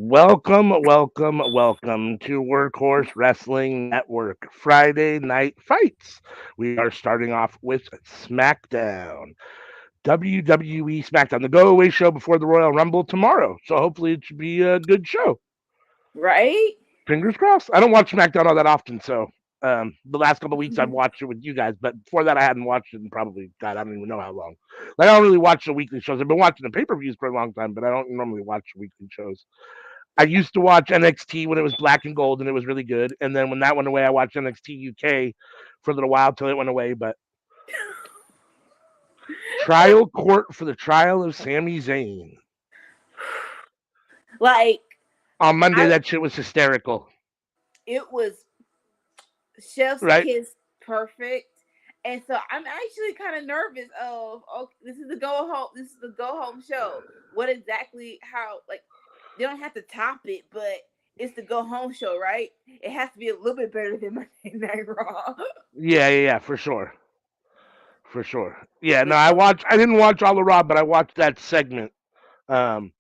Welcome to Workhorse Wrestling Network Friday Night Fights. We are starting off with Smackdown, WWE Smackdown, the go away show before the Royal Rumble tomorrow. So hopefully it should be a good show. Right? Fingers crossed. I don't watch SmackDown all that often, so the last couple of weeks I've watched it with you guys, but before that I hadn't watched it in probably God, I don't even know how long. Like I don't really watch the weekly shows. I've been watching the pay-per-views for a long time, but I don't normally watch weekly shows. I used to watch NXT when it was black and gold and it was really good. And then when that went away, I watched NXT UK for a little while till it went away. But trial court for the trial of Sami Zayn. Like On Monday, I that shit was hysterical. it was chef's Right? kiss perfect. And so I'm actually kind of nervous of this is the go home show. What exactly how like they don't have to top it, but it's the go home show, right? It has to be a little bit better than Monday Night Raw. Yeah, for sure. For sure. Yeah, no, But I didn't watch all the Raw, but I watched that segment. Um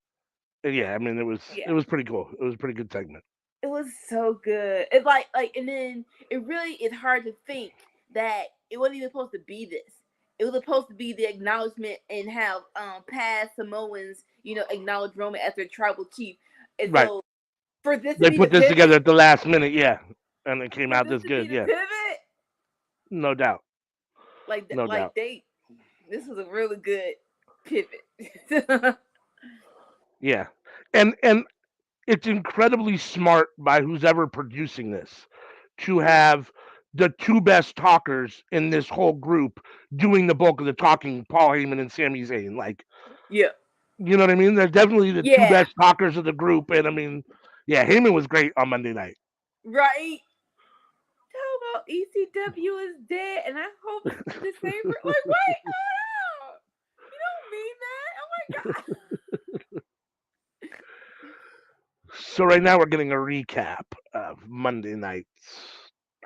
yeah, I mean it yeah, was pretty cool. It was a pretty good segment. it was so good. It's like and then it really is hard to think that it wasn't even supposed to be this. It was supposed to be the acknowledgement and have past Samoans, acknowledge Roman as their tribal chief. And Right. so for this to They be the put this together pivot, at the last minute, yeah. And it came for out this this to be good, the yeah. pivot, No doubt. like No doubt. this was a really good pivot. Yeah. And it's incredibly smart by who's ever producing this to Yeah, have the two best talkers in this whole group doing the bulk of the talking, Paul Heyman and Sami Zayn. Like, yeah, you know what I mean? They're definitely the two yeah, best talkers of the group. And I mean, yeah, Heyman was great on Monday night. right. Tell about ECW is dead, and I hope this is the same. Like, wait, hold up. You don't mean that? Oh my god. So right now we're getting a recap of Monday night's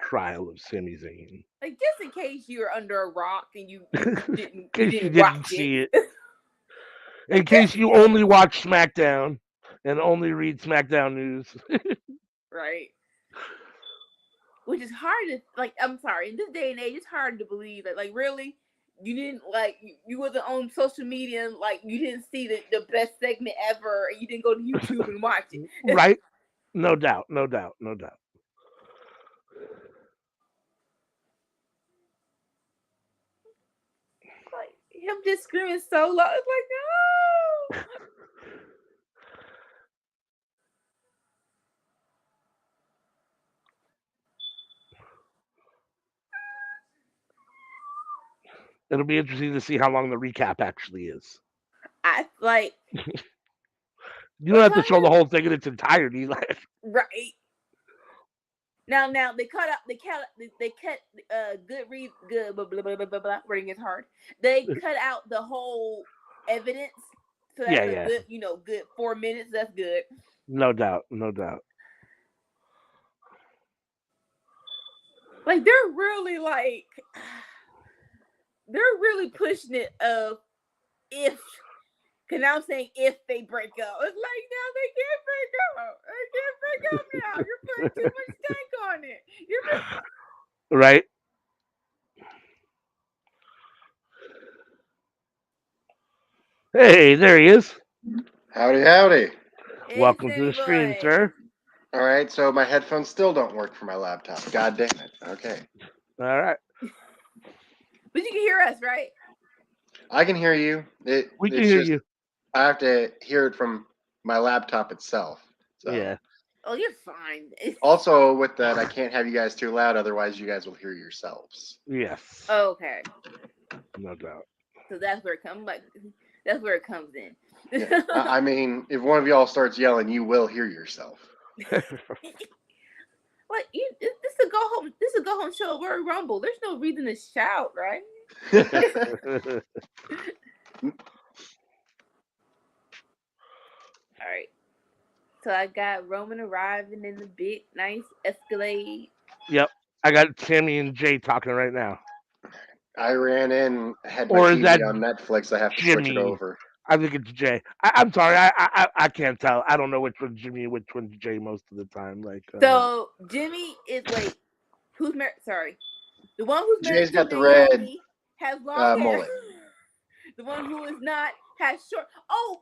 trial of Sami Zayn. Like, just in case you're under a rock and you In didn't you case you didn't didn't watch it. see it. In Like, case just in you case. only watch SmackDown and only read SmackDown news. Right. Which is hard to like. I'm sorry. In this day and age, it's hard to believe that. Like, really, you didn't like you wasn't on social media. And, like, you didn't see the best segment ever, and you didn't go to YouTube and watch it. Right? No doubt, no doubt, no doubt. Like him just screaming so loud. It's like no. It'll be interesting to see how long the recap actually is. I like You don't what have to time show the is whole thing in its entirety. Like, right. Now they cut good read good blah blah blah blah blah blah. Reading is hard. They cut out the whole evidence, so that's a yeah, good good 4 minutes. That's good. no doubt, no doubt. Like they're really pushing it of if. Cause now I'm saying if they break up, it's like now they can't break up. They can't break up now. You're putting too much stank on it. Right? Hey, there he is. Howdy, howdy. Hey, Welcome to Sammy the stream, boy. sir. All right, so my headphones still don't work for my laptop. God damn it. Okay. All right. But you can hear us, right? I can hear you. We can It's hear just you. I have to hear it from my laptop itself. So Yeah. Oh, you're fine. also with that, I can't have you guys too loud, otherwise you guys will hear yourselves. Yes. Okay. No doubt. So that's where it comes. Like that's where it comes in. Yeah. I mean, if one of y'all starts yelling, you will hear yourself. Like this is a go home. This is a go home show. We're Rumble. There's no reason to shout, right? All right. So I got Roman arriving in the big nice Escalade. Yep. I got Sammy and Jay talking right now. I ran in, had my Or is that TV on Netflix. I have to switch it Jimmy? over. I think it's Jay. I'm sorry. I can't tell. I don't know which one's Jimmy and which one's Jay most of the time. Like, So Jimmy is who's married? Sorry, the one who's Jay's married to got the red Naomi has long hair. mullet. The one who is not has short. Oh.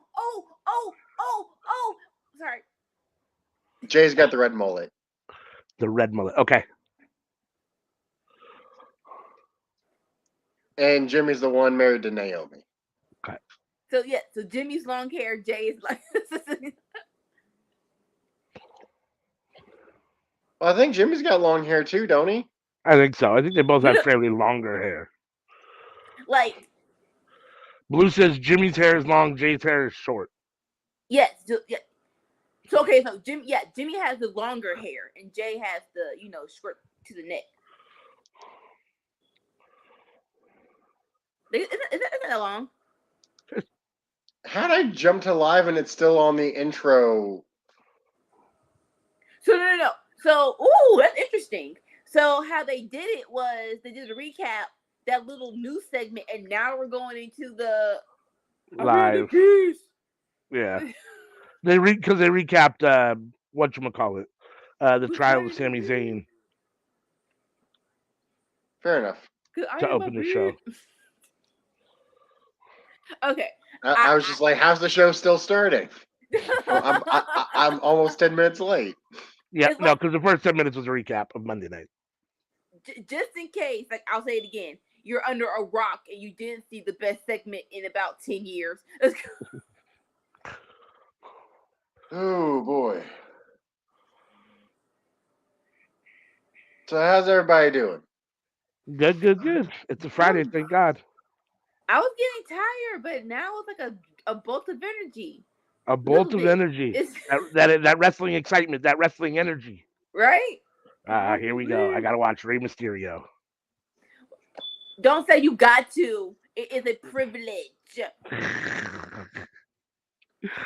Sorry. Jay's got the red mullet. the red mullet. Okay. And Jimmy's the one married to Naomi. Okay. So yeah, so Jimmy's long hair, Jay is like. Well, I think Jimmy's got long hair too, don't he? I think so. I think they both have fairly longer hair. Like. Blue says Jimmy's hair is long, Jay's hair is short. Yes. Yeah. So okay, so Jimmy has the longer hair, and Jay has the short to the neck. Isn't that long? How'd I jump to live and it's still on the intro? So no. So that's interesting. So how they did it was they did a recap, that little news segment, and now we're going into the Live. Yeah. Because they recapped whatchamacallit, the trial of Sami Zayn Fair enough. to open the show. Okay. I was just like, how's the show still starting? I'm almost 10 minutes late. Yeah, no, because the first 10 minutes was a recap of Monday night. Just in case, like I'll say it again, you're under a rock and you didn't see the best segment in about 10 years. Oh boy. So how's everybody doing? Good. It's a Friday, thank God. I was getting tired, but now it's like a bolt of energy. A bolt of energy. That wrestling excitement, that wrestling energy. Right? Here we go. I gotta watch Rey Mysterio. Don't say you got to. It is a privilege.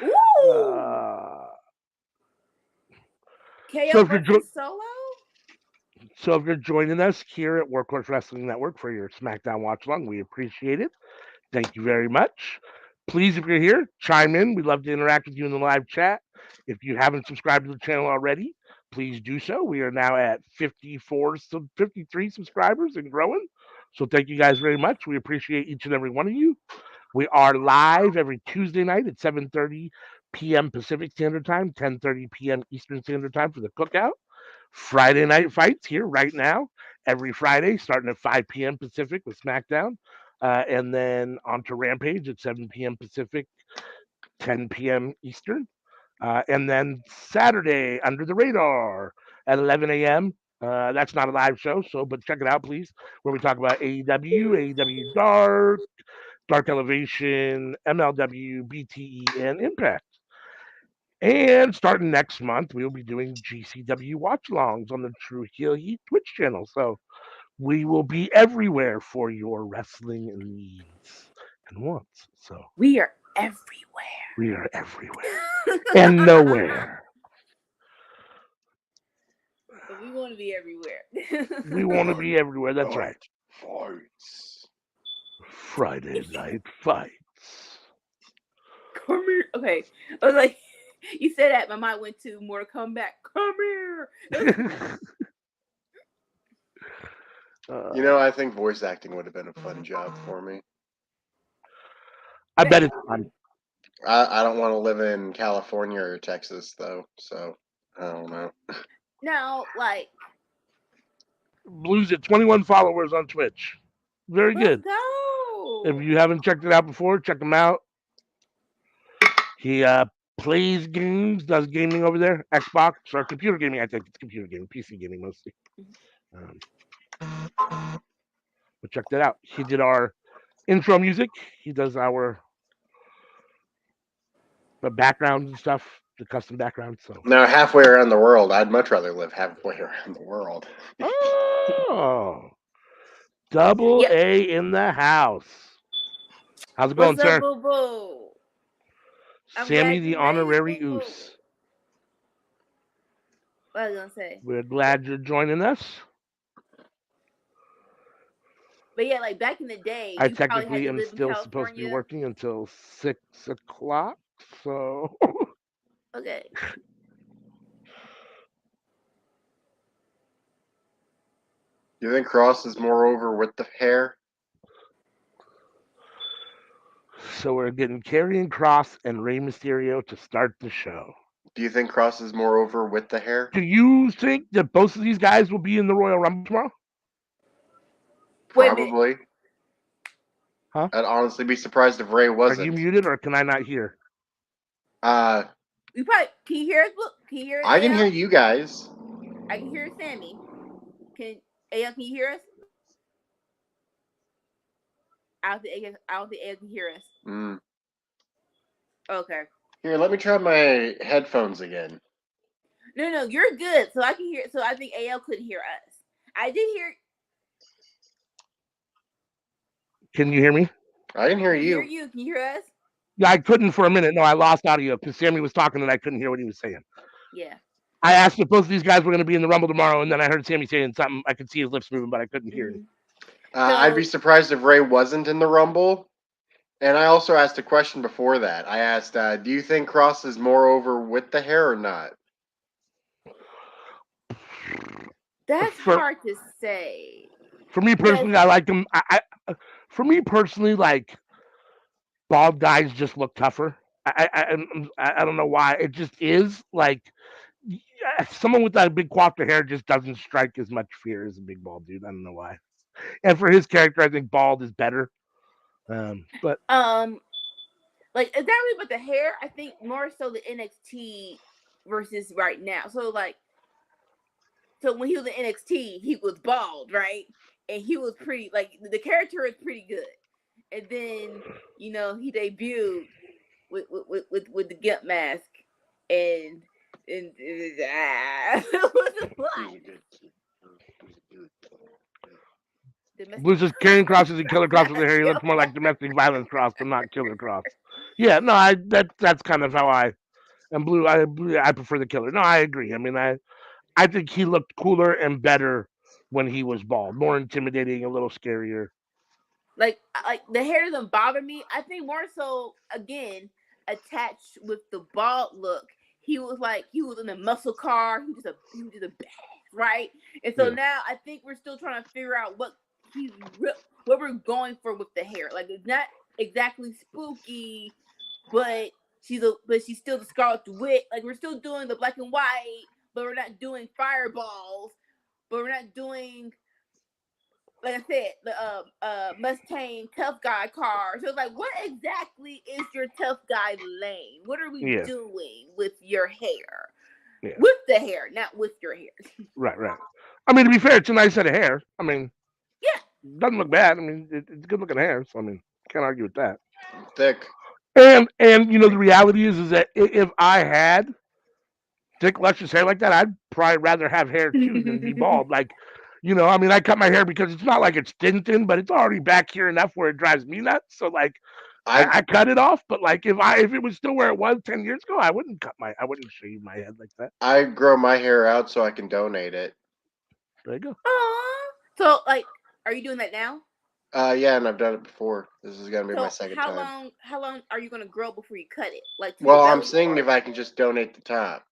Ooh. KO versus Solo? So if you're joining us here at Workhorse Wrestling Network for your Smackdown watch along, we appreciate it. Thank you very much. Please, if you're here, chime in. We'd love to interact with you in the live chat. If you haven't subscribed to the channel already, please do so. We are now at 53 subscribers and growing. So thank you guys very much. We appreciate each and every one of you. We are live every Tuesday night at 7:30 p.m. Pacific Standard Time, 10:30 p.m. Eastern Standard Time for the cookout. Friday night fights here right now, every Friday, starting at 5 p.m. Pacific with SmackDown. And then on to Rampage at 7 p.m. Pacific, 10 p.m. Eastern. And then Saturday, Under the Radar at 11 a.m. That's not a live show, but check it out, please, where we talk about AEW, AEW Dark Elevation, MLW, BTE, and Impact. And starting next month, we'll be doing GCW watch-alongs on the True Heel Heat Twitch channel. So we will be everywhere for your wrestling needs and wants. So we are everywhere. We are everywhere and nowhere. But we want to be everywhere. We want to be everywhere. That's right. Fights. Friday night fights. Come here. Okay. I was like, you said that, my mind went to more comeback. Come here. I think voice acting would have been a fun job for me. I bet it's fun. I don't want to live in California or Texas, though, so I don't know. Now, like... Blues at 21 followers on Twitch. Very good. Go. If you haven't checked it out before, check him out. He plays games, does gaming over there, Xbox or computer gaming. I think it's computer gaming, PC gaming mostly. But check that out. He did our intro music. He does our backgrounds and stuff, the custom backgrounds. So now, halfway around the world, I'd much rather live halfway around the world. Oh, double A in the house. How's it going, What's up, sir? boo-boo? Sammy the honorary Oos. What was I gonna say? We're glad you're joining us. But yeah, like back in the day, I you probably had technically to am live in still supposed to be California. working until 6 o'clock. So Okay. You think Cross is more over with the hair? So we're getting Karrion Kross and Rey Mysterio to start the show. Do you think Cross is more over with the hair? Do you think that both of these guys will be in the Royal Rumble tomorrow? Wait a minute. Probably. Huh? I'd honestly be surprised if Ray Are wasn't. you muted or can I not hear? You probably can you hear us? Look, can you hear us? I can AL? hear you guys. I can hear Sammy. Can you hear us? I don't think AL can hear us. Mm. Okay. Here, let me try my headphones again. No, you're good. So I can hear. So I think AL couldn't hear us. I did hear. Can you hear me? I can hear Can you. you hear us? Yeah, I couldn't for a minute. No, I lost audio because Sammy was talking and I couldn't hear what he was saying. Yeah. I asked if both of these guys were going to be in the Rumble tomorrow, and then I heard Sammy saying something. I could see his lips moving, but I couldn't hear it. I'd be surprised if Ray wasn't in the Rumble. And I also asked a question before that. I asked, do you think Cross is more over with the hair or not? That's hard to say. For me personally, I like them. For me personally, like bald guys just look tougher. I don't know why. It just is like someone with that big coiffed hair just doesn't strike as much fear as a big bald dude. I don't know why. And for his character, I think bald is better. But like exactly, but the hair, I think more so the NXT versus right now. So when he was in NXT, he was bald, right? And he was pretty, like the character is pretty good. And then he debuted with the Gimp mask, and Blue's just Karrion Kross is a Killer Cross with the hair. He looks more like domestic violence Cross, but not Killer Cross. Yeah, no, that's kind of how I am. Blue, I prefer the Killer. No, I agree. I mean, I think he looked cooler and better when he was bald, more intimidating, a little scarier. Like the hair doesn't bother me. I think more so again attached with the bald look. He was in a muscle car. He was just a badass, right? And so now I think we're still trying to figure out what we're going for with the hair. Like it's not exactly spooky, but she's still the Scarlet Witch. Like we're still doing the black and white, but we're not doing fireballs. But we're not doing, like I said, the Mustang tough guy car. So it's like, what exactly is your tough guy lane? What are we doing with your hair? Yeah. With the hair, not with your hair. Right. I mean, to be fair, it's a nice set of hair. I mean, yeah, doesn't look bad. I mean, it's good looking hair. So I mean, can't argue with that. Thick. And the reality is that if I had thick, luscious hair like that, I'd probably rather have hair too than be bald. Like, I mean, I cut my hair because it's not like it's thin, but it's already back here enough where it drives me nuts. So like, I cut it off. But like, if it was still where it was 10 years ago, I wouldn't shave my head like that. I grow my hair out so I can donate it. There you go. So like, are you doing that now? Yeah, and I've done it before. This is gonna be my second time. How long are you gonna grow before you cut it? Like, well, I'm seeing if I can just donate the top.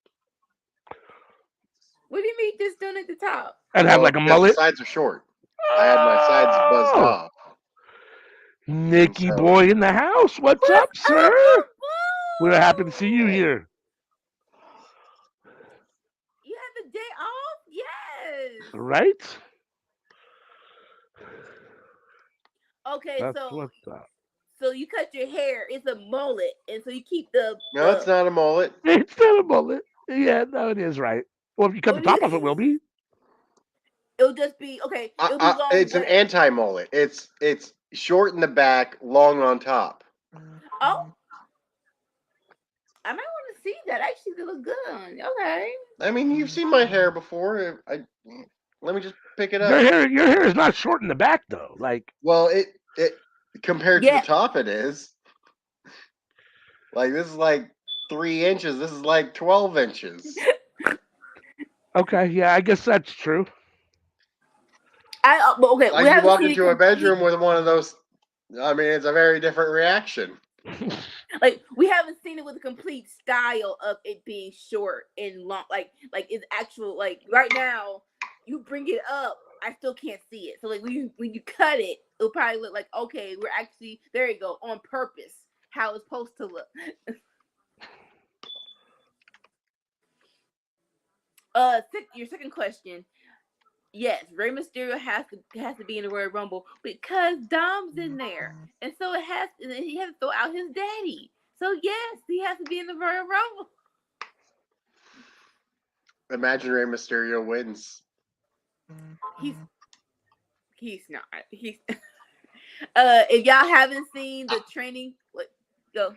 What do you mean just donate the top? And have like a mullet? The sides are short. I had my sides buzzed off. Nikki boy in the house. What's up, sir? We're happy to see you here. You have the day off? Yes. Right? Okay, so you cut your hair. It's a mullet, and so you keep the. No, it's not a mullet. It's not a mullet. Yeah, no, it is right. Well, if you cut the top off, it will be. It'll just be okay. It'll be long. It's an anti-mullet. It's short in the back, long on top. Oh, I might want to see that. Actually, it look good on you. Okay. I mean, you've seen my hair before. Let me just pick it up. Your hair is not short in the back though. Like, well, it compared to the top, it is. Like this is like 3 inches. This is like 12 inches. Okay, yeah, I guess that's true. but okay, we Like you haven't walk seen into a bedroom with one of those. I mean, it's a very different reaction. Like we haven't seen it with a complete style of it being short and long. Like it's actual. Like right now, you bring it up, I still can't see it. So like when you cut it, it'll probably look like okay, we're actually there. You go on purpose. How it's supposed to look. Your second question. Yes, Rey Mysterio has to be in the Royal Rumble because Dom's in there, and so and then he has to throw out his daddy. So yes, he has to be in the Royal Rumble. Imagine Rey Mysterio wins. He's not. He's if y'all haven't seen the training, go.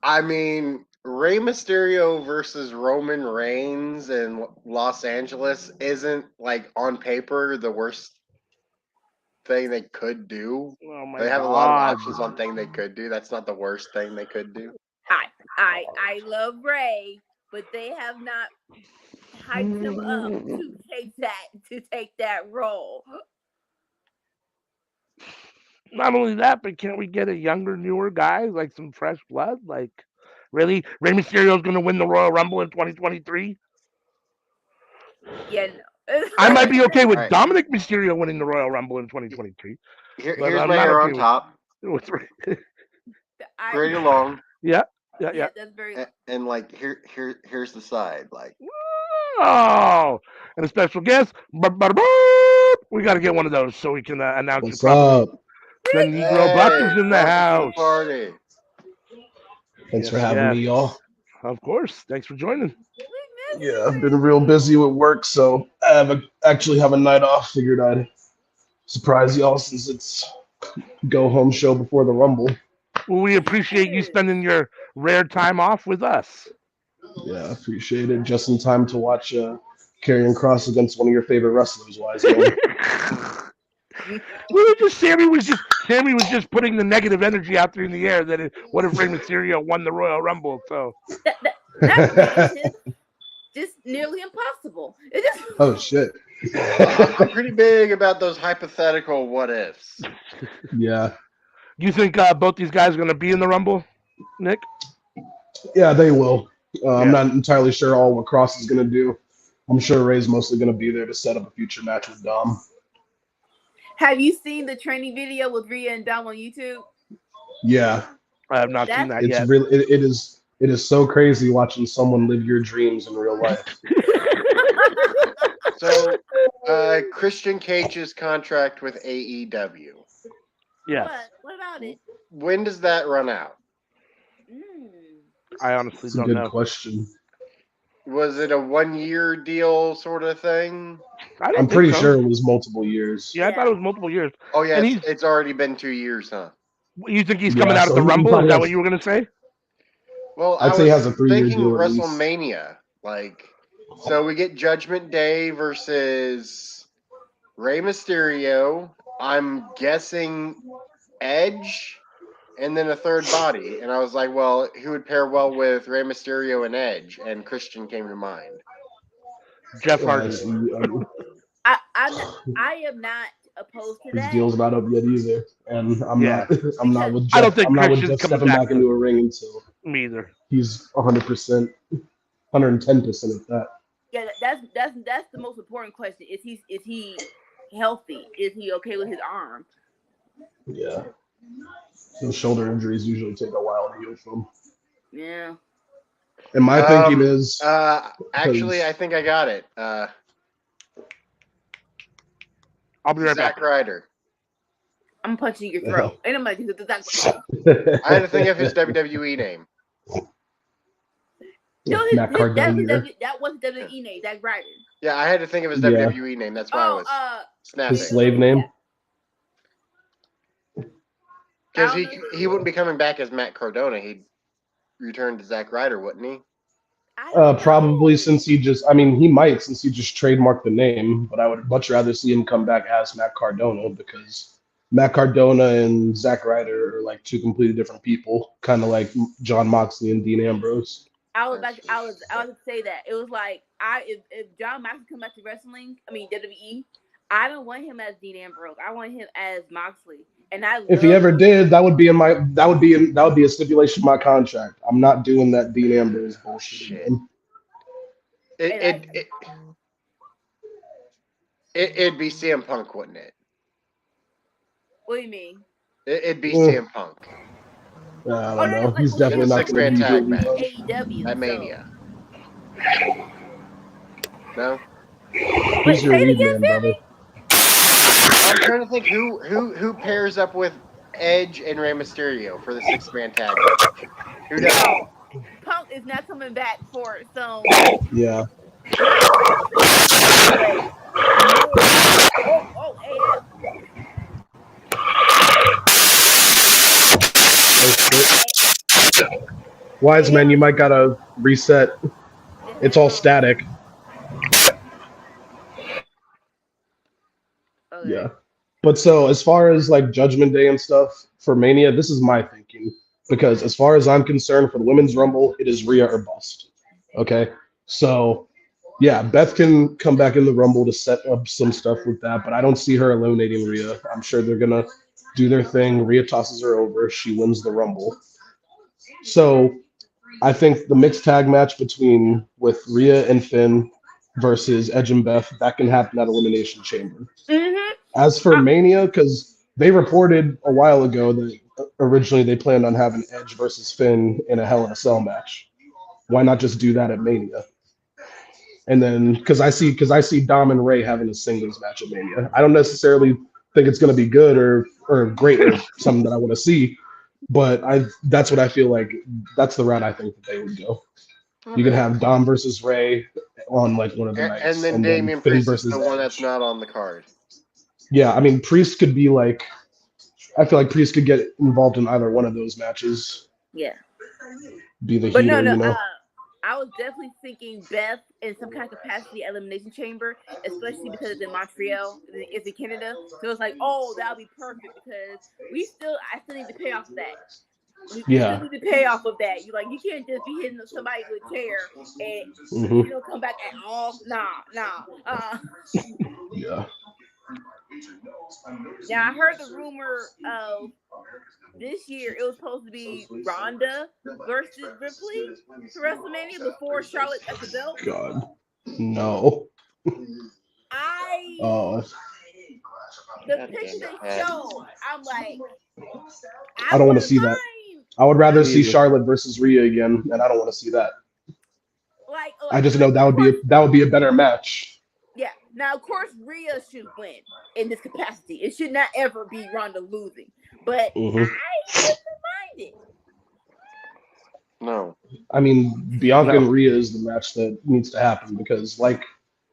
I mean, Rey Mysterio versus Roman Reigns in Los Angeles isn't like on paper the worst thing they could do. Oh my They have God. a lot of options on thing they could do. That's not the worst thing they could do. I love Ray, but they have not hyped him up to take that role. Not only that, but can't we get a younger, newer guy, like some fresh blood? Like, really? Rey Mysterio's going to win the Royal Rumble in 2023? Yeah, no. I might be okay with All right. Dominic Mysterio winning the Royal Rumble in 2023. Here's my hair on top. Pretty long. Yeah. That's very. And like here's the side. Like, oh, and a special guest. We got to get one of those so we can announce What's you properly. up? The Negro Buck is in the welcome to house. party. Thanks for having me, y'all. Of course. Thanks for joining. Yeah, I've been real busy with work, so I actually have a night off. Figured I'd surprise y'all since it's go home show before the Rumble. Well, we appreciate you spending your rare time off with us. Yeah, I appreciate it. Just in time to watch Karrion Kross against one of your favorite wrestlers, Wise Man. Sammy was just putting the negative energy out there in the air that what if Rey Mysterio won the Royal Rumble? So that's just nearly impossible. Oh shit! I'm pretty big about those hypothetical what ifs. Yeah. You think both these guys are going to be in the Rumble, Nick? Yeah, they will. I'm not entirely sure all what Kross is going to do. I'm sure Ray's mostly going to be there to set up a future match with Dom. Have you seen the training video with Rhea and Dom on YouTube? Yeah, I have not seen that yet. It is so crazy watching someone live your dreams in real life. So, Christian Cage's contract with AEW. Yes. What about it? When does that run out? I honestly It's a don't good know. question. Was it a 1-year deal sort of thing? I'm pretty sure it was multiple years. Yeah, I thought it was multiple years. Oh yeah, it's already been 2 years, huh? You think he's coming out of the Rumble? Is that what you were going to say? Well, I'd say he has a 3-year thinking deal at least. WrestleMania. Like, so we get Judgment Day versus Rey Mysterio. I'm guessing Edge, and then a third body. And I was like, well, who would pair well with Rey Mysterio and Edge? And Christian came to mind. Jeff Hardy. I am not opposed to that. His deal's not up yet either, and I'm not with Jeff. I don't think I'm not with Christian's Jeff coming stepping back into a ring until me either. He's 100%, 110% of that. Yeah, that's the most important question. Is he healthy? Is he okay with his arm? Yeah. Those shoulder injuries usually take a while to heal from. Yeah. And my thinking is actually, I think I got it. I'll be right back. Zack Ryder. I'm punching your throat. And I'm like, I had to think of his WWE name. No, Matt Cardona. that was WWE name. Zack Ryder. Yeah, I had to think of his WWE name. That's why I was snapping. His slave name. Because he wouldn't be coming back as Matt Cardona. He'd return to Zack Ryder, wouldn't he? Probably since he might since he just trademarked the name, but I would much rather see him come back as Matt Cardona because Matt Cardona and Zack Ryder are like two completely different people, kind of like John Moxley and Dean Ambrose. I was to say that it was like if John Moxley come back to WWE, I don't want him as Dean Ambrose. I want him as Moxley. And I If he love ever did, that would be a stipulation in my contract. I'm not doing that Dean Ambrose bullshit Shit. again. It'd be CM Punk, wouldn't it? What do you mean? It'd be CM Punk. I don't know. Like, He's definitely not going to be tag match AEW at Mania. No. Who's your lead man, brother? I'm trying to think who pairs up with Edge and Rey Mysterio for the 6-man tag match. Who does? No, Punk is not coming back for some. Yeah. AF. Wise man, you might gotta reset. It's all static. Okay. Yeah. But so as far as like Judgment Day and stuff for Mania, this is my thinking. Because as far as I'm concerned, for the Women's Rumble, it is Rhea or bust. Okay? So yeah, Beth can come back in the Rumble to set up some stuff with that, but I don't see her eliminating Rhea. I'm sure they're gonna do their thing. Rhea tosses her over. She wins the Rumble. So I think the mixed tag match with Rhea and Finn versus Edge and Beth, that can happen at Elimination Chamber. Mm-hmm. As for Mania, because they reported a while ago that originally they planned on having Edge versus Finn in a Hell in a Cell match. Why not just do that at Mania? And then because I see Dom and Ray having a singles match at Mania. I don't necessarily think it's going to be good or great or something that I want to see, but that's what I feel like. That's the route I think that they would go. Okay. You can have Dom versus Ray on like one of the nights, and then Damian Priest is the one that's not on the card. Yeah, I mean Priest could be like. I feel like Priest could get involved in either one of those matches. Yeah. Be the heater, you know. I was definitely thinking Beth in some kind of capacity Elimination Chamber, especially because it's in Montreal, it's in Canada. So it's like, oh, that'll be perfect because I still need to pay off of that. We still need to pay off of that. You can't just be hitting somebody with a chair and you don't come back at all. Nah. Yeah. Now I heard the rumor of this year it was supposed to be Ronda versus Ripley for WrestleMania before Charlotte got the belt. God, no. The picture they showed, I'm like, I don't want to see that. I would rather see Charlotte versus Rhea again, and I don't want to see that. I just know that would be a better match. Yeah. Now, of course, Rhea should win in this capacity. It should not ever be Ronda losing. But I wouldn't mind it. No. I mean, Bianca and Rhea is the match that needs to happen because, like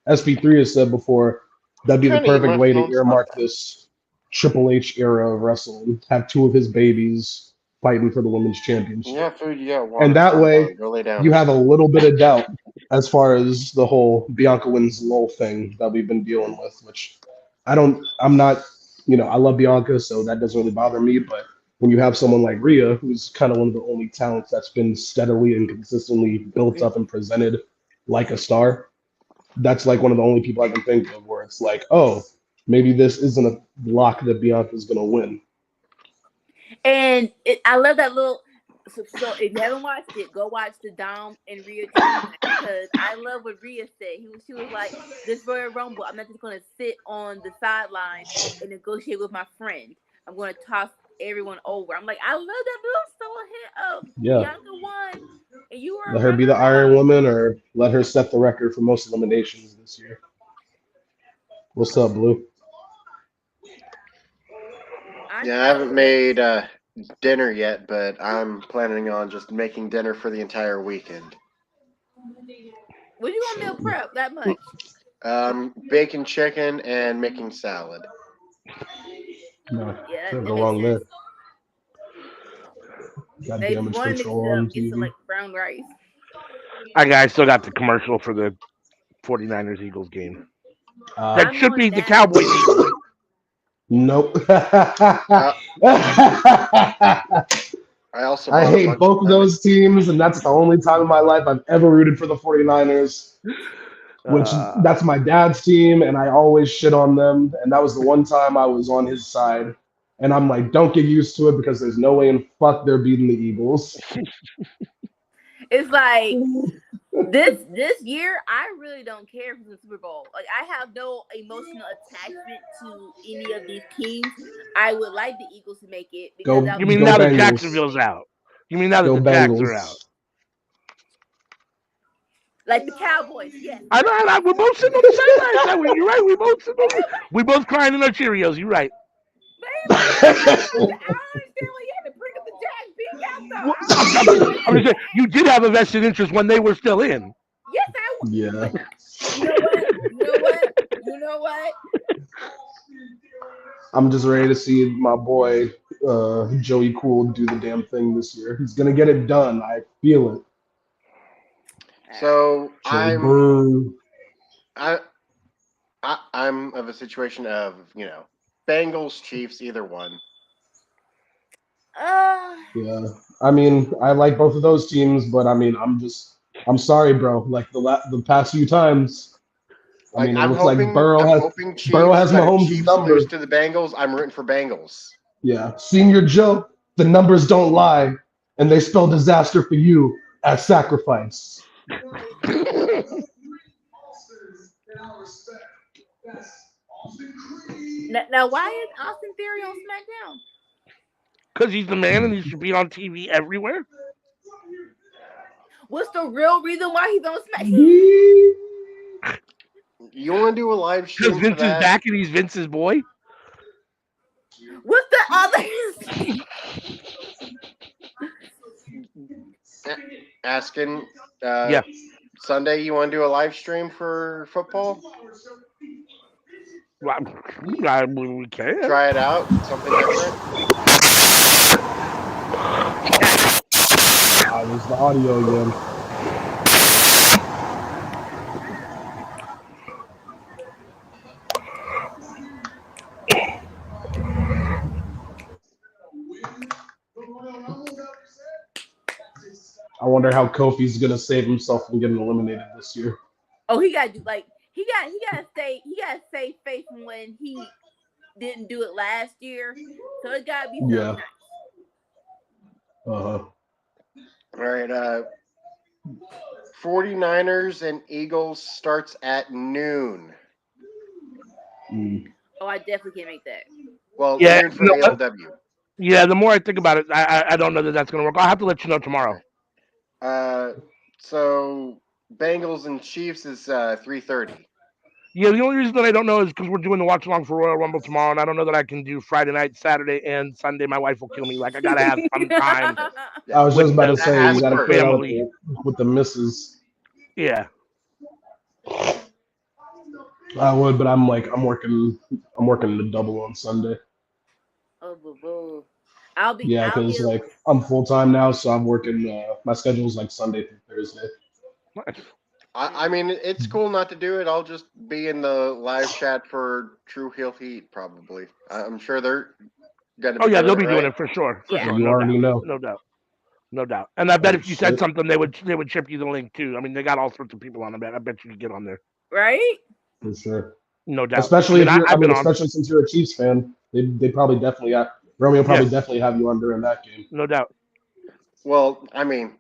SP3 has said before, that'd be the perfect way to earmark this Triple H era of wrestling. Have two of his babies fighting for the women's championship. Yeah, food, yeah, water. And that way, you have a little bit of doubt as far as the whole Bianca wins Lowell thing that we've been dealing with, which I love Bianca, so that doesn't really bother me. But when you have someone like Rhea, who's kind of one of the only talents that's been steadily and consistently built up and presented like a star, that's like one of the only people I can think of where it's like, oh, maybe this isn't a lock that Bianca's going to win. And I love that little. So if you haven't watched it, go watch the Dom and Rhea because I love what Rhea said. She was like, "This Royal Rumble, I'm not just going to sit on the sideline and negotiate with my friend. I'm going to toss everyone over." I'm like, I love that little Bianca won, and you were. Let her be the Iron Woman, or let her set the record for most eliminations this year. What's up, Blue? Yeah, I haven't made dinner yet, but I'm planning on just making dinner for the entire weekend. What do you want meal prep that much? Bacon, chicken, and making salad. No, can't go wrong there. Got damage control on TV. Like brown rice. I still got the commercial for the 49ers Eagles game. That should be the Cowboys Eagles. Nope. I hate both of those teams, and that's the only time in my life I've ever rooted for the 49ers. which that's my dad's team, and I always shit on them. And that was the one time I was on his side. And I'm like, don't get used to it because there's no way in fuck they're beating the Eagles. It's like this year, I really don't care for the Super Bowl. Like, I have no emotional attachment to any of these teams. I would like the Eagles to make it because Go- You mean Go now that Bengals. Jacksonville's out? You mean now that Go the Jacks are Bengals. out? like the Cowboys. Yes, I know. We're both sitting on the same line. You're right. We both crying in our Cheerios. You're right. man. I don't understand why you had to bring up the Jags being out though. I'm just saying, you did have a vested interest when they were still in. Yes, I would. Yeah. You know what? I'm just ready to see my boy Joey Cool do the damn thing this year. He's gonna get it done. I feel it. So Joey I'm Boo. I'm of a situation of, Bengals, Chiefs, either one. Yeah. I mean, I like both of those teams, but I mean, I'm sorry, bro. Like the past few times, I mean, it I'm looks hoping, like Burrow Chiefs, has but if Mahomes' Chiefs number. lose to the Bengals, I'm rooting for Bengals. Yeah. Senior Joe, the numbers don't lie, and they spell disaster for you as sacrifice. Now, why is Austin Theory on SmackDown? Because he's the man and he should be on TV everywhere. What's the real reason why he's on SmackDown? You want to do a live Because stream for Vince is that? back and he's Vince's boy. What's the other? Asking, Yeah. Sunday, you want to do a live stream for football? Well, we can. Try it out, something different. There's the audio again. I wonder how Kofi's gonna save himself from getting eliminated this year. Oh, he gotta do he gotta save face from when he didn't do it last year. So it gotta be something. Yeah. Uh-huh. All right, 49ers and Eagles starts at noon. Oh, I definitely can't make that. Well, Yeah, noon for you know what? AEW. Yeah, the more I think about it, I don't know that that's going to work. I'll have to let you know tomorrow. So Bengals and Chiefs is 3:30. Yeah, the only reason that I don't know is because we're doing the watch along for Royal Rumble tomorrow, and I don't know that I can do Friday night, Saturday, and Sunday. My wife will kill me. Like, I got to have some time. I was just about to with say the you gotta first clear out family. with the misses. Yeah. I would, but I'm working the double on Sunday. Oh, boo. I'll be Yeah, because like I'm full time now, so I'm working. My schedule's like Sunday through Thursday. I mean, it's cool not to do it. I'll just be in the live chat for True Heel Heat, probably. I'm sure they're gonna be. Oh yeah, they'll doing be it, doing right? it for sure. For Yeah. sure. You No already doubt. know. No doubt. And I bet Oh, if you said shit. something, they would chip you the link too. I mean, they got all sorts of people on the bet. I bet you could get on there. right? For sure. No doubt. Especially if you're, I've been on. especially since you're a Chiefs fan, they probably definitely have Romeo probably definitely have you on during that game. No doubt. Well, I mean,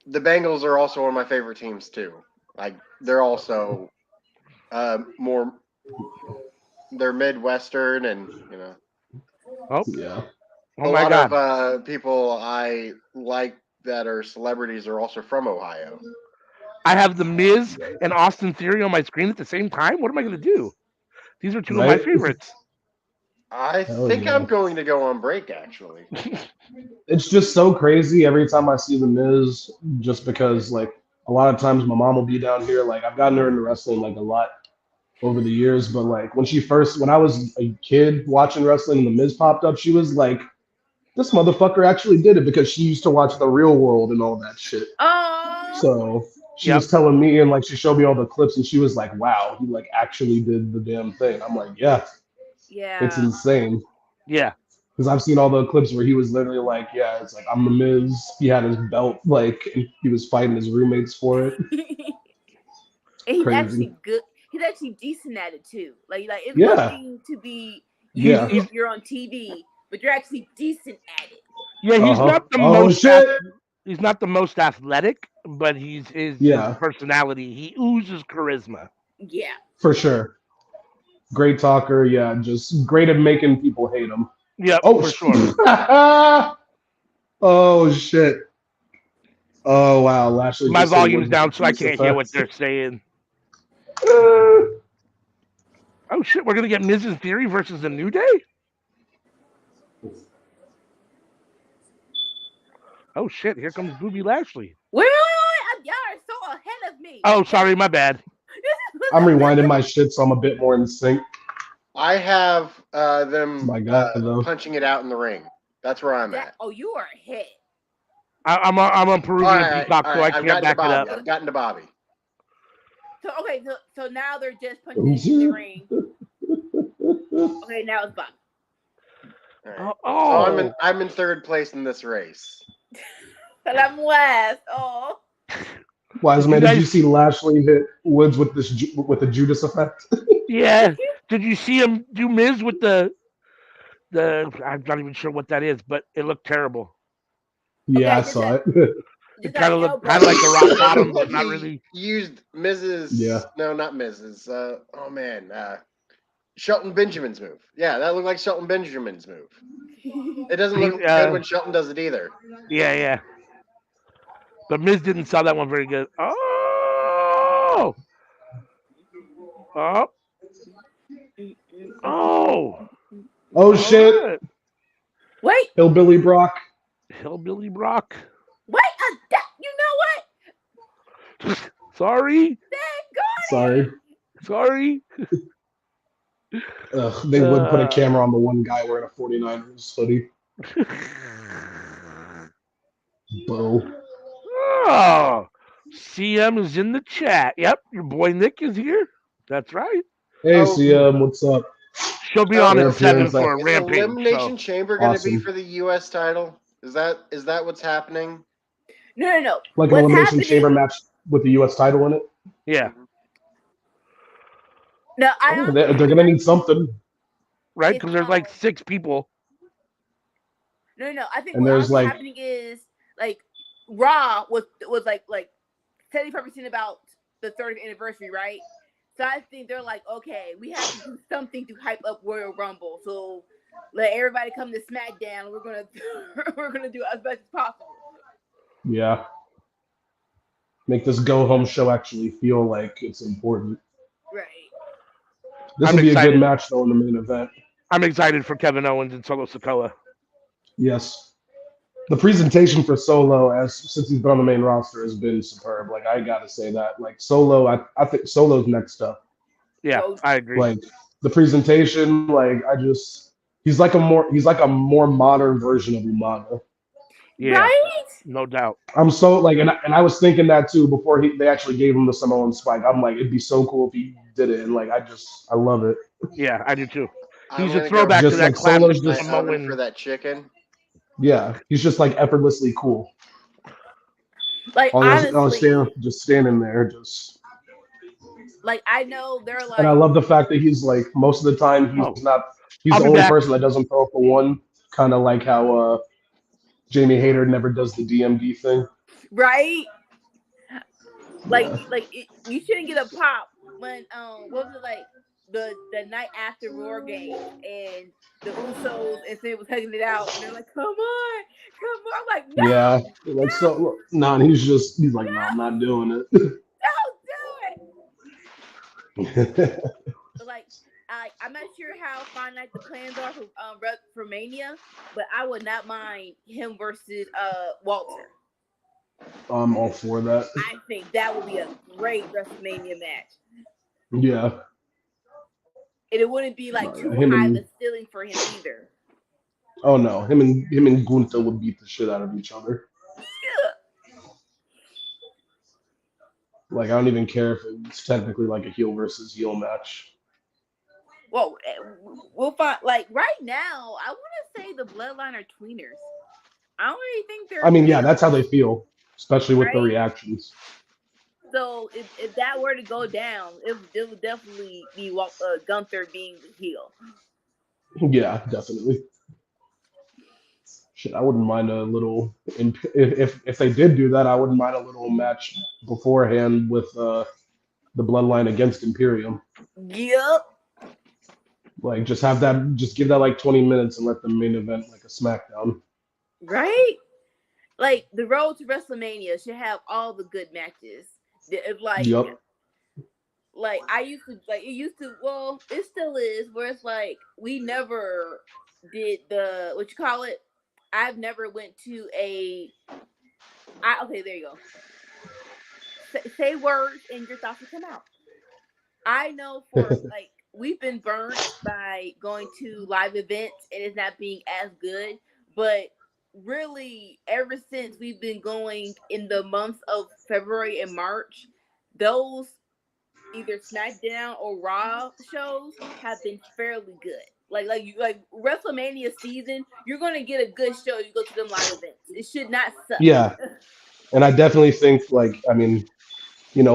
the Bengals are also one of my favorite teams too. Like they're also more. They're Midwestern, and Oh Yeah. Oh a my lot God. of people I like that are celebrities are also from Ohio. I have the Miz and Austin Theory on my screen at the same time. What am I going to do? These are two of my Right? favorites. I Hell think yeah. I'm going to go on break, actually. It's just so crazy every time I see the Miz, just because like a lot of times my mom will be down here. Like I've gotten her into wrestling like a lot over the years, but like when I was a kid watching wrestling and the Miz popped up, she was like, "This motherfucker actually did it," because she used to watch The Real World and all that shit. Oh. So she Yep. was telling me, and like she showed me all the clips, and she was like, "Wow, he like actually did the damn thing." I'm like, "Yeah, Yeah. it's insane." Yeah. Because I've seen all the clips where he was literally like, "Yeah, it's like I'm the Miz." He had his belt, like, and he was fighting his roommates for it. And he's Crazy. actually good. He's actually decent at it too. Like it's Yeah. one thing to be Yeah. you're on TV, but you're actually decent at it. Yeah, he's not the Oh most. shit. He's not the most athletic, but his Yeah. personality. He oozes charisma. Yeah. For sure. Great talker. Yeah. Just great at making people hate him. Yeah, Oh, for sure. Oh shit. Oh wow. Lashley. My just said volume's words down, with so I these can't hear what effects. they're saying. Oh shit, we're gonna get Miz and Theory versus the New Day. Oh shit, here comes Booby Lashley. Wait. Y'all are so ahead of me. Oh, sorry, my bad. I'm rewinding my shit so I'm a bit more in sync. I have them My God, though. punching it out in the ring. That's where I'm at. Oh, you are ahead. I'm on Peruvian All right, Peacock, so I I've can't gotten to back it Bobby. up. I've gotten to Bobby. So okay, so now they're just punching it in the ring. Okay, now it's Bobby. All right. Oh, So I'm in third place in this race. And I'm last. Oh. Wiseman, You did you guys- see Lashley hit Woods with the Judas effect? yeah. Did you see him do Miz with the? I'm not even sure what that is, but it looked terrible. Yeah, Okay, I saw it. It kind of looked kind of like a rock bottom, but not really. He used Mrs. Yeah. No, not Mrs. Oh man, Shelton Benjamin's move. Yeah, that looked like Shelton Benjamin's move. It doesn't look good when Shelton does it either. Yeah. But Miz didn't sell that one very good. Oh. Oh shit! Right. Wait. Hillbilly Brock. Hillbilly Brock. Wait. You know what? Sorry. Sorry. They would put a camera on the one guy wearing a 49ers hoodie. Bo. Oh, CM is in the chat. Yep, your boy Nick is here. That's right. Hey, Oh. CM, what's up? She'll be on Their at 7 appearance, for a Is Rampage. Elimination Chamber going to be Awesome. for the U.S. title? Is that what's happening? No. Like an What's Elimination happening- Chamber match with the U.S. title in it? Yeah, No, They're going to need something. right? It's, Because there's like 6 people. No. I think And what's there's, like- happening is like Raw was like 75% about the 30th anniversary, right? So I think they're like, okay, we have to do something to hype up Royal Rumble. So let everybody come to Smackdown. We're gonna do as best as possible. Yeah. Make this go-home show actually feel like it's important. Right. This I'm will be a excited. good match, though, in the main event. I'm excited for Kevin Owens and Solo Sikoa. Yes. The presentation for Solo, since he's been on the main roster, has been superb. Like, I gotta say that. Like, Solo, I think Solo's next up. Yeah, I agree. Like, the presentation, like, he's like a more modern version of Umaga. Yeah, Right? no doubt. I'm so like, and I was thinking that too before they actually gave him the Samoan spike. I'm like, it'd be so cool if he did it, and like, I love it. Yeah, I do too. I'm He's a gonna throwback go to Just that like Solo's classic just my oven Samoan. for that chicken. Yeah, he's just like effortlessly cool. Like Honestly, honestly, just standing there, just. like I know they're like, And I love the fact that he's like most of the time he's I'll the be only back. person that doesn't throw for one. Kind of like how Jamie Hayter never does the DMD thing. right? Like Yeah. you shouldn't get a pop when what was it like the night after Roar game and the Usos and Sid was hugging it out and they're like, come on. I'm like, no, Yeah, like so. Nah, and he's like, no, I'm not doing don't do it. it. So like I'm not sure how finite the plans are for Mania, but I would not mind him versus Walter. I'm all for that. I think that would be a great WrestleMania match. Yeah. And it wouldn't be like too Him high and- of a ceiling for him either. Oh no, him and Gunther would beat the shit out of each other. Like, I don't even care if it's technically like a heel versus heel match. Well, we'll find. Like right now, I want to say the Bloodline are tweeners. I don't really think they're. I mean, yeah, that's how they feel, especially with the Right? reactions. So if that were to go down, it would definitely be Gunther being the heel. Yeah, definitely. Shit, I wouldn't mind a little. If they did do that, I wouldn't mind a little match beforehand with the bloodline against Imperium. Yep. Like, just have that. Just give that like 20 minutes and let the main event like a Smackdown. Right. Like the road to WrestleMania should have all the good matches. Like, Yup. like I used to like it used to. Well, it still is. Where it's like we never did the what you call it. I've never went to a. Okay, there you go. Say words and your thoughts will come out. I know for like we've been burned by going to live events and it's not being as good, but really ever since we've been going in the months of February and March, those either SmackDown or Raw shows have been fairly good. Like WrestleMania season, you're gonna get a good show. You go to them live events. It should not suck. Yeah, and I definitely think like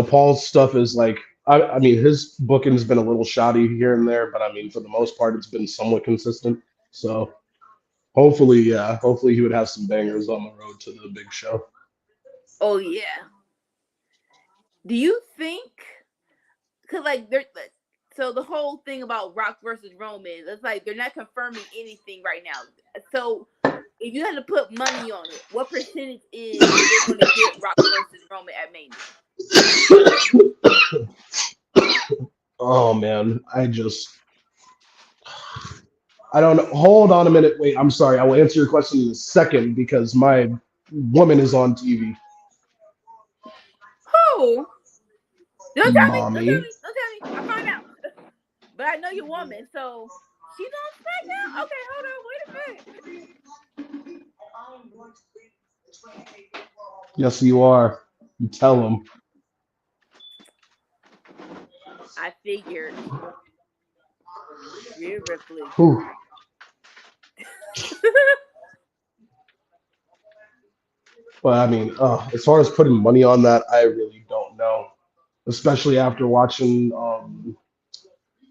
Paul's stuff is like I mean his booking's been a little shoddy here and there, but I mean for the most part it's been somewhat consistent. So hopefully he would have some bangers on the road to the big show. Oh yeah. Do you think? Because so the whole thing about Rock versus Roman, it's like they're not confirming anything right now. So if you had to put money on it, what percentage is they're going to get Rock versus Roman at Mania? Oh man, I don't know. Hold on a minute. Wait, I'm sorry. I will answer your question in a second because my woman is on TV. Who? Don't tell me. Mommy. Don't tell me. I'll find out. But I know you're a woman, so she's on SmackDown? Okay, hold on. Wait a minute. Yes, you are. You tell him. I figured. Rhea Ripley. But I mean, as far as putting money on that, I really don't know. Especially after watching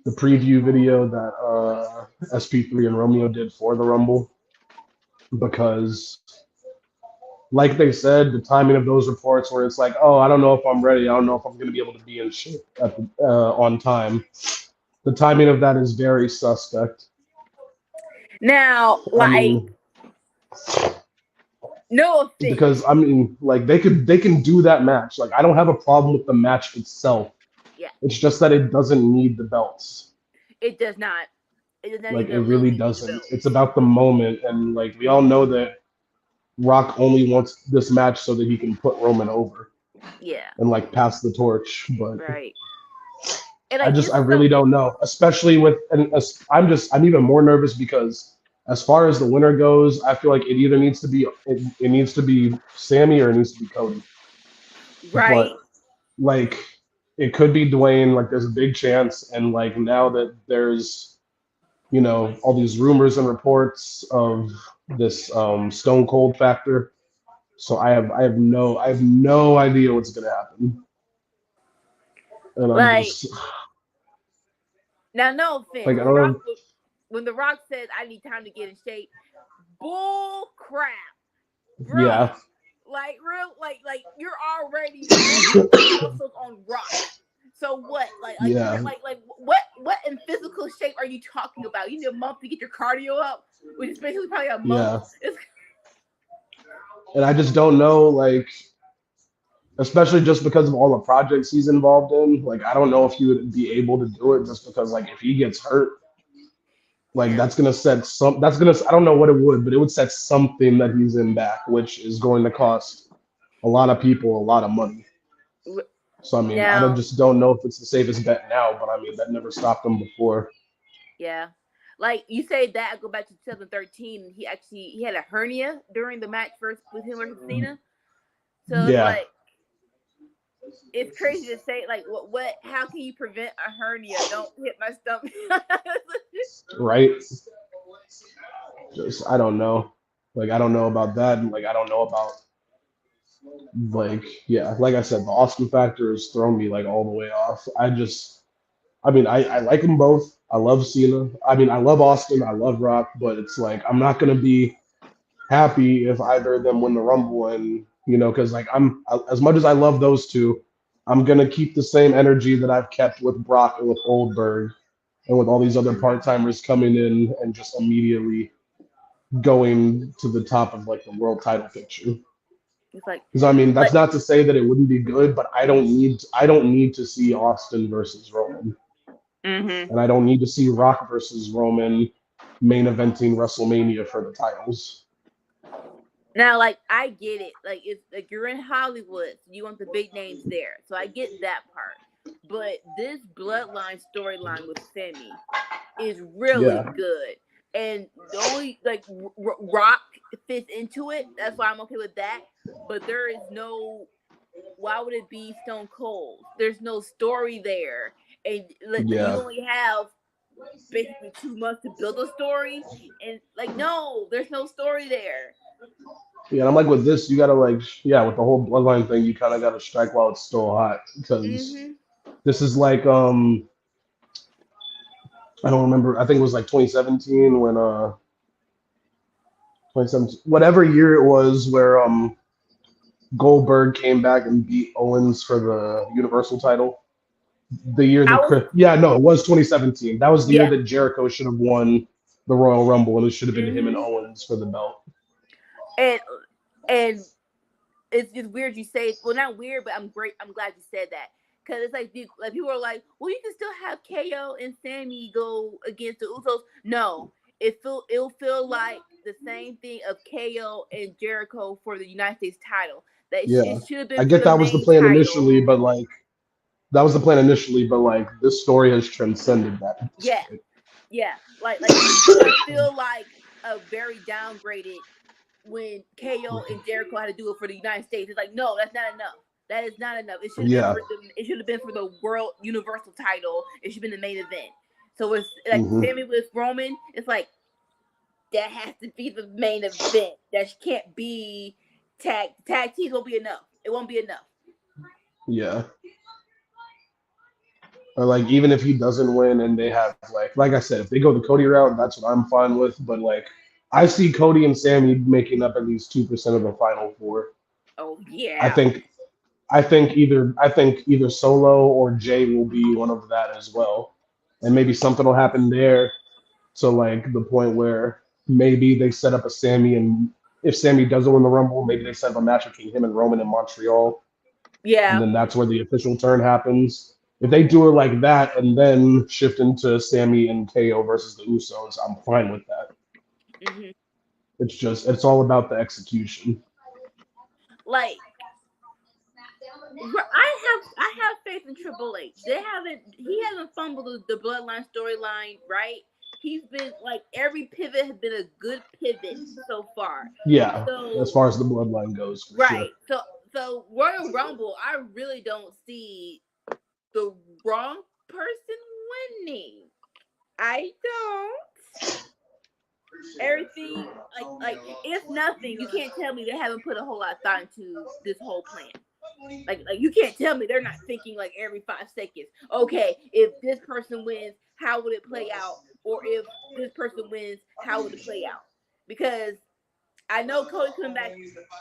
the preview video that SP3 and Romeo did for the Rumble. Because, like they said, the timing of those reports where it's like, oh, I don't know if I'm ready. I don't know if I'm going to be able to be in shape on time. The timing of that is very suspect. Now, no offense. Because I mean, like they can do that match. Like I don't have a problem with the match itself. Yeah. It's just that it doesn't need the belts. It does not. It does not. Like it really doesn't. It's about the moment, and like we all know that Rock only wants this match so that he can put Roman over. Yeah. And like pass the torch, but right. And I really don't know. Especially with, and I'm even more nervous because as far as the winner goes, I feel like it either needs to be it needs to be Sammy or it needs to be Cody. Right. But like it could be Dwayne. Like there's a big chance, and like now that there's all these rumors and reports of this Stone Cold factor, so I have no idea what's gonna happen. And I'm just now, no offense. Like I don't know. When The Rock says, "I need time to get in shape," bull crap. Bro, yeah. Like you're already muscles on Rock. So what? Like what in physical shape are you talking about? You need a month to get your cardio up, which is basically probably a month. Yeah. And I just don't know, like, especially just because of all the projects he's involved in. Like, I don't know if he would be able to do it just because, like, if he gets hurt, like, that's gonna set I don't know what it would, but it would set something that he's in back, which is going to cost a lot of people a lot of money. So I mean, I just don't know if it's the safest bet now, but I mean that never stopped him before. Yeah, like you say that. I go back to 2013. He had a hernia during the match first with him versus Cena. So it's crazy to say. Like what? How can you prevent a hernia? Don't hit my stomach. Right. Just I don't know. Like I don't know about that. And like I don't know about like, yeah, like I said, the Austin factor has thrown me like all the way off. I like them both. I love Cena. I mean, I love Austin. I love Rock, but it's like I'm not gonna be happy if either of them win the Rumble, and because like as much as I love those two, I'm gonna keep the same energy that I've kept with Brock and with Goldberg and with all these other part timers coming in and just immediately going to the top of like the world title picture. It's like, Because I mean, that's but not to say that it wouldn't be good, but I don't need to see Austin versus Roman, and I don't need to see Rock versus Roman main eventing WrestleMania for the titles. now, like, I get it. Like, it's like you're in Hollywood, so you want the big names there. So I get that part. But this bloodline storyline with Sammy is really Yeah, good. And the only like Rock fits into it. That's why I'm okay with that. But there is no. Why would it be Stone Cold? There's no story there, and you yeah, only have basically 2 months to build a story. And like, no, there's no story there. yeah. And I'm like with this, you gotta like, yeah, with the whole bloodline thing, you kind of gotta strike while it's still hot because Mm-hmm. this is like I don't remember. I think it was like 2017 when 2017 whatever year it was where Goldberg came back and beat Owens for the Universal title. The year I that was, Chris, yeah, no, it was 2017. That was the year yeah. that Jericho should have won the Royal Rumble, and it should have been him and Mm-hmm. Owens for the belt. And and it's just weird you say. Well, not weird, but I'm great. I'm glad you said that because it's like people are like, well, you can still have KO and Sammy go against the Usos. No, it'll feel like the same thing of KO and Jericho for the United States title. That Yeah, it should have I been for get the that was the main plan title. initially, but like that was the plan initially, but like this story has transcended that at this Yeah, point. yeah. Like it'll feel like a very downgraded when KO and Jericho had to do it for the United States. It's like, no, that's not enough. That is not enough. It should have been Yeah. for the. It should have been for the World Universal title. It should have been the main event. So it's like Hmm. Sammy with Roman. It's like that has to be the main event. That can't be tag teams. Won't be enough. It won't be enough. Yeah. Or like even if he doesn't win and they have like I said, if they go the Cody route, that's what I'm fine with. But like I see Cody and Sammy making up at least 2% of the final four. Oh I yeah. think I think either Solo or Jay will be one of that as well. And maybe something will happen there to like the point where maybe they set up a Sammy, and if Sammy doesn't win the Rumble, maybe they set up a match between him and Roman in Montreal, and Yeah. then that's where the official turn happens. If they do it like that and then shift into Sammy and KO versus the Usos, I'm fine with that. Mm-hmm. It's all about the execution. Like I have faith in Triple H. He hasn't fumbled the bloodline storyline, right? He's been like every pivot has been a good pivot so far. Yeah, as So far as the bloodline goes, for sure. right. So Royal Rumble, I really don't see the wrong person winning. I don't. Everything like if nothing, you can't tell me they haven't put a whole lot of thought into this whole plan. Like you can't tell me they're not thinking like every 5 seconds. Okay, if this person wins, how would it play out? Or if this person wins, how would it play out? Because I know Cody coming back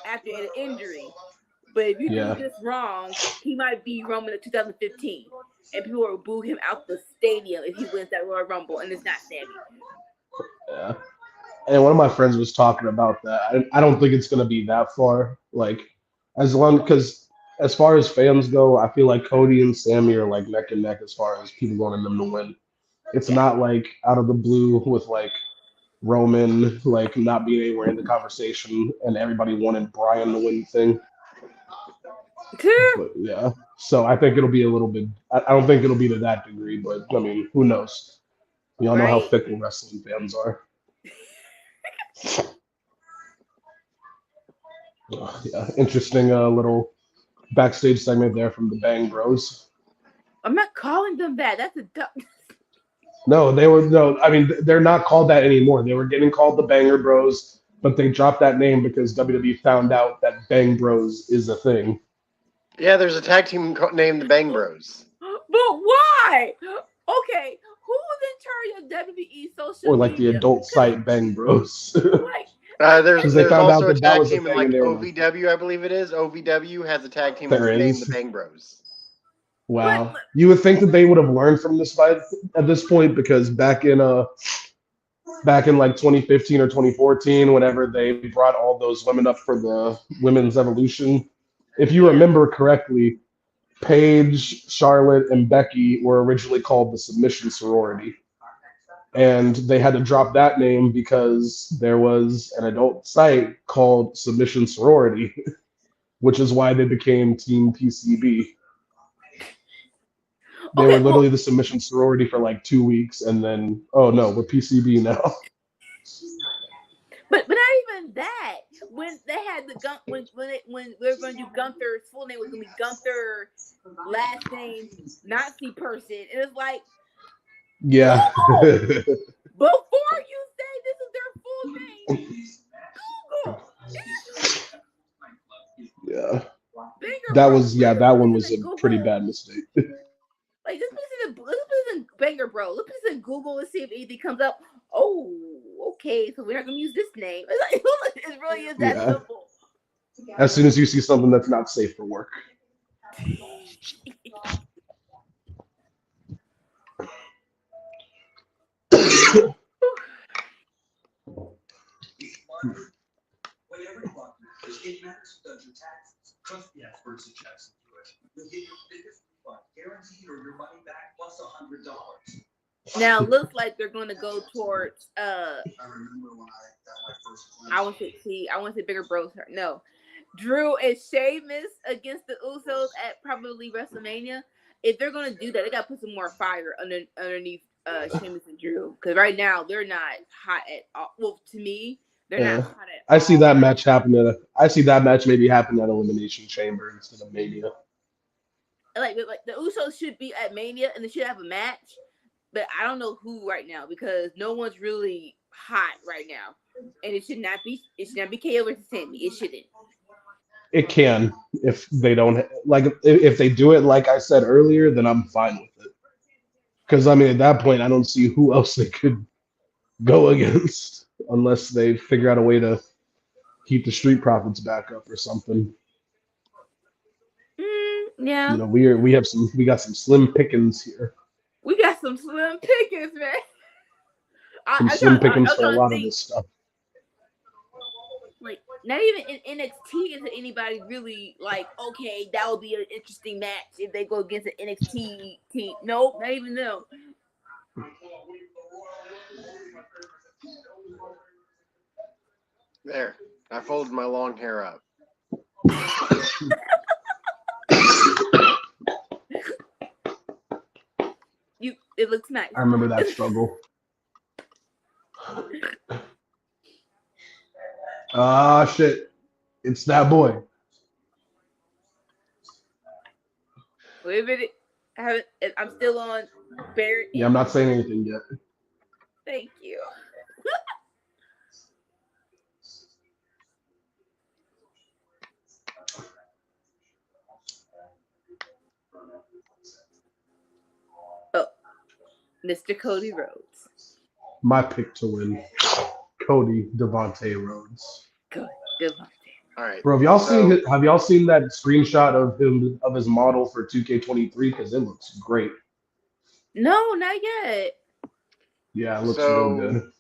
after an injury, but if you do Yeah, this wrong, he might be Roman in 2015, and people will boo him out the stadium if he wins that Royal Rumble, and it's not Sammy. yeah. And one of my friends was talking about that. I don't think it's gonna be that far. Like, because as far as fans go, I feel like Cody and Sammy are like neck and neck as far as people wanting them to win. It's Yeah. not like out of the blue with like Roman like not being anywhere in the conversation and everybody wanted Brian to win the thing. But yeah, so I think it'll be a little bit. I don't think it'll be to that degree, but I mean, who knows? We all know how Right? fickle wrestling fans are. Yeah, interesting little backstage segment there from the Bang Bros. I'm not calling them that. That's a dumb. No, they were no. I mean, they're not called that anymore. They were getting called the Banger Bros, but they dropped that name because WWE found out that Bang Bros is a thing. Yeah, there's a tag team named the Bang Bros. But why? Okay, who was in charge of WWE social Or like the media? adult site Bang Bros. Like, There's Because they found also out a that that tag was a team in thing, like and they were like, OVW, I believe it is. OVW has a tag team There named is? the Bang Bros. wow. You would think that they would have learned from this fight at this point, because back in like 2015 or 2014, whenever they brought all those women up for the women's evolution, if you remember correctly, Paige, Charlotte, and Becky were originally called the Submission Sorority. And they had to drop that name because there was an adult site called Submission Sorority, which is why they became Team PCB. They were literally the Submission Sorority for like 2 weeks, and then, oh no, we're PCB now. But not even that. When they had the when we were going to do Gunther's full name was going to be Gunther, last name Nazi person. It was like, Yeah. before you say this is their full name, Google. Yeah. Banger That Bro. was that one was a pretty bad mistake. Like, let's put this in Banger Bro. Let's put this in Google and see if anything comes up. Oh, okay. So we're not gonna use this name. It's like, it really is that simple. As soon as you see something that's not safe for work. It matters who does your taxes. Trust the experts at Checks and do it. You'll get your biggest refund guaranteed or your money back plus $100. Now it looks like they're going to go towards I remember when I got my first glimpse. I want to say Bigger Bros. No, Drew and Sheamus against the Usos at probably WrestleMania. If they're going to do that, they got to put some more fire underneath Sheamus and Drew, because right now they're not hot at all. Well, to me, they're not hot at all. I see that match happen I see that match maybe happen at Elimination Chamber instead of Mania. Like the Usos should be at Mania and they should have a match, but I don't know who right now because no one's really hot right now, and it should not be KO versus Sammy. It shouldn't. It can if they don't like if they do it like I said earlier, then I'm fine with it. Because I mean, at that point, I don't see who else they could go against unless they figure out a way to keep the Street Profits back up or something. Yeah. You know, we got some slim pickings here. We got some slim pickings, man. Some slim pickings for a lot of this stuff. Like, not even in NXT is anybody really like, okay, that would be an interesting match if they go against an NXT team. Nope, not even them. There, I folded my long hair up. It looks nice. I remember that struggle. Ah, shit. It's that boy. Wait a minute. I'm still on Barrett. Yeah, I'm not saying anything yet. Thank you. Oh, Mr. Cody Rhodes. My pick to win. Cody Devontae Rhodes. Good, Devontae. All right, bro. Have y'all seen that screenshot of his model for 2K23? Because it looks great. No, not yet. Yeah, it looks real good.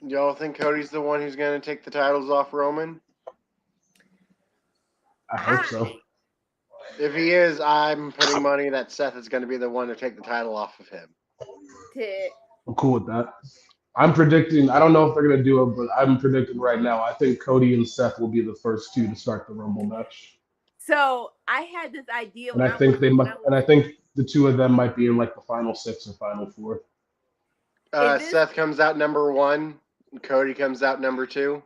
Y'all think Cody's the one who's going to take the titles off Roman? I hope so. If he is, I'm putting money that Seth is going to be the one to take the title off of him. I'm cool with that. I'm predicting, I don't know if they're going to do it, but I'm predicting right now, I think Cody and Seth will be the first two to start the Rumble match. So I had this idea. And I think the two of them might be in like the final 6 or final 4. Seth comes out number 1, and Cody comes out number 2.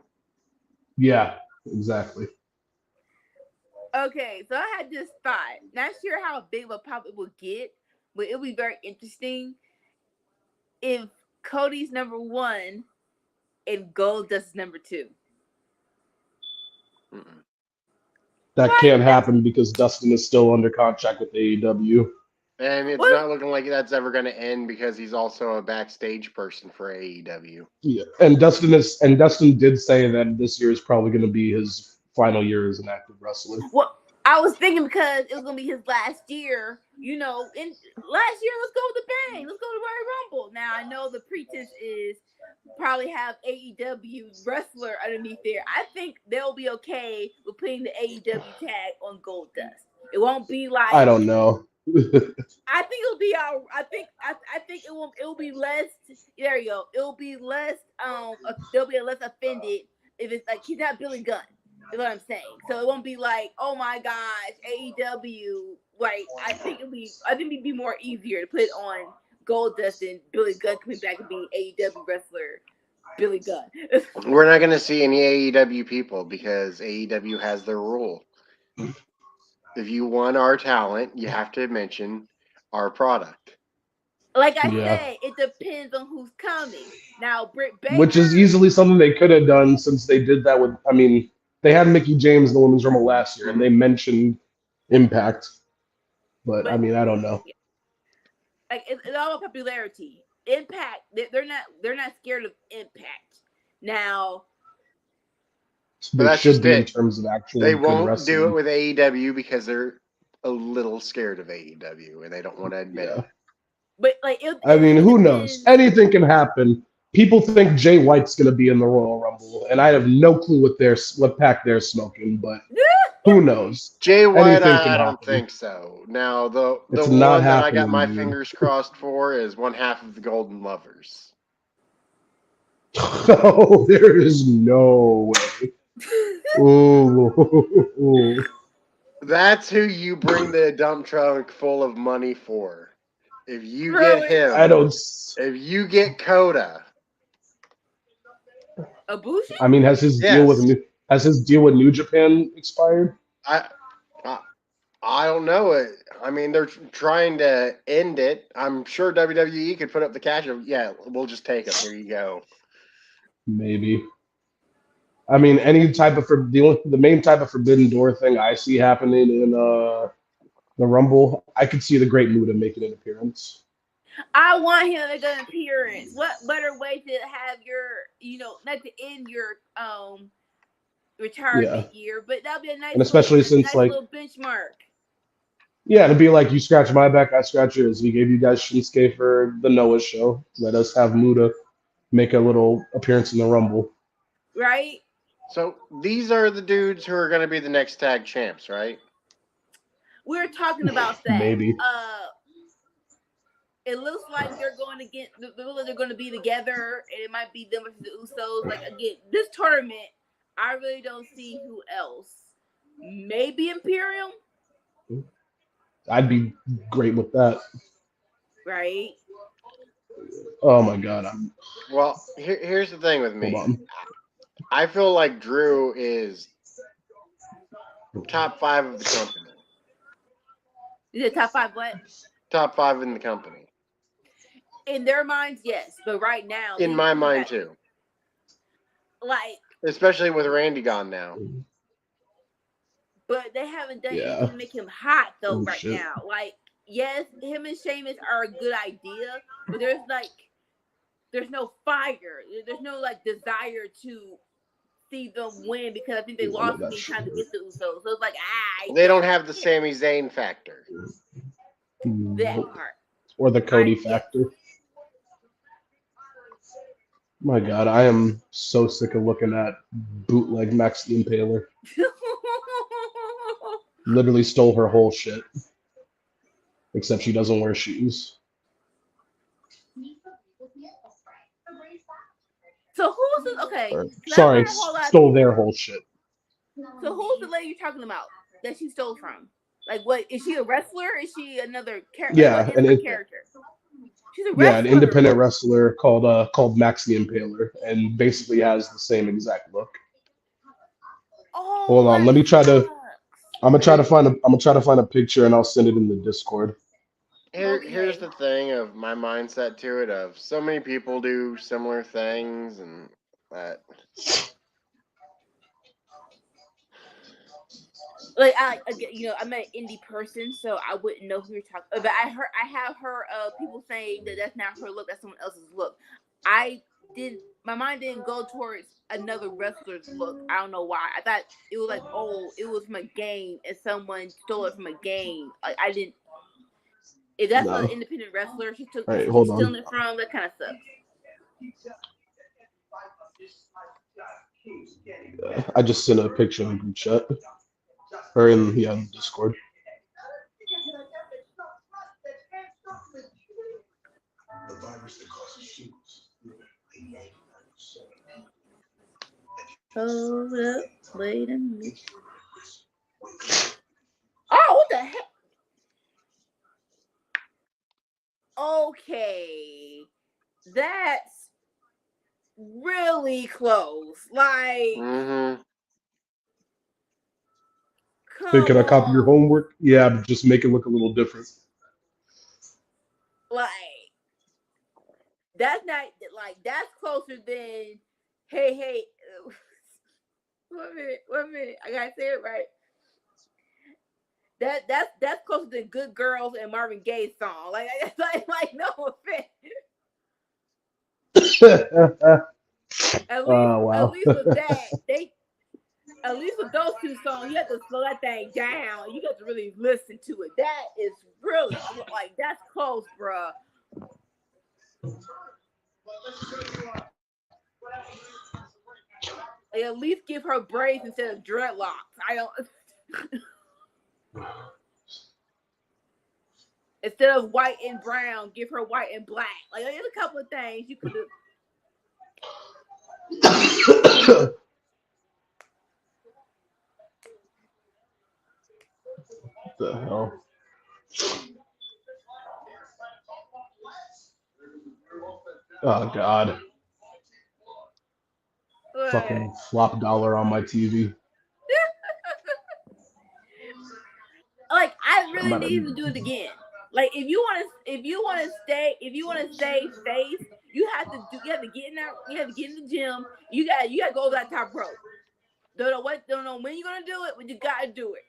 Yeah, exactly. Okay, so I had this thought. Not sure how big of a pop it will get, but it'll be very interesting if Cody's number 1 and Goldust is number 2. Mm-mm. That Why can't is that? happen because Dustin is still under contract with AEW. And it's What? not looking like that's ever going to end because he's also a backstage person for AEW. Yeah, and Dustin did say that this year is probably going to be his final year as an active wrestler. Well, I was thinking because it was gonna be his last year, you know. In last year, let's go with the bang. Let's go to Royal Rumble. Now I know the pretense is probably have AEW wrestler underneath there. I think they'll be okay with putting the AEW tag on Goldust. It won't be like I don't know. I think it'll be our. I think it will. It will be less. There you go. It will be less. They'll be less offended if it's like he's not Billy Gunn. You know what I'm saying? So it won't be like, oh my gosh, AEW. Like I think it'd be more easier to put it on Goldust and Billy Gunn coming back and being AEW wrestler Billy Gunn. We're not going to see any AEW people because AEW has their rule. If you want our talent, you have to mention our product. Like I Yeah. said, it depends on who's coming. Now, Britt Baker, Which is easily something they could have done since they did that with. I mean, they had Mickey James in the Women's Rumble last year, and they mentioned Impact. But I mean, I don't know. Like it's all about popularity. Impact, they're not scared of Impact. Now, But They that's should just be in it. terms of actual They good won't wrestling. do it with AEW because they're a little scared of AEW and they don't want to admit Yeah. it. but like I mean, who depends. knows? Anything can happen. People think Jay White's going to be in the Royal Rumble, and I have no clue what pack they're smoking, but who knows? Jay White, Anything can I don't happen. think so. Now, the It's one not that I got happening, my dude. fingers crossed for is one half of the Golden Lovers. Oh, there is no way. Ooh. That's who you bring the dump trunk full of money for. If you Really? get him, I don't. if you get Coda, Ibushi? I mean, has his deal with New Japan expired? I don't know it. I mean, they're trying to end it. I'm sure WWE could put up the cash of, yeah, we'll just take him. Here you go. Maybe. I mean, any type of the main type of Forbidden Door thing I see happening in the Rumble, I could see the Great Muta making an appearance. I want him to make an appearance. What better way to have your, not to end your retirement year, but that'll be a nice, And especially since little benchmark. Yeah, to be like, you scratch my back, I scratch yours. We gave you guys Shinsuke for the Noah show. Let us have Muta make a little appearance in the Rumble. Right? So these are the dudes who are going to be the next tag champs, right? We're talking about that. Maybe. It looks like they're going to be together, and it might be them versus the Usos. Like again, this tournament, I really don't see who else. Maybe Imperium. I'd be great with that. Right. Oh my god. Well, here's the thing with me. Hold on. I feel like Drew is top 5 of the company. Is it top 5 what? Top 5 in the company. In their minds, yes. But right now, in my mind too. Like, especially with Randy gone now. But they haven't done anything to make him hot though now. Like, yes, him and Sheamus are a good idea, but there's no fire. There's no desire to see them win because I think they lost any time to get the Usos. So it's like, they don't have the Sami Zayn factor. That part. Or the Cody factor. My God, I am so sick of looking at bootleg Max the Impaler. Literally stole her whole shit. Except she doesn't wear shoes. So who's this? Okay. Sorry, stole their whole shit. So who's the lady you're talking about that she stole from? Like, what is she a wrestler? Is she another character? Yeah, character. She's a wrestler. Yeah, an independent wrestler called Max the Impaler, and basically has the same exact look. Oh, hold on, let me try to. I'm gonna try to find a picture, and I'll send it in the Discord. Here's the thing of my mindset to it: of so many people do similar things, and Like I'm an indie person, so I wouldn't know who you're talking. But I have heard people saying that that's not her look, that's someone else's look. My mind didn't go towards another wrestler's look. I don't know why. I thought it was like, oh, it was from a game and someone stole it from a game. Like I didn't. If that's an independent wrestler, she's stealing it from. That kind of sucks. I just sent a picture in the group chat. Or in Discord. The virus that causes shingles. Hold up, wait a minute. Oh, what the heck? Okay, that's really close. Like, Hey, can I copy your homework? Yeah, but just make it look a little different. Like, that's not that's closer than hey. One minute. I gotta say it right. That's closer than Good Girls and Marvin Gaye's song. Like no offense. Wow. At least with that, at least with those two songs, you have to slow that thing down. You got to really listen to it. That is really that's close, bruh. Like, at least give her braids instead of dreadlocks. I don't. Instead of white and brown, give her white and black. Like, there's a couple of things you could have. What the hell? Oh God. What? Fucking flop dollar on my TV. Like, I really need to do it again. Like, if you want to stay face, you have to get in there. You have to get in the gym. You got to go to that top rope. Don't know when you're gonna do it, but you gotta do it.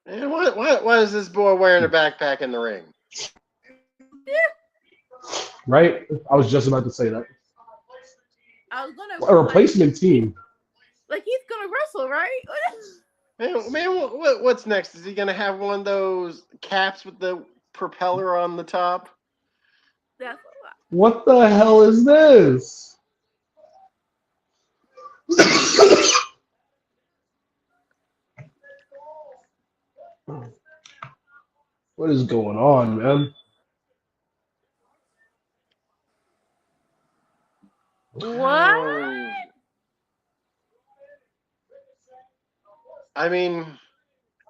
And why is this boy wearing a backpack in the ring? Right? I was just about to say that. I was gonna A replacement team. Like, he's gonna wrestle, right? Man, what's next? Is he gonna have one of those caps with the propeller on the top? That's what the hell is this? What is going on, man? What? I mean,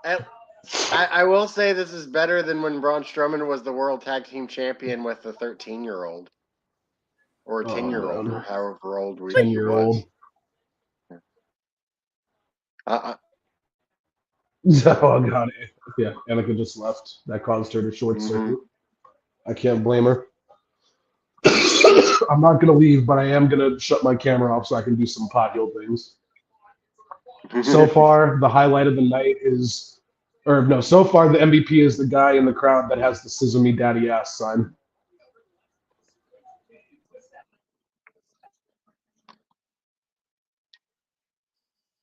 I will say this is better than when Braun Strowman was the World Tag Team Champion with a 13-year-old. Or a 10-year-old, or however old we 10-year-old. Oh, God. Yeah, Annika just left. That caused her to short circuit. I can't blame her. I'm not going to leave, but I am going to shut my camera off so I can do some pot heel things. So far, the highlight of the night is... so far the MVP is the guy in the crowd that has the "Scissor Me Daddy Ass" sign.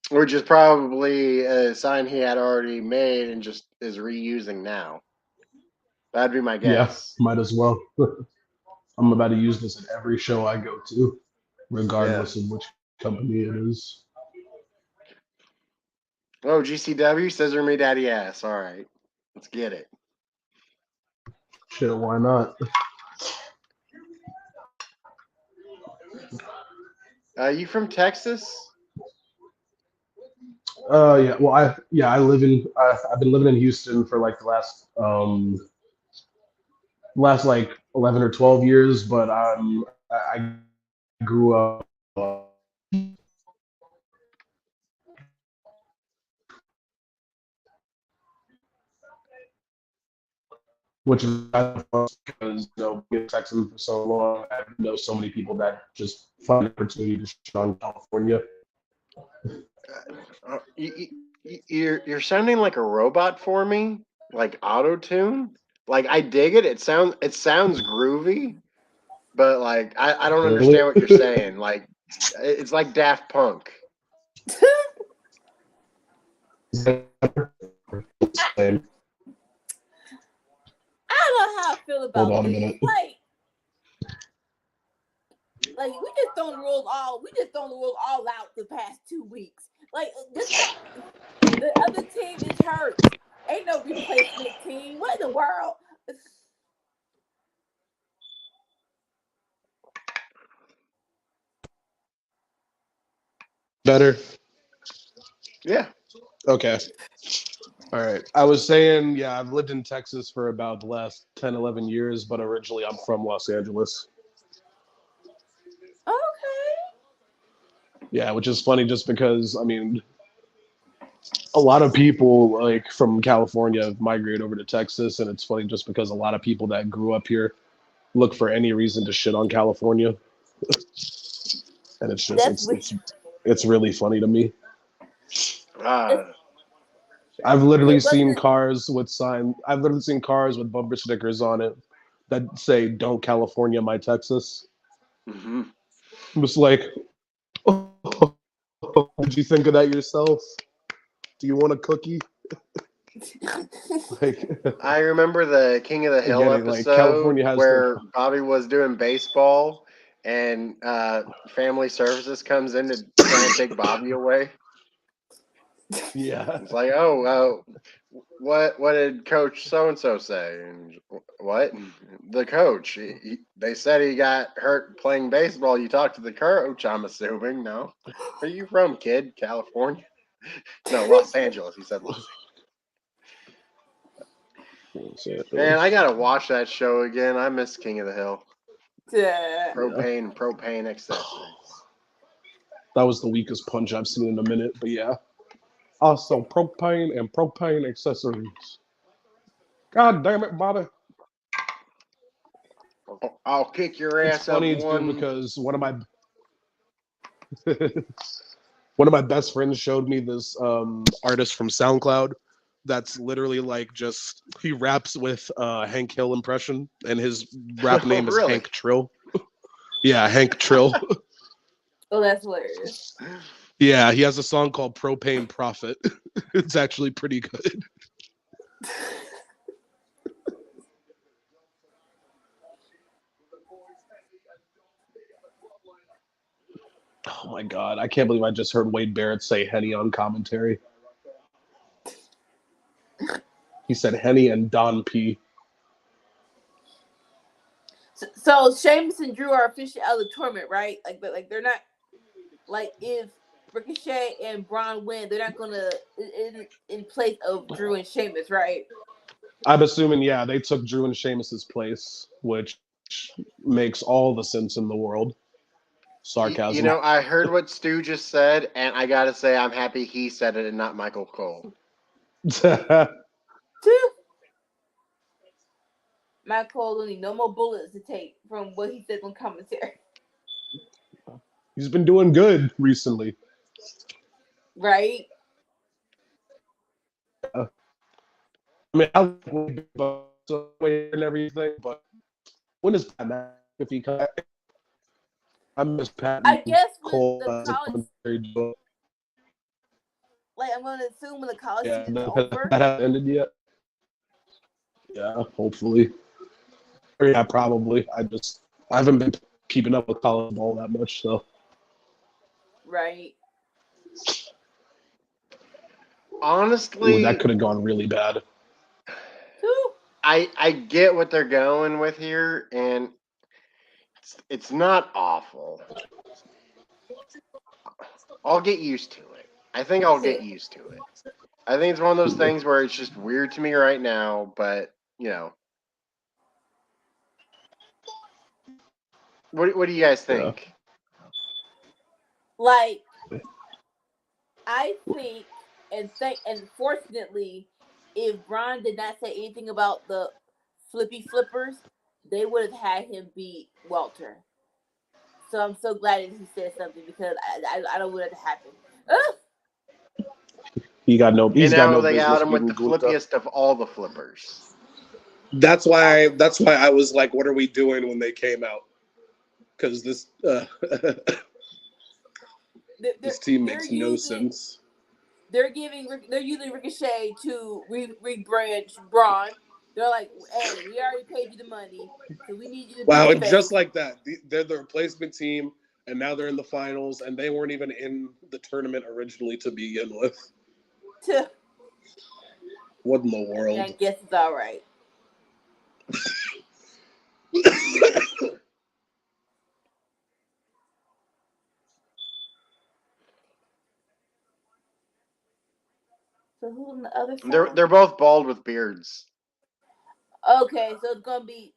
Which is probably a sign he had already made and just is reusing now. That'd be my guess. Yeah, might as well. I'm about to use this at every show I go to, regardless of which company it is. Oh, GCW, Scissor Me Daddy Ass. All right. Let's get it. Shit, why not? You from Texas? Yeah. Well, I live in. I've been living in Houston for like the last like 11 or 12 years, but I grew up. which is because being a Texan for so long, I know so many people that just find an opportunity to shit on California. You're sounding like a robot for me, like auto tune. Like I dig it. It sounds groovy, but like I don't understand what you're saying. Like it's like Daft Punk. I don't know how I feel about Hold on a this. minute. Like we just thrown the rules all out the past 2 weeks. Like the other team is hurt. Ain't no replacement team. What in the world? Better? Yeah. Okay. All right. I was saying, yeah, I've lived in Texas for about the last 10, 11 years, but originally I'm from Los Angeles. Okay. Yeah, which is funny just because, I mean, a lot of people like from California have migrated over to Texas, and it's funny just because a lot of people that grew up here look for any reason to shit on California. And it's just it's really funny to me. I've literally seen cars with bumper stickers on it that say "Don't California my Texas." Mm-hmm. I'm just like, did you think of that yourself? Do you want a cookie? I remember the King of the Hill episode California has where Bobby was doing baseball and Family Services comes in to try and take Bobby away. Yeah. It's like, what did Coach so and so say? And what? The coach. They said he got hurt playing baseball. You talked to the coach, I'm assuming. No. Where are you from, kid? California? No, Los Angeles. He said Los Angeles. Man, I gotta watch that show again. I miss King of the Hill. Yeah. Propane accessories. That was the weakest punch I've seen in a minute, but yeah. Also, propane and propane accessories. God damn it, Bobby. I'll kick your ass. It's funny too because one of my best friends showed me this artist from SoundCloud that's literally like just he raps with Hank Hill impression, and his rap name is Hank Trill. Yeah, Hank Trill. Oh, that's hilarious. Yeah, he has a song called Propane Profit. It's actually pretty good. Oh my god, I can't believe I just heard Wade Barrett say Henny on commentary. He said Henny and Don P. So Sheamus and Drew are officially out of the tournament, right? But they're not. Like if Ricochet and Braun win, they're not gonna in place of Drew and Sheamus, right? I'm assuming, yeah, they took Drew and Sheamus's place, which makes all the sense in the world. Sarcasm. You know, I heard what Stu just said, and I gotta say, I'm happy he said it and not Michael Cole. Michael Cole don't need no more bullets to take from what he said on commentary. He's been doing good recently. Right? I mean, I like and everything, but when is Pat if he comes back? I miss Pat. I guess Cole with the college, like I'm gonna assume when the college season's over. That hasn't ended yet. Yeah, hopefully. Or yeah, probably. I haven't been keeping up with college ball that much, so. Right. Honestly, that could have gone really bad. I get what they're going with here, and it's not awful. I'll get used to it. I think I'll get used to it. I think it's one of those things where it's just weird to me right now, but you know. What do you guys think? Like, I think, and fortunately, if Braun did not say anything about the flippers, they would have had him beat Walter. So I'm so glad that he said something because I don't want it to happen. Ugh! He's got no they got business him with beating the Gunther. flippiest of all the flippers. That's why I was like, what are we doing when they came out? Because this this team makes no sense. They're using Ricochet to rebrand Braun. They're like, hey, we already paid you the money, so we need you to be Wow, the and face. just like that, they're the replacement team, and now they're in the finals, and they weren't even in the tournament originally to begin with. What in the world? I guess it's all right. So who's on the other side? They're both bald with beards. Okay, so it's gonna be.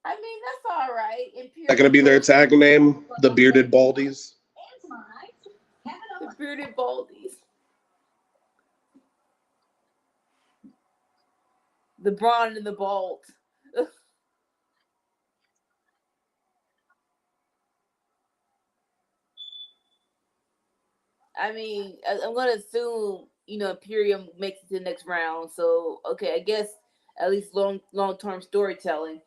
I mean, that's all right. Is that gonna be their tag name? The Bearded Baldies. The Bearded Baldies. The Braun and the Bald. I mean, I'm gonna assume Imperium makes it to the next round. So okay, I guess at least long term storytelling.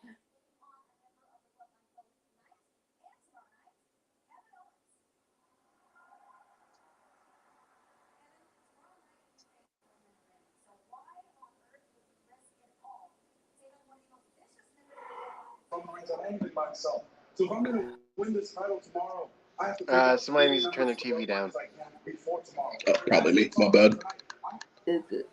Myself. So if I'm going to win this title tomorrow, I have to somebody needs to turn their TV down. Oh, probably me. My bad. It's good.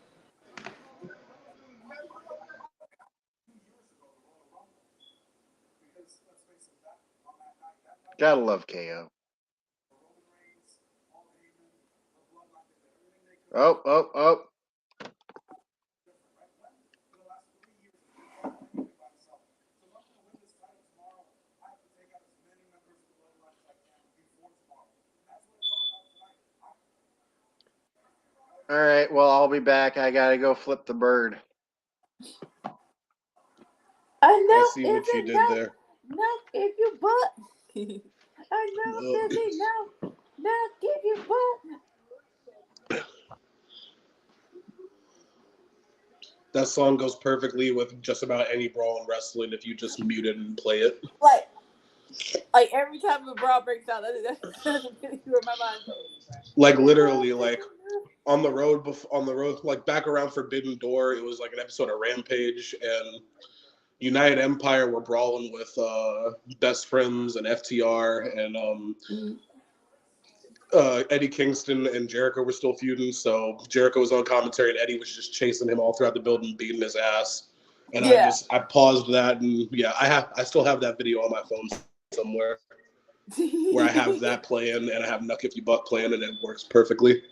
Gotta love KO. Oh. All right, well, I'll be back. I gotta go flip the bird. I see what you did there. Knock if you butt. I know busy now. Knock if you butt. That song goes perfectly with just about any brawl in wrestling if you just mute it and play it. Like every time a brawl breaks out, that's where my mind goes. Like literally, like on the road, like back around Forbidden Door, it was like an episode of Rampage, and United Empire were brawling with Best Friends and FTR, and Eddie Kingston and Jericho were still feuding, so Jericho was on commentary and Eddie was just chasing him all throughout the building, beating his ass. And I paused that, and I still have that video on my phone somewhere where I have that playing and I have Nuck If You Buck playing, and it works perfectly.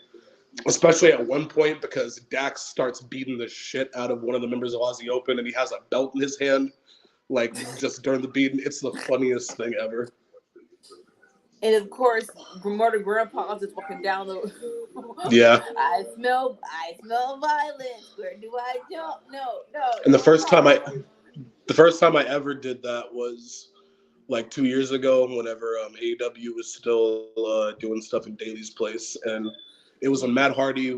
Especially at one point because Dax starts beating the shit out of one of the members of Aussie Open, and he has a belt in his hand, like just during the beating. It's the funniest thing ever. And of course, Murder Grandpa's just walking down the. Yeah. I smell violence. Where do I jump? No. And the first time I ever did that was like 2 years ago, whenever AEW was still doing stuff in Daly's place, and it was when Matt Hardy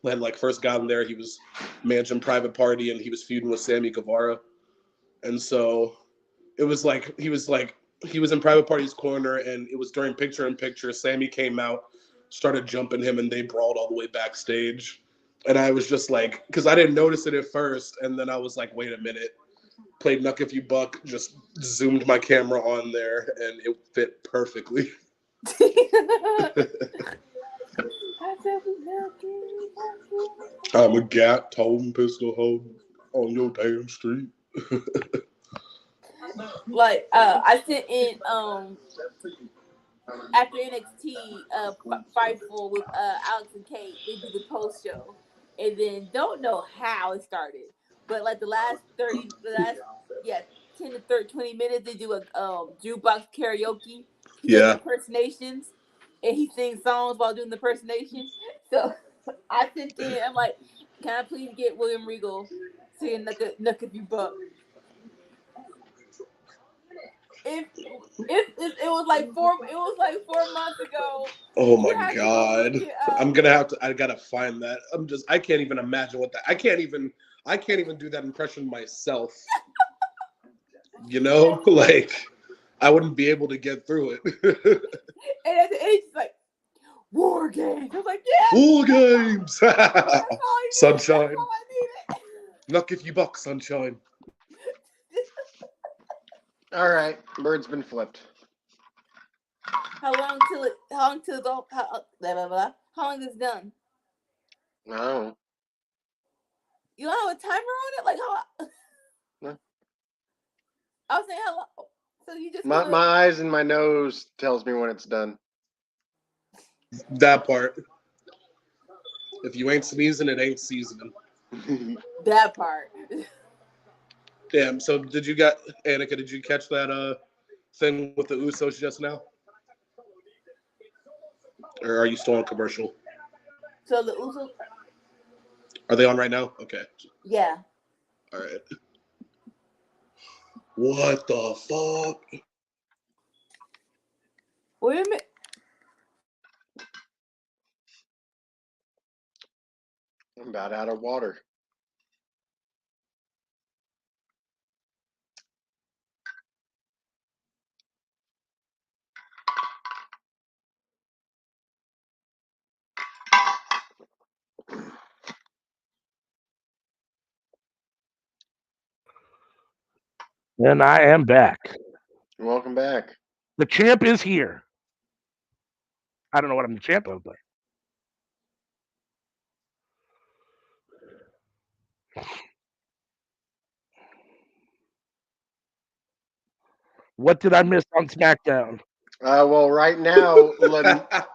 had like first gotten there. He was managing Private Party, and he was feuding with Sammy Guevara, and so it was like he was in Private Party's corner, and it was during picture in picture. Sammy came out, started jumping him, and they brawled all the way backstage. And I was just like, because I didn't notice it at first, and then I was like, wait a minute. Played Nuck If You Buck, just zoomed my camera on there, and it fit perfectly. I'm a gat, toting pistol hold on your damn street. Like I sit in after NXT Fightful with Alex and Kate, they do the post show, and then don't know how it started, but like the last 10 to 20 minutes they do a jukebox karaoke. He does impersonations, and he sings songs while doing the impersonation. So I sit there, I'm like, can I please get William Regal say look if you buck. If it was like 4 months ago. Oh You my have to go god. look it I'm up. gonna I gotta find that. I can't even imagine what that I can't even do that impression myself. You know? Like I wouldn't be able to get through it. And at the end, he's like, War Games. I was like, yeah. War games! That's all I needed. Sunshine. That's all I needed. Knock if you buck, sunshine. All right, bird's been flipped. How long till how long is it done? No. You don't have a timer on it? Like how? No. I was saying how long. So you just My eyes and my nose tells me when it's done. That part. If you ain't sneezing, it ain't seasoning. that part. Damn, so Annika, did you catch that thing with the Usos just now? Or are you still on commercial? So the Usos. Are they on right now? Okay. Yeah. All right. What the fuck? Wait a minute. I'm about out of water. And I am back. Welcome back. The champ is here. I don't know what I'm the champ of, but what did I miss on SmackDown? Well, right now,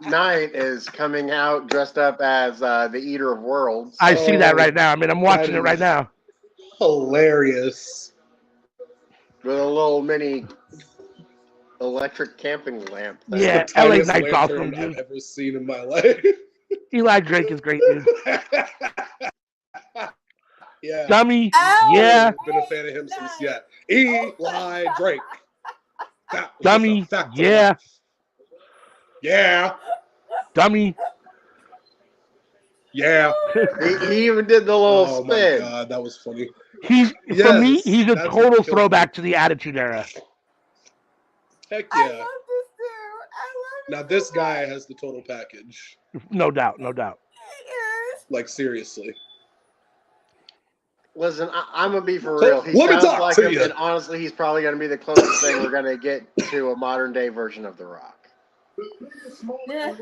Knight is coming out dressed up as the Eater of Worlds. I see that right now. I mean, I'm watching it right now. Hilarious. With a little mini electric camping lamp. thing. Yeah, The LA tiniest Knight's lantern awesome, dude. I've ever seen in my life. Eli Drake is great, dude. Yeah. Dummy. Ow! Yeah. Been a fan of him since Eli Drake. That was Dummy. just a fact of Yeah. life. Yeah. Dummy. Yeah. He even did the little Oh spin. my god, that was funny. For me, he's a that's what total killed throwback me. to the Attitude Era. Heck I yeah. love this dude. I love Now him this so guy much. has the total package. No doubt, no doubt. Yes. Like seriously. Listen, I'm gonna be for real. He Let me sounds talk like to him, you. and honestly, he's probably gonna be the closest thing we're gonna get to a modern day version of The Rock. Yeah.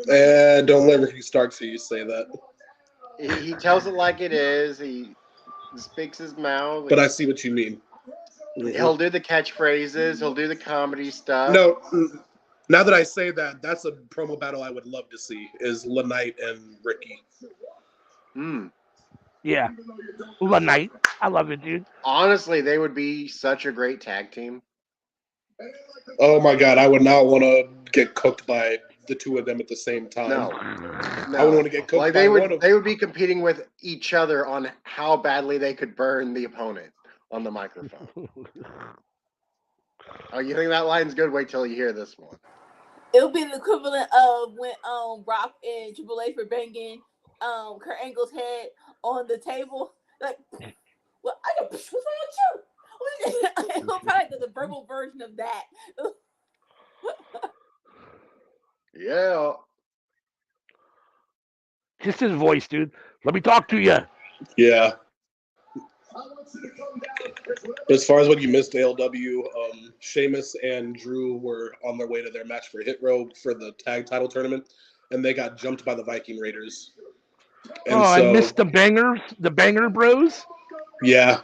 And don't let Ricky Starks hear you say that. He tells it like it is. He speaks his mouth. But I see what you mean. He'll do the catchphrases. He'll do the comedy stuff. No, now that I say that, that's a promo battle I would love to see is LaKnight and Ricky. Yeah. La Knight. I love it, dude. Honestly, they would be such a great tag team. Oh my god, I would not want to get cooked by the two of them at the same time. No. I would want to get cooked Like by one of they would be competing with each other on how badly they could burn the opponent on the microphone. Oh, you think that line's good? Wait till you hear this one. It would be the equivalent of when Rock and Triple H were banging Kurt Angle's head on the table. Like, well, I don't. What's wrong with you? It was probably like the verbal version of that. Yeah. Just his voice, dude. Let me talk to you. Yeah. As far as what you missed, ALW, Sheamus and Drew were on their way to their match for Hit Row for the tag title tournament, and they got jumped by the Viking Raiders. And I missed the Banger Bros. Yeah,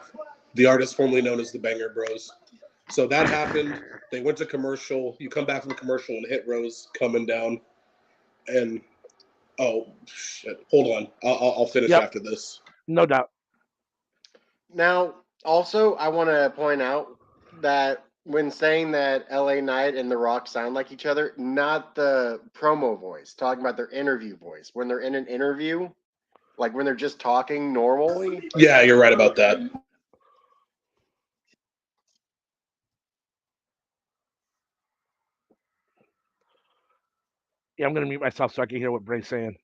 the artist formerly known as the Banger Bros. So that happened. They went to commercial. You come back from commercial and Hit Row's coming down, and oh shit! Hold on, I'll finish after this. No doubt. Now, also, I want to point out that when saying that LA Knight and The Rock sound like each other, not the promo voice, talking about their interview voice. When they're in an interview, Like when they're just talking normally. Yeah, you're right about that. Yeah, I'm gonna mute myself so I can hear what Bray's saying.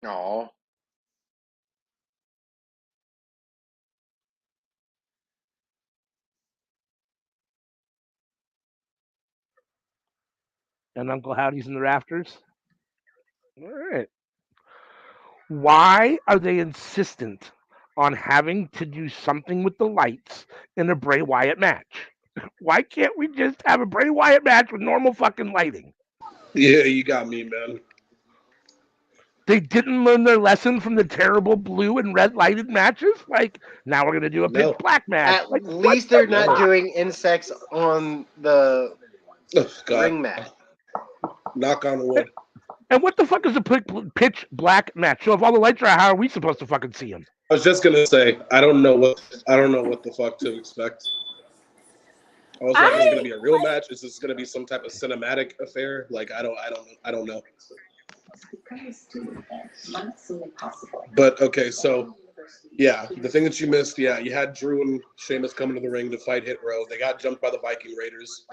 Oh. And Uncle Howdy's in the rafters. All right. Why are they insistent on having to do something with the lights in a Bray Wyatt match? Why can't we just have a Bray Wyatt match with normal fucking lighting? Yeah, you got me, man. They didn't learn their lesson from the terrible blue and red lighted matches. Like now we're gonna do a pitch black match. At Like least they're not doing insects on the ring mat. Knock on wood. And what the fuck is a pitch black match? So if all the lights are out, how are we supposed to fucking see them? I was just gonna say I don't know what the fuck to expect. I was like, is it gonna be a real match? Is this gonna be some type of cinematic affair? Like I don't know. But okay, so yeah, the thing that you missed, you had Drew and Sheamus coming to the ring to fight Hit Row. They got jumped by the Viking Raiders.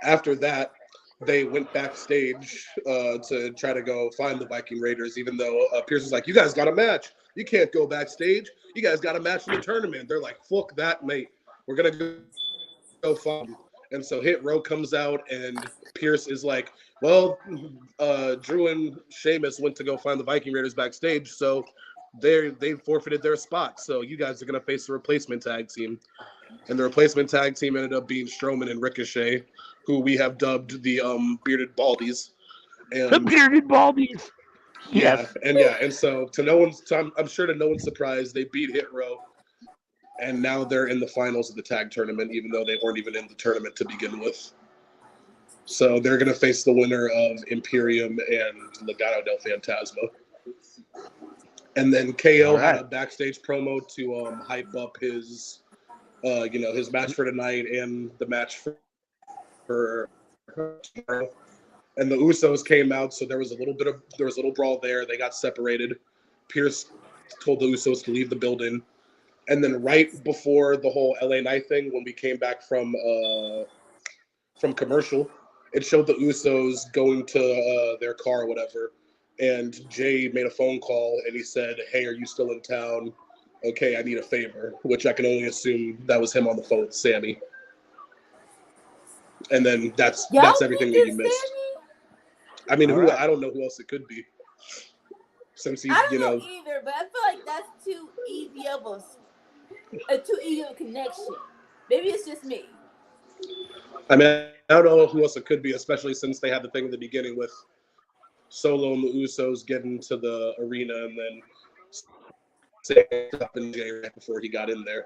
After that, they went backstage to try to go find the Viking Raiders, even though Pierce was like, you guys got a match. You can't go backstage. You guys got a match in the tournament. They're like, fuck that, mate. We're going to go find them. And so Hit Row comes out, and Pierce is like, well, Drew and Sheamus went to go find the Viking Raiders backstage, so they forfeited their spot. So you guys are going to face the replacement tag team. And the replacement tag team ended up being Strowman and Ricochet, who we have dubbed the bearded baldies. And the bearded baldies. Yes. And so I'm sure to no one's surprise, they beat Hit Row, and now they're in the finals of the tag tournament, even though they weren't even in the tournament to begin with. So they're going to face the winner of Imperium and Legado del Fantasma. And then KO had a backstage promo to hype up his his match for tonight and the match for tomorrow. And the Usos came out, so there was a little brawl there. They got separated. Pierce told the Usos to leave the building. And then right before the whole LA Knight thing, when we came back from commercial, it showed the Usos going to their car or whatever. And Jay made a phone call, and he said, hey, are you still in town? Okay, I need a favor, which I can only assume that was him on the phone with Sammy. And then that's everything that you missed. Sammy? I mean, I don't know who else it could be. Since he, I don't know either, but I feel like that's too easy of a connection. Maybe it's just me. I mean, I don't know who else it could be, especially since they had the thing in the beginning with Solo and the Usos getting to the arena and then up in Jay right before he got in there.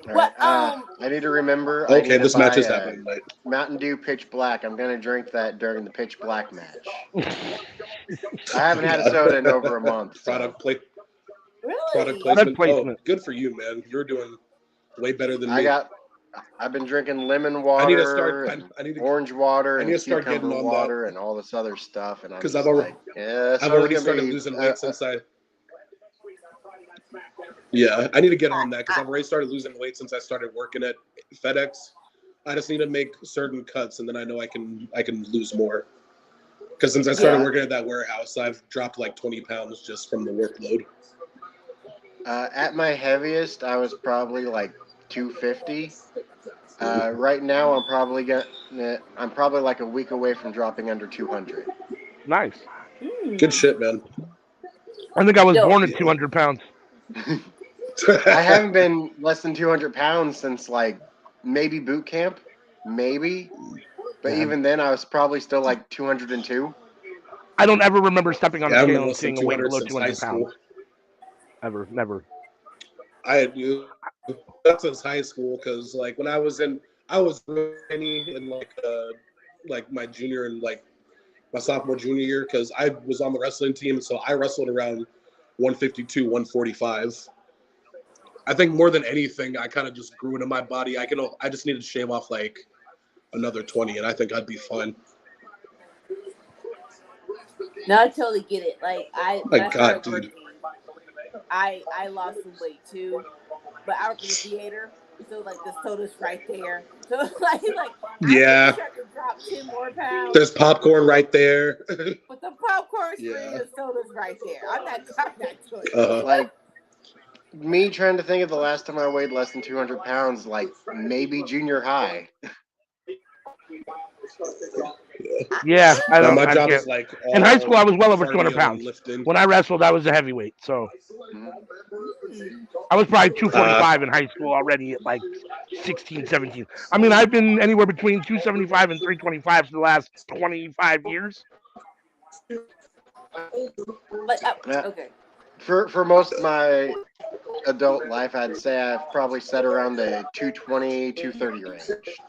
Right. I need to remember. Okay, this match is happening tonight. Mountain Dew Pitch Black. I'm going to drink that during the Pitch Black match. I haven't had a soda in over a month. Product placement. Oh, good for you, man. You're doing way better than me. I've been drinking lemon water, orange water, and cucumber water, and all this other stuff. And because I've already started losing weight since I. Yeah, I need to get on that because I've already started losing weight since I started working at FedEx. I just need to make certain cuts, and then I know I can lose more. Because since I started working at that warehouse, I've dropped like 20 pounds just from the workload. At my heaviest, I was probably like 250. Right now, I'm probably like a week away from dropping under 200. Nice. Good shit, man. I think I was born at 200 pounds. I haven't been less than 200 pounds since like maybe boot camp, maybe. But even then, I was probably still like 202. I don't ever remember stepping on a scale and seeing seeing a weight below 200 200 pounds. Ever, never. That's since high school because like when I was really in like my junior and like my sophomore junior year because I was on the wrestling team, so I wrestled around 152, 145. I think more than anything, I kind of just grew into my body. I just need to shave off like another 20, and I think I'd be fine. No, I totally get it. Like when I God, started dude. working, I lost some weight too, but I work in the theater, so like the soda's right there. So like Yeah. I'm trying to drop 10 more pounds. There's popcorn right there. But the popcorn screen, the soda's right there. I'm not doing it. Like me trying to think of the last time I weighed less than 200 pounds, like maybe junior high. Yeah, I don't. My I job can't. is like In high school, I was well over 200 cardio pounds. and lifting. When I wrestled, I was a heavyweight, so I was probably 245 in high school already at like 16, 17. I mean, I've been anywhere between 275 and 325 for the last 25 years. Okay. For most of my adult life, I'd say I've probably set around the 220, 230 range.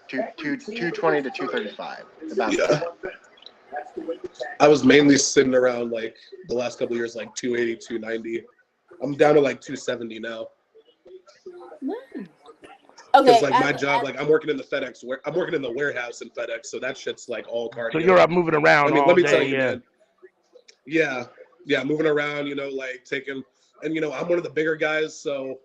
220 to 235. About that. I was mainly sitting around like the last couple of years, like 280, 290. I'm down to like 270 now. Okay. Because like my job, like I'm working in the warehouse in FedEx, so that shit's like all cardio. So you're up moving around all let me day, tell you, man. Yeah, moving around, like taking, and I'm one of the bigger guys, so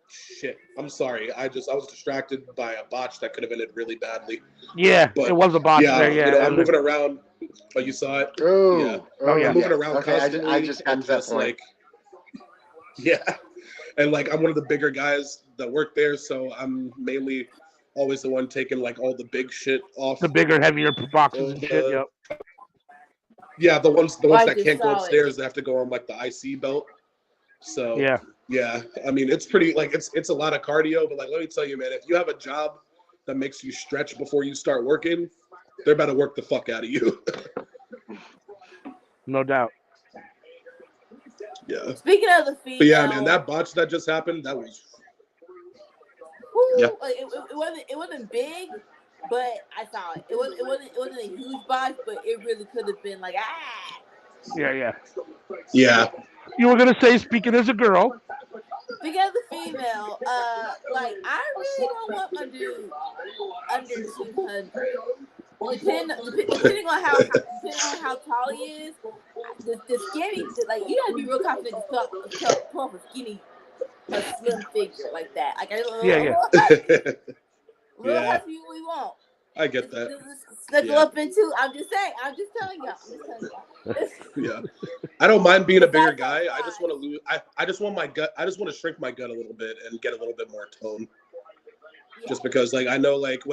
shit. I'm sorry. I was distracted by a botch that could have ended really badly. Yeah, but, it was a botch there. Yeah, I'm moving around. Oh, you saw it? Oh, yeah. Yeah. I'm moving around okay, constantly. I just got to that point. And like I'm one of the bigger guys that work there, so I'm mainly always the one taking like all the big shit off. The bigger, heavier boxes and shit. Yep. Yeah, the ones that can't go upstairs, they have to go on like the IC belt. So yeah. I mean, it's pretty like it's a lot of cardio, but like let me tell you, man, if you have a job that makes you stretch before you start working, they're about to work the fuck out of you. No doubt. Yeah. Speaking of the female, but yeah, man, that botch that just happened, that was. Yeah. It wasn't big, but I saw it. It wasn't a huge botch, but it really could have been like Yeah. You were gonna say, speaking as a girl. Speaking of the female, like I really don't want my dude under 200. Depending on how tall he is, the skinny, like you gotta be real confident to pull off a slim figure like that. Like little husky we want. I get that. Snuggle up into. I'm just telling y'all. Yeah, I don't mind being a bigger guy. I just want to lose. I just want my gut. I just want to shrink my gut a little bit and get a little bit more tone. Yeah. Just because, like, I know, like,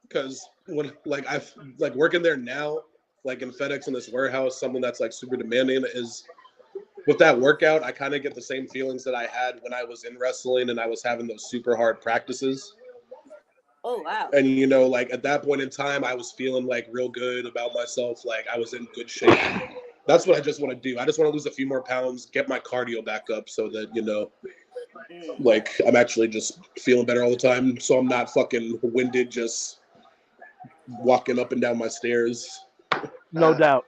because when like I've like working there now, like in FedEx in this warehouse, something that's like super demanding is with that workout. I kind of get the same feelings that I had when I was in wrestling and I was having those super hard practices. Oh, wow. And, like at that point in time, I was feeling like real good about myself. Like I was in good shape. That's what I just want to do. I just want to lose a few more pounds, get my cardio back up so that, like I'm actually just feeling better all the time. So I'm not fucking winded just walking up and down my stairs. No doubt.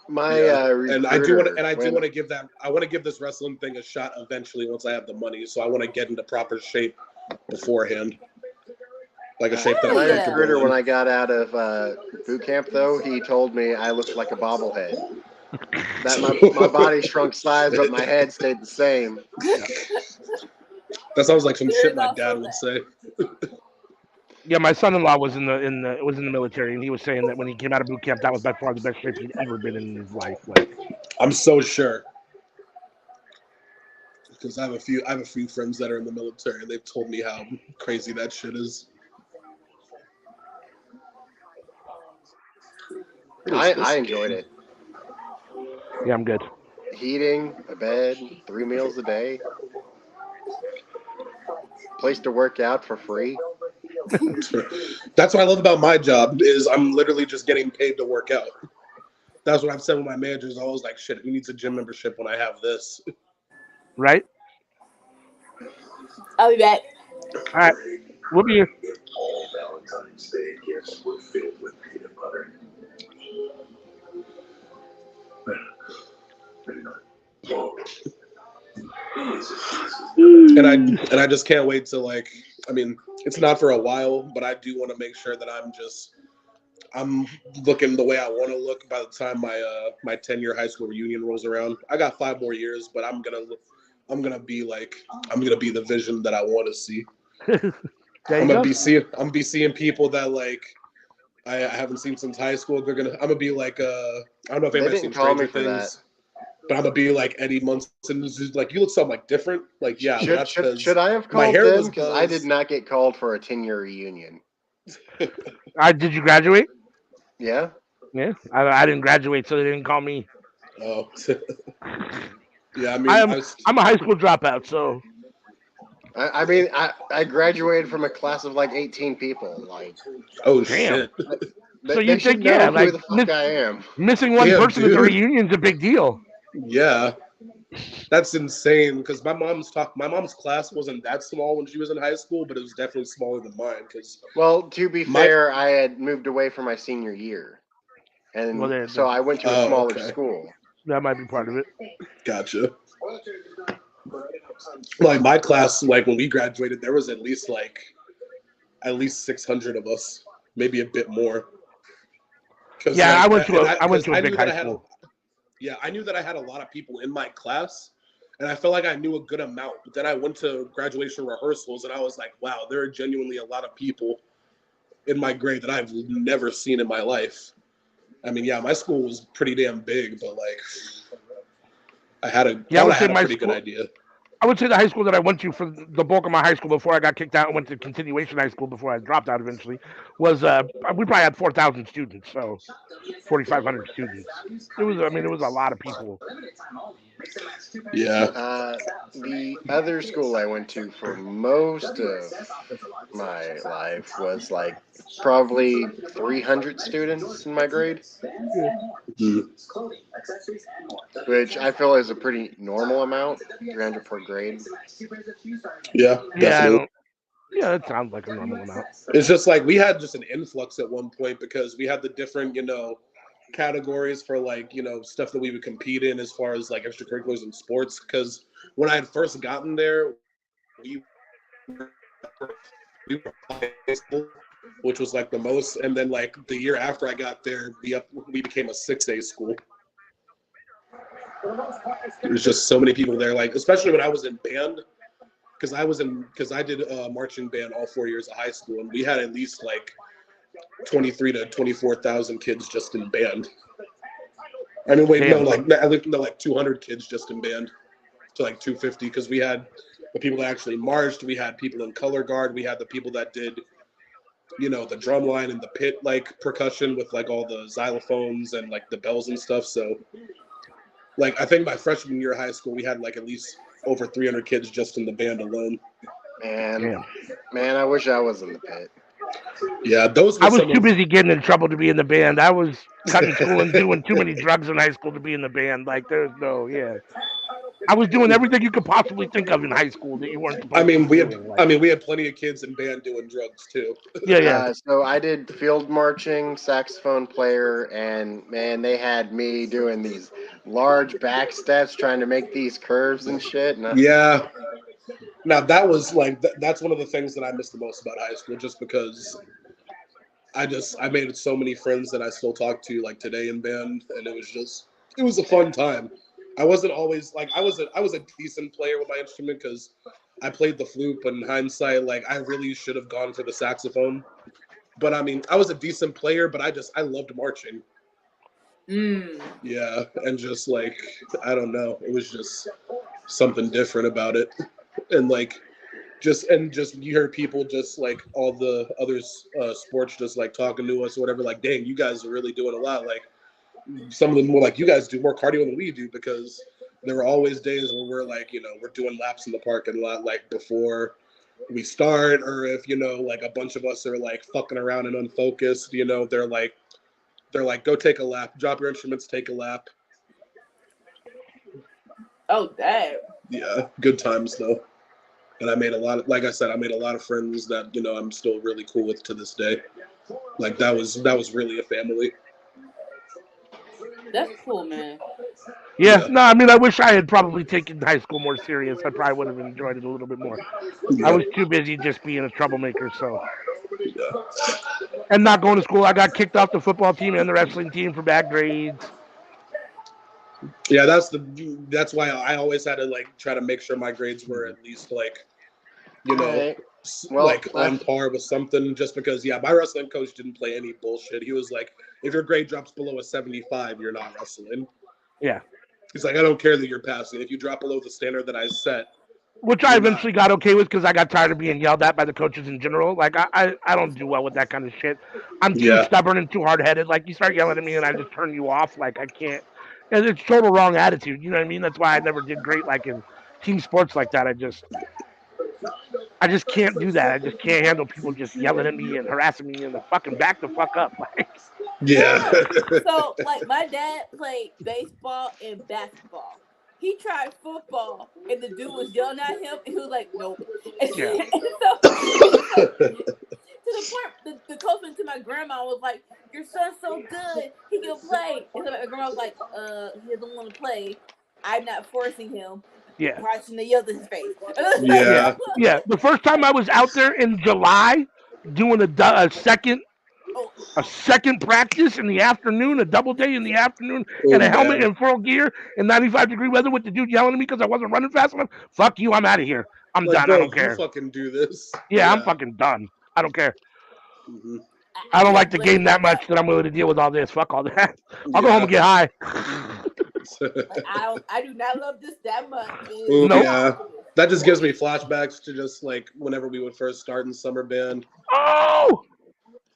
And I do want to give that. I want to give this wrestling thing a shot eventually once I have the money. So I want to get into proper shape beforehand. Like a shape that my recruiter, when I got out of boot camp, though, he told me I looked like a bobblehead. That my body shrunk size, but my head stayed the same. That sounds like some shit my dad would say. Yeah, my son-in-law was in the military, and he was saying that when he came out of boot camp, that was by far the best shape he'd ever been in his life. Like, I'm so sure. Because I have a few friends that are in the military, and they've told me how crazy that shit is. I enjoyed it. Yeah, I'm good. Heating, a bed, 3 meals a day. Place to work out for free. That's what I love about my job is I'm literally just getting paid to work out. That's what I've said with my managers. I was like, shit, who needs a gym membership when I have this? Right? I'll be back. All right, we'll be here. All Valentine's Day gifts were filled with peanut butter. And I just can't wait to like. I mean, it's not for a while, but I do want to make sure that I'm looking the way I want to look by the time my 10-year high school reunion rolls around. I got 5 more years, but I'm gonna be the vision that I want to see. I'm gonna be seeing people that like I haven't seen since high school. I'm gonna be like I don't know if They anybody's didn't seen call me Stranger for that. Things, but I'm gonna be like Eddie Munson. Like you look something like different. Like yeah, but that's because Should I have my called hair them? was Because I did not get called for a 10-year reunion. Did you graduate? Yeah. Yeah, I didn't graduate, so they didn't call me. Oh, yeah. I mean, I'm a high school dropout, so. I mean, I graduated from a class of like 18 people. Like, oh Damn. shit. So they you should think, know yeah, who like the fuck I am. missing one Damn, person at the dude. reunion's a big deal. Yeah, that's insane. Because my mom's class wasn't that small when she was in high school, but it was definitely smaller than mine. Because Well, to be fair, I had moved away for my senior year, and so I went to a smaller school. That might be part of it. Gotcha. Like my class, like when we graduated, there was at least 600 of us, maybe a bit more. Yeah, like, I went to a big high school. I knew that I had a lot of people in my class, and I felt like I knew a good amount. But then I went to graduation rehearsals, and I was like, wow, there are genuinely a lot of people in my grade that I've never seen in my life. I mean, yeah, my school was pretty damn big, but like, I had a pretty good idea. I would say the high school that I went to for the bulk of my high school before I got kicked out and went to continuation high school before I dropped out eventually was we probably had 4,000 students, so 4,500 students. It was a lot of people. Yeah. The other school I went to for most of my life was like probably 300 students in my grade, which I feel is a pretty normal amount, 300 per grade. Yeah, definitely. Yeah, it sounds like a normal amount. It's just like we had just an influx at one point because we had the different, categories for like, stuff that we would compete in as far as like extracurriculars and sports. Because when I had first gotten there, we were high school, which was like the most. And then like the year after I got there, we became a 6A school. There's just so many people there, like especially when I was in band. Because I did marching band all 4 years of high school, and we had at least like 23 to 24,000 kids just in band. I mean, like 200 kids just in band to like 250 because we had the people that actually marched, we had people in color guard, we had the people that did, the drum line and the pit like percussion with like all the xylophones and like the bells and stuff. So, like I think my freshman year of high school, we had like at least over 300 kids just in the band alone. Man, I wish I was in the pit. Yeah, I was too busy getting in trouble to be in the band. I was cutting school and doing too many drugs in high school to be in the band. Like there's no, yeah. I was doing everything you could possibly think of in high school that you weren't supposed to be doing. We had plenty of kids in band doing drugs too. Yeah. So I did field marching, saxophone player, and man, they had me doing these large back steps, trying to make these curves and shit. Yeah. Now that was like that's one of the things that I miss the most about high school, just because I made so many friends that I still talk to like today in band, and it was a fun time. I wasn't always like I was a decent player with my instrument because I played the flute, but in hindsight, like I really should have gone for the saxophone. But I mean, I was a decent player, but I loved marching. Yeah, and just like I don't know, it was just something different about it, and like just you hear people just like all the other sports just like talking to us or whatever. Like, dang, you guys are really doing a lot. Like some of them were like, you guys do more cardio than we do because there were always days where we're like, we're doing laps in the parking lot like before we start, or if like a bunch of us are like fucking around and unfocused, they're like go take a lap, drop your instruments, take a lap. Oh damn. Yeah, good times though. And I made a lot of, like I said, I made a lot of friends that I'm still really cool with to this day. Like that was really a family. That's cool, man. Yeah, no, I mean, I wish I had probably taken high school more serious. I probably would have enjoyed it a little bit more. I was too busy just being a troublemaker, so. Yeah. And not going to school. I got kicked off the football team and the wrestling team for bad grades. Yeah, that's why I always had to like try to make sure my grades were at least like, Alright. Well, like on par with something. Just because, my wrestling coach didn't play any bullshit. He was like, if your grade drops below a 75, you're not wrestling. Yeah. He's like, I don't care that you're passing. If you drop below the standard that I set. Which I eventually got okay with because I got tired of being yelled at by the coaches in general. Like, I don't do well with that kind of shit. I'm too stubborn and too hard-headed. Like, you start yelling at me and I just turn you off. Like, I can't. And it's total wrong attitude. You know what I mean? That's why I never did great, like, in team sports like that. I just can't do that. I just can't handle people just yelling at me and harassing me and fucking back the fuck up. Like, yeah. So, like, my dad played baseball and basketball. He tried football, and the dude was yelling at him, and he was like, nope. Yeah. And so, to the point, the coach went to my grandma was like, your son's so good, he can play. And so my grandma was like, he doesn't want to play. I'm not forcing him. yeah. Probably shouldn't have yelled at his face. Yeah. Yeah. The first time I was out there in July doing a second practice in the afternoon, a double day in the afternoon, and a helmet and full gear in 95-degree weather with the dude yelling at me because I wasn't running fast enough. Fuck you, I'm out of here. I'm done. Bro, I don't care. You fucking do this. Yeah, I'm fucking done. I don't care. Mm-hmm. I don't like the game that much that I'm willing to deal with all this. Fuck all that. I'll go home and get high. I do not love this that much. Nope. Yeah. That just gives me flashbacks to just like whenever we would first start in summer band. Oh!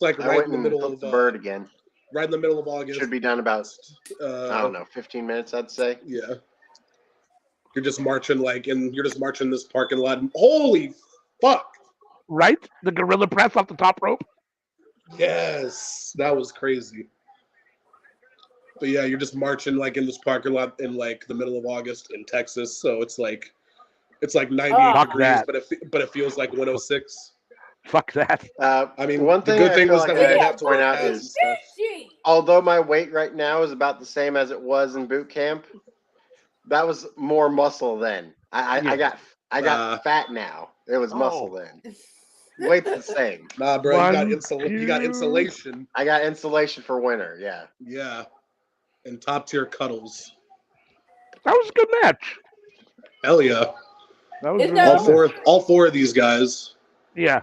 Like right in the middle of bird again. Right in the middle of August. Should be done about I don't know, 15 minutes, I'd say. Yeah. You're just marching this parking lot. Holy fuck! Right? The gorilla press off the top rope. Yes, that was crazy. But yeah, you're just marching like in this parking lot in like the middle of August in Texas. So it's like 98 degrees, but it feels like 106. Fuck that. I mean, one thing the good thing was that we didn't have to point out is, although my weight right now is about the same as it was in boot camp, that was more muscle then. I got fat now. It was muscle then. Weight's the same. Nah, bro, you got insulation. I got insulation for winter. Yeah. Yeah, and top tier cuddles. That was a good match. Hell yeah. That was all four of these guys. Yeah.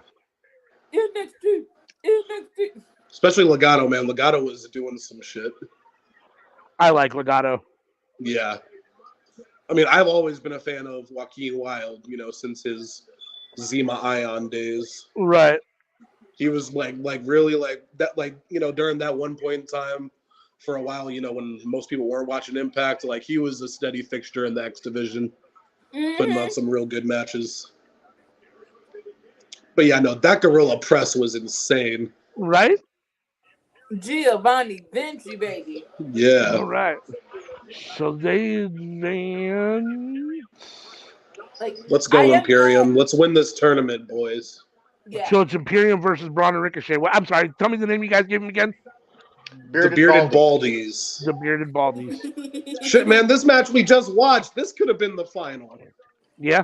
Especially Legato, man. Legato was doing some shit. I like Legato. Yeah. I mean, I've always been a fan of Joaquin Wilde, since his Zima Ion days. Right. He was like really like that, during that one point in time for a while, when most people weren't watching Impact, like he was a steady fixture in the X division, putting on some real good matches. But yeah, no, that gorilla press was insane. Right? Giovanni Vinci, baby. Yeah. All right. So they then let's go Imperium. Let's win this tournament, boys. Yeah. So it's Imperium versus Braun and Ricochet. Well, I'm sorry. Tell me the name you guys gave him again. The Bearded Baldies. The Bearded Baldies. Shit, man, this match we just watched, this could have been the final. Yeah.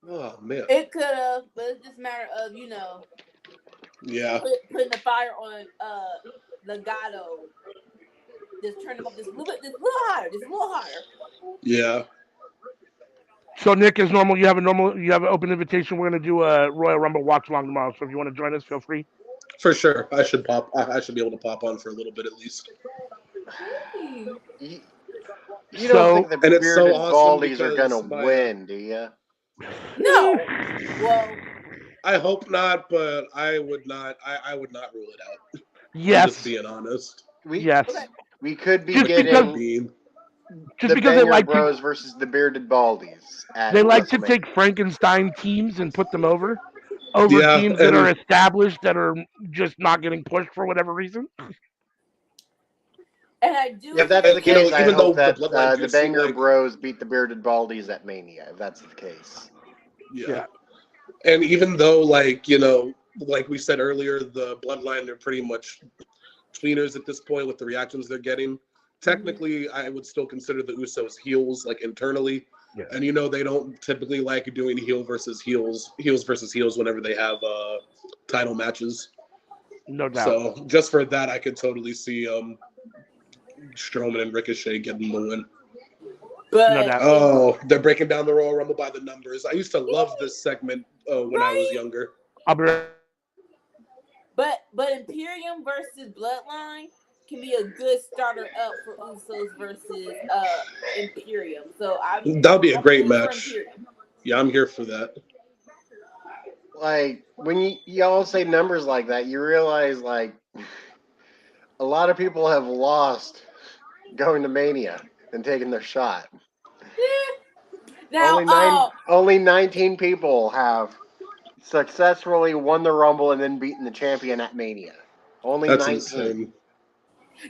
Oh, man. It could have, but it's just a matter of, yeah, putting the fire on Legato. Just turn him up just a little higher. Yeah. So Nick, as normal, you have an open invitation. We're gonna do a Royal Rumble watch along tomorrow. So if you want to join us, feel free. For sure. I should be able to pop on for a little bit at least. You don't think the Bearded Baldies are gonna win, do you? No. Well, I hope not, but I would not rule it out. Yes. I'm just being honest. We could be getting the Banger Bros versus the Bearded Baldies. They like to take Frankenstein teams and put them over teams that are established that are just not getting pushed for whatever reason. And I do. If that's the case, I hope that the Banger Bros beat the Bearded Baldies at Mania. If that's the case. Yeah. And even though, like, you know, like we said earlier, the bloodline are pretty much tweeners at this point with the reactions they're getting. Technically, I would still consider the Usos heels, like internally. Yeah. And you know they don't typically like doing heels versus heels whenever they have title matches. No doubt. So just for that, I could totally see Strowman and Ricochet getting the win. But No doubt. Oh, they're breaking down the Royal Rumble by the numbers. I used to love this segment when I was younger. I'll be right. but Imperium versus Bloodline can be a good starter up for Usos versus Imperium. So That would be a great rooting for match. Imperium. Yeah, I'm here for that. Like when y'all say numbers like that, you realize like a lot of people have lost going to Mania and taking their shot. Now, Only 19 people have successfully won the Rumble and then beaten the champion at Mania. Only That's 19. insane.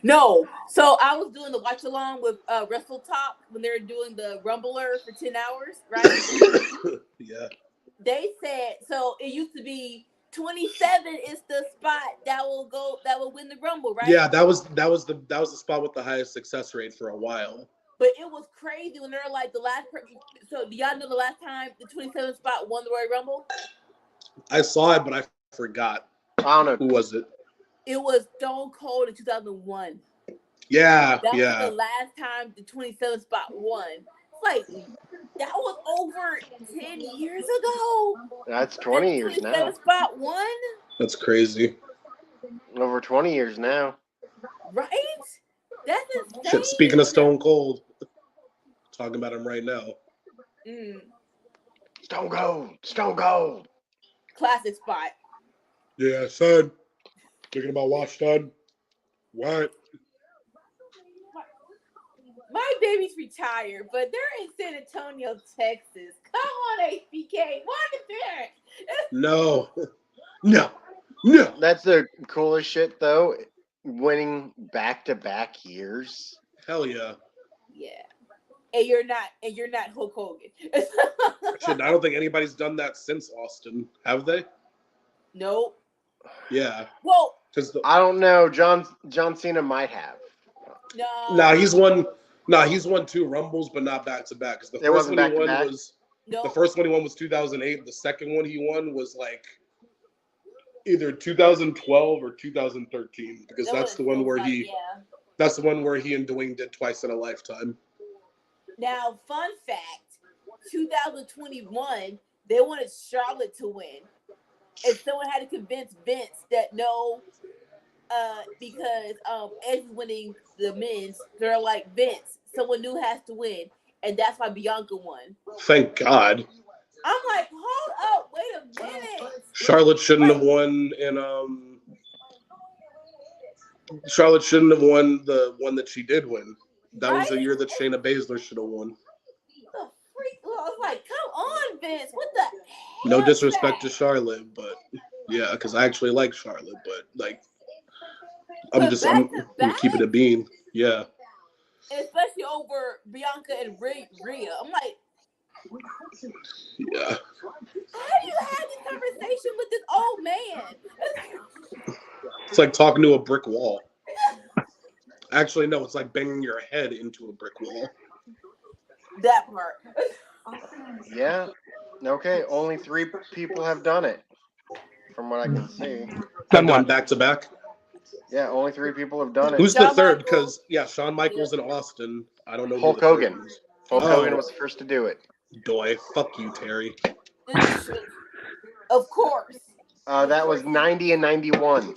no. So I was doing the watch along with Wrestle Talk when they were doing the Rumbler for 10 hours, right? Yeah. They said so. It used to be 27 is the spot that will win the Rumble, right? Yeah, that was the spot with the highest success rate for a while. But it was crazy when they're like the last person. So do y'all know the last time the 27 spot won the Royal Rumble? I saw it, but I forgot. I don't know. Who was it? It was Stone Cold in 2001. Yeah, That yeah. was the last time the 27 spot won. Like, that was over 10 years ago. That's 20 years The 27 now. spot won? That's crazy. Over 20 years now. Right? That's insane. Shit, speaking of Stone Cold, talking about him right now. Stone Cold. Stone Cold. Classic spot. Yeah, son. Thinking about Watchdog. What? My baby's retired, but they're in San Antonio, Texas. Come on, HBK. What is there? No. That's the coolest shit, though. Winning back-to-back years. Hell yeah. Yeah. And you're not Hulk Hogan. Shit, I don't think anybody's done that since Austin. Have they? Nope. Yeah. Well, I don't know. John Cena might have. no. He's won 2 Rumbles, but not back to back. Because the first one he won was No. the first one he won was 2008. The second one he won was like either 2012 or 2013. Because that's the one where that's the one where he and Dwayne did twice in a lifetime. Now, fun fact: 2021, they wanted Charlotte to win, and someone had to convince Vince that no, because Edge was winning the men's. They're like, Vince, someone new has to win, and that's why Bianca won. Thank God. I'm like, hold up, wait a minute. Charlotte shouldn't have won Charlotte shouldn't have won the one that she did win. That was the year that Shayna Baszler should have won. The freak! Well, I was like, come on, Vince, what the hell? No disrespect to Charlotte, but yeah, because I actually like Charlotte, but like, I'm keeping it being, yeah. Especially over Bianca and Rhea. I'm like, yeah. how do you have this conversation with this old man? It's like talking to a brick wall. Actually, no, it's like banging your head into a brick wall. That part. Yeah. Okay. Only 3 people have done it, from what I can see. Done back to back. Yeah, only 3 people have done it. Who's the third? Because Shawn Michaels and Austin. I don't know. Hulk Hogan. Hulk Hogan was the first to do it. Doy, fuck you, Terry. Of course. That was 90 and 91.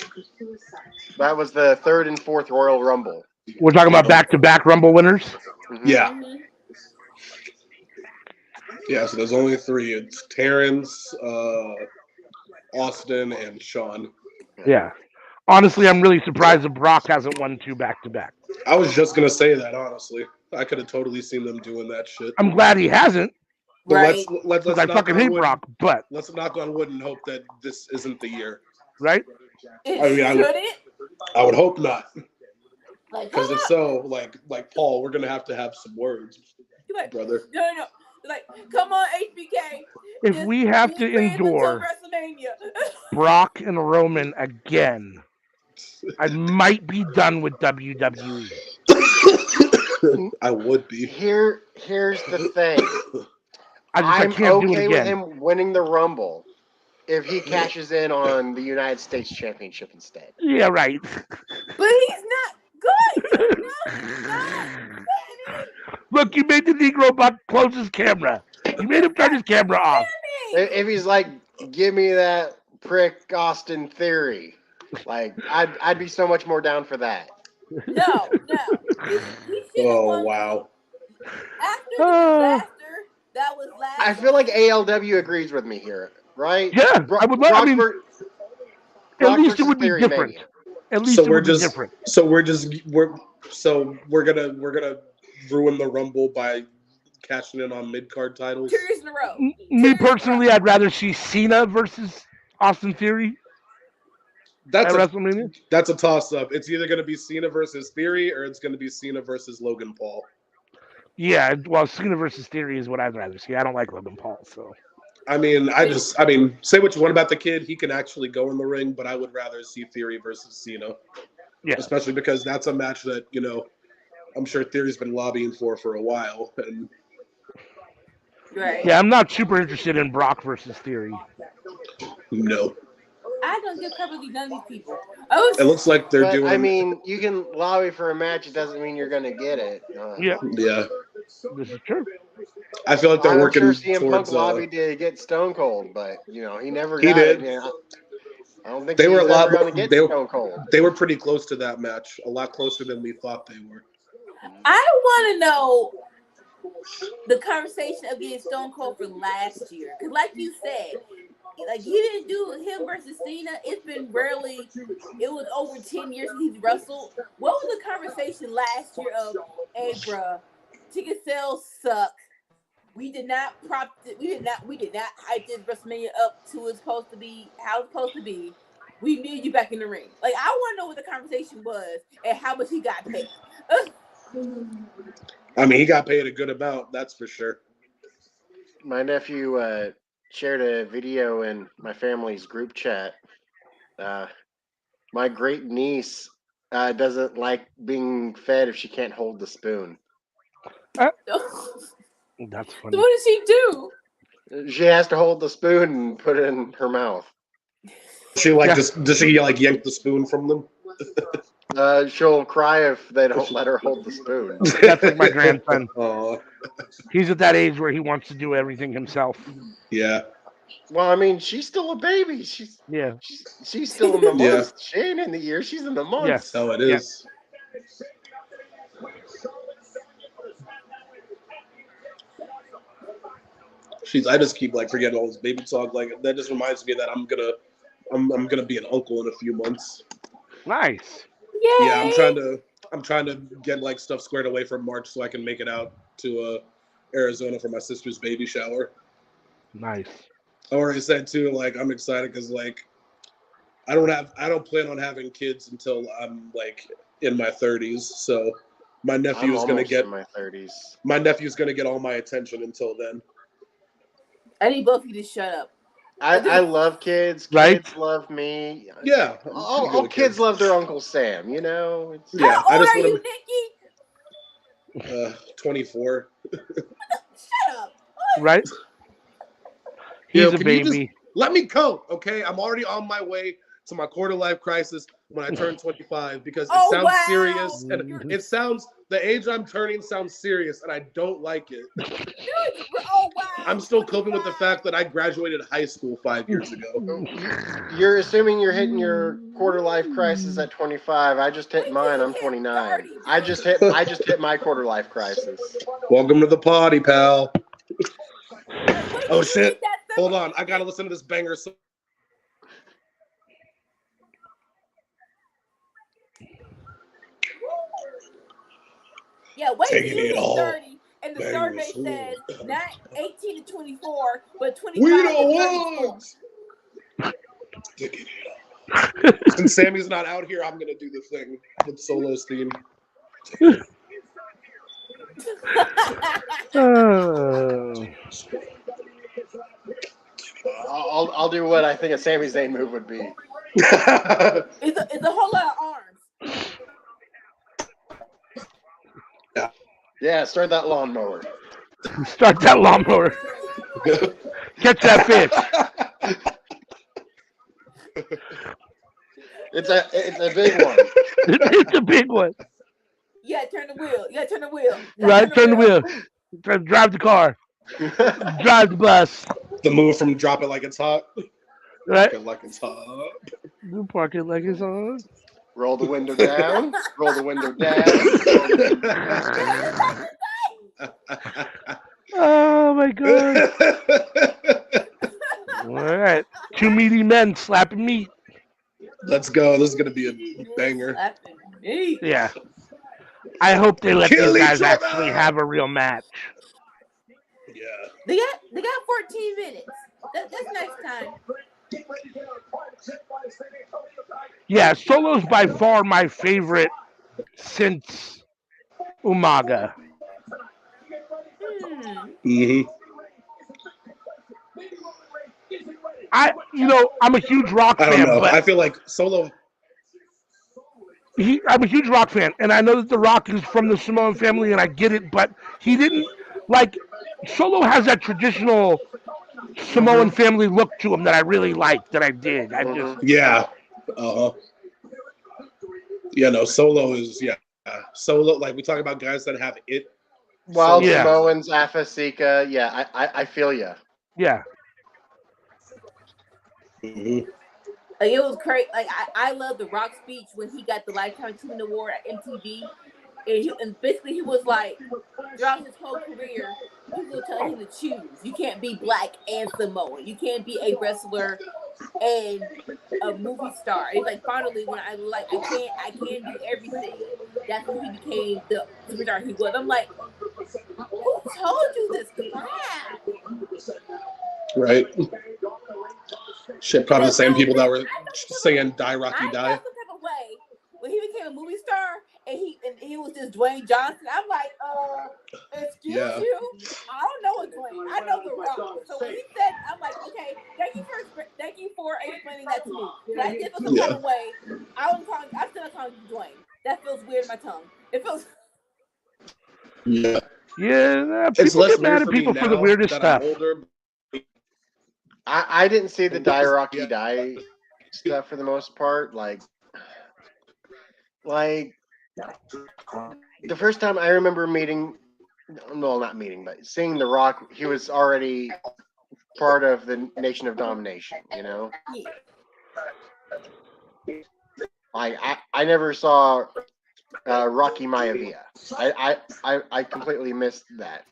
That was the 3rd and 4th Royal Rumble. We're talking about back-to-back Rumble winners? Mm-hmm. Yeah. Mm-hmm. Yeah, so there's only 3. It's Terrence, Austin, and Shawn. Yeah. Honestly, I'm really surprised that Brock hasn't won 2 back-to-back. I was just going to say that, honestly. I could have totally seen them doing that shit. I'm glad he hasn't. But Right. let's Because I fucking hate Brock, but... Let's knock on wood and hope that this isn't the year. Right? I would hope not. Like, Because if so, like Paul, we're going to have some words, like, brother. No. Like, come on, HBK. If Just we have be to friends until endure WrestleMania. Brock and Roman again, I might be done with WWE. I would be. Here's the thing. I I'm can't do it okay with again. him winning the Rumble if he cashes in on the United States Championship instead. Yeah, right. But he's not good. No, he's not. Look, you made the Negro bot close his camera. You made him turn his camera off. If he's like, give me that prick Austin Theory, like I'd be so much more down for that. No. He should have Oh won. wow. After the disaster that was last. I feel like ALW agrees with me here, right? Yeah, I would love. I mean, at least it would be different. At least it would be different. So we're gonna ruin the Rumble by cashing in on mid-card titles. 2 years in a row. Me personally, I'd rather see Cena versus Austin Theory. At WrestleMania. That's a toss-up. It's either going to be Cena versus Theory or it's going to be Cena versus Logan Paul. Yeah, well, Cena versus Theory is what I'd rather see. I don't like Logan Paul, so. I mean, say what you want about the kid. He can actually go in the ring, but I would rather see Theory versus Cena. Yeah. Especially because that's a match that, I'm sure Theory's been lobbying for a while. And Right. Yeah, I'm not super interested in Brock versus Theory. No. I don't give crap with none of these people. It looks like they're doing. I mean, you can lobby for a match. It doesn't mean you're going to get it. Yeah. This is true. I feel like they're working sure CM towards. Punk lobbied to get Stone Cold, but he never. He got did. It. I don't think They were a lot. going to get Stone Cold. They were pretty close to that match. A lot closer than we thought they were. I want to know the conversation of getting Stone Cold for last year, because like you said, like you didn't do him versus Cena. It's been rarely. It was over 10 years since he's wrestled. What was the conversation last year of, hey, bruh, ticket sales suck. We did not hype this WrestleMania up to it's supposed to be, how it's supposed to be. We need you back in the ring. Like, I want to know what the conversation was and how much he got paid. I mean, he got paid a good amount, that's for sure. My nephew shared a video in my family's group chat. My great niece doesn't like being fed if she can't hold the spoon. That's funny. So what does she do? She has to hold the spoon and put it in her mouth. Does she yank the spoon from them? She'll cry if they don't let her hold the spoon. That's like my grandson. Oh. He's at that age where he wants to do everything himself. Yeah. Well, I mean, she's still a baby. She's still in the months. Yeah. She ain't in the year. She's in the months. Yes. Oh, it is. I just keep forgetting all this baby talk. That just reminds me that I'm gonna be an uncle in a few months. Nice. Yay! Yeah, I'm trying to get stuff squared away for March so I can make it out to Arizona for my sister's baby shower. Nice. I already said too, I'm excited because I don't plan on having kids until I'm in my 30s. So my nephew is gonna get in my 30s. My nephew's gonna get all my attention until then. I need both of you to shut up. I love kids. Right? Kids love me. Yeah. All kids love their Uncle Sam, Yeah. How old are you, Nikki? 24. Shut up. Right? He's a baby. Let me go, okay? I'm already on my way to my quarter life crisis when I turn 25 because it sounds serious and the age I'm turning sounds serious and I don't like it. Oh, wow. I'm still coping with the fact that I graduated high school 5 years ago. You're assuming you're hitting your quarter life crisis at 25. I just hit mine. I'm 29. I just hit my quarter life crisis. Welcome to the party, pal. Oh shit. Hold on. I gotta listen to this banger song. Yeah, wait till Taking you it hit all. 30 and the survey says not 18 to 24, but 25 We to don't 34. Since Sammy's not out here, I'm gonna do the thing with Solo's theme. Oh. I'll do what I think a Sami Zayn move would be. It's a whole lot of arms. Yeah, start that lawnmower. Start that lawnmower. Catch that fish. It's a big one. It's a big one. Yeah, turn the wheel. Yeah, turn the wheel. Right? Turn the wheel. Drive the car. Drive the bus. The move from drop it like it's hot. Right? Drop it like it's hot. You park it like it's on. Roll the window down. Roll the window down. Oh my god. All right. Two meaty men slapping meat. Let's go. This is gonna be a banger. Yeah. I hope they let Kill these guys each other! actually have a real match. Yeah. They got 14 minutes. That's next time. Yeah, Solo's by far my favorite since Umaga. Mm-hmm. I'm a huge Rock I fan, don't know. but I feel like Solo. I'm a huge Rock fan, and I know that The Rock is from the Samoan family, and I get it, but he didn't, like, Solo has that traditional Samoan family look to him that I really liked, that I did. Yeah. Yeah, no, Solo is, Solo, like, we talk about guys that have it. Wild Yeah. Samoans, Afasika. Yeah, I feel you. Yeah. Mm-hmm. Like, it was crazy. Like, I love the Rock speech when he got the Lifetime Achievement Award at MTV. And basically he was like, throughout his whole career, people were telling him to choose. You can't be black and Samoan. You can't be a wrestler and a movie star. It's like, finally, when I can't do everything. That's when he became the superstar he was. I'm like, who told you this crap? Right. Shit, probably the same people that were singing "Die Rocky I Die." felt some type of way when he became a movie star and he was just Dwayne Johnson. I'm like, excuse you? I don't know what Dwayne. I know The Rock. So when he said, I'm like, okay, thank you for explaining that to me. But I did feel some type of way. I'm still not calling you Dwayne. That feels weird in my tongue. It feels. Yeah. Yeah, It's people less get mad weird at for people me for the now weirdest that stuff. I'm older. I didn't see the Die Rocky Die stuff for the most part. Like the first time I remember seeing The Rock, he was already part of the Nation of Domination, you know? I never saw Rocky Maivia. I completely missed that.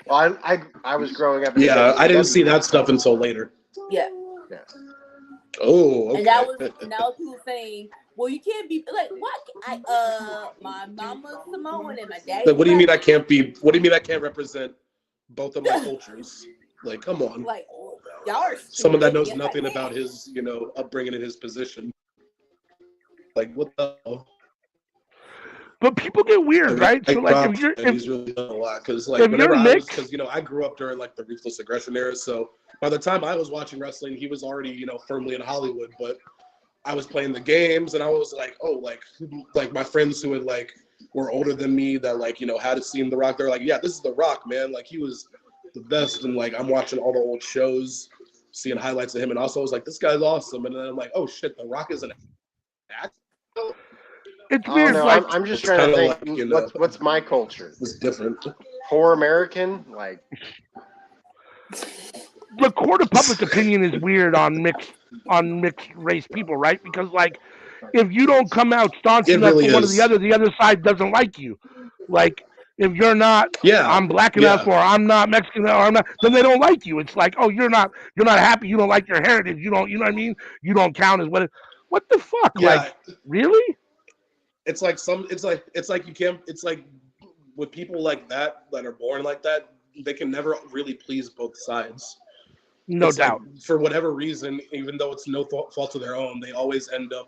Well, I was growing up. I didn't see that stuff until later. Yeah. Oh, okay. And that was people saying, well, you can't be like, what? My mama's Samoan and my dad's. Like, what do you mean I can't be? What do you mean I can't represent both of my cultures? Like, come on. Like, y'all are someone that knows nothing about his, upbringing and his position. Like, what the hell? But people get weird, right? So, like, he's really done a lot because, like, whenever I grew up during like the Ruthless Aggression era, so by the time I was watching wrestling, he was already, firmly in Hollywood. But I was playing the games, and I was like, oh, like my friends who had were older than me that had seen The Rock. They're like, yeah, this is The Rock, man. Like, he was the best, and I'm watching all the old shows, seeing highlights of him, and also I was like, this guy's awesome. And then I'm like, oh shit, The Rock is an actor. It's weird. No, I'm just trying to think. What's my culture? It's different. Poor American, The court of public opinion is weird on mixed race people, right? Because if you don't come out staunch enough for one or the other side doesn't like you. Like, if you're not, I'm black enough, or I'm not Mexican, or I'm not, then they don't like you. It's like, oh, you're not happy. You don't like your heritage. You know what I mean? You don't count as what the fuck? Yeah. Like, really? It's like you can't. It's like with people like that are born like that, they can never really please both sides. No doubt. For whatever reason, even though it's no fault of their own, they always end up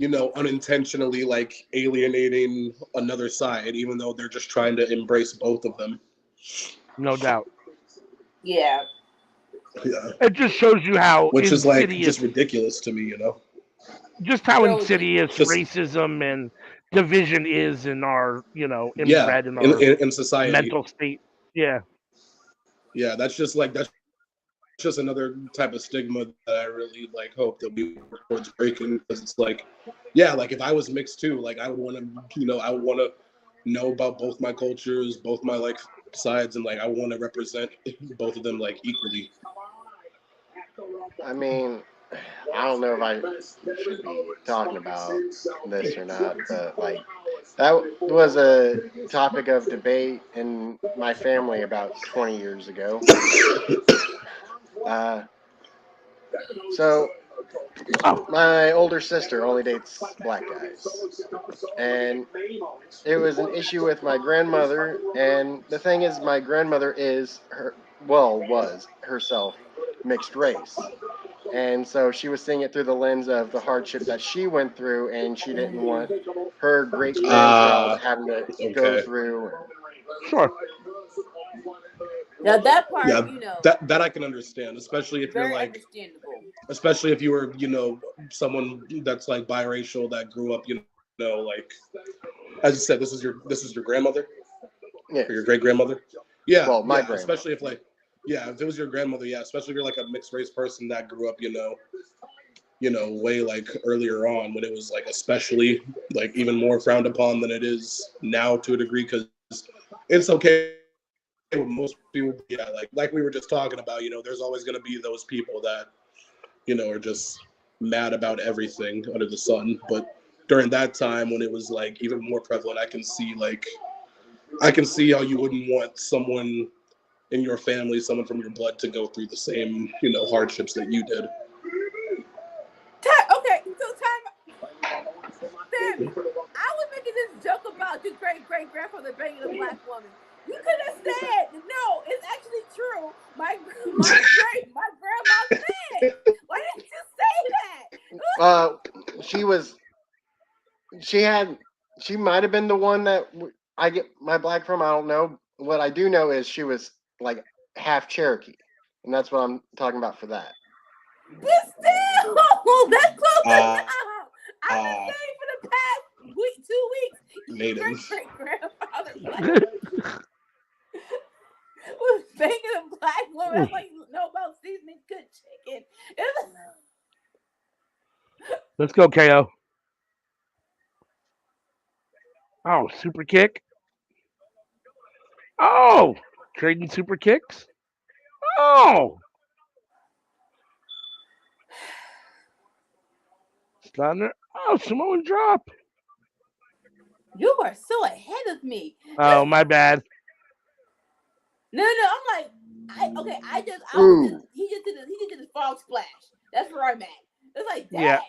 unintentionally like alienating another side, even though they're just trying to embrace both of them. No doubt. Yeah. Yeah, It just shows you how which is like insidious, just ridiculous to me. just how Shows insidious Just racism and division is in our, yeah, inbred in our in society. mental state. Yeah. Yeah, that's just another type of stigma that I really like hope that we work towards breaking, because it's like, yeah, like if I was mixed too, like I would want to know about both my cultures, both my like sides, and like I want to represent both of them like equally. I mean, I don't know if I should be talking about this or not, but like that was a topic of debate in my family about 20 years ago. So Oh, my older sister only dates black guys, and it was an issue with my grandmother. And the thing is, my grandmother was herself mixed race. And so she was seeing it through the lens of the hardship that she went through, and she didn't want her great grandchild having to go Okay. through. sure. Now that part, Yeah, that I can understand, especially if you're very like, understandable. especially if you were, someone that's like biracial that grew up, like, as you said, this is your grandmother Yeah. or your great grandmother. Yeah, Well, my yeah, grandma. especially if like, yeah, if it was your grandmother, yeah, especially if you're like a mixed race person that grew up, way like earlier on, when it was like especially like even more frowned upon than it is now to a degree, because it's okay with most people. Yeah, like we were just talking about, there's always going to be those people that are just mad about everything under the sun. But during that time when it was like even more prevalent, I can see how you wouldn't want someone in your family, someone from your blood, to go through the same hardships that you did. Okay, so time. Sammy, I was making this joke about your great grandfather banging a black woman. You could have said no. It's actually true. My grandma said. Why didn't you say that? She might have been the one that I get my black from. I don't know. What I do know is she was like half Cherokee, and that's what I'm talking about for that. But still, that's close enough. I've been saying for the past 2 weeks. Native. Great grandfather was banging a black woman. That's like you know about seasoning good chicken. Let's go, KO. Oh, super kick. Oh, trading super kicks. Oh, stunner. Oh, Samoan drop. You are so ahead of me. Oh, my bad. No, I'm like, he just did the frog splash. That's where I'm at. It's like, dang. Yeah.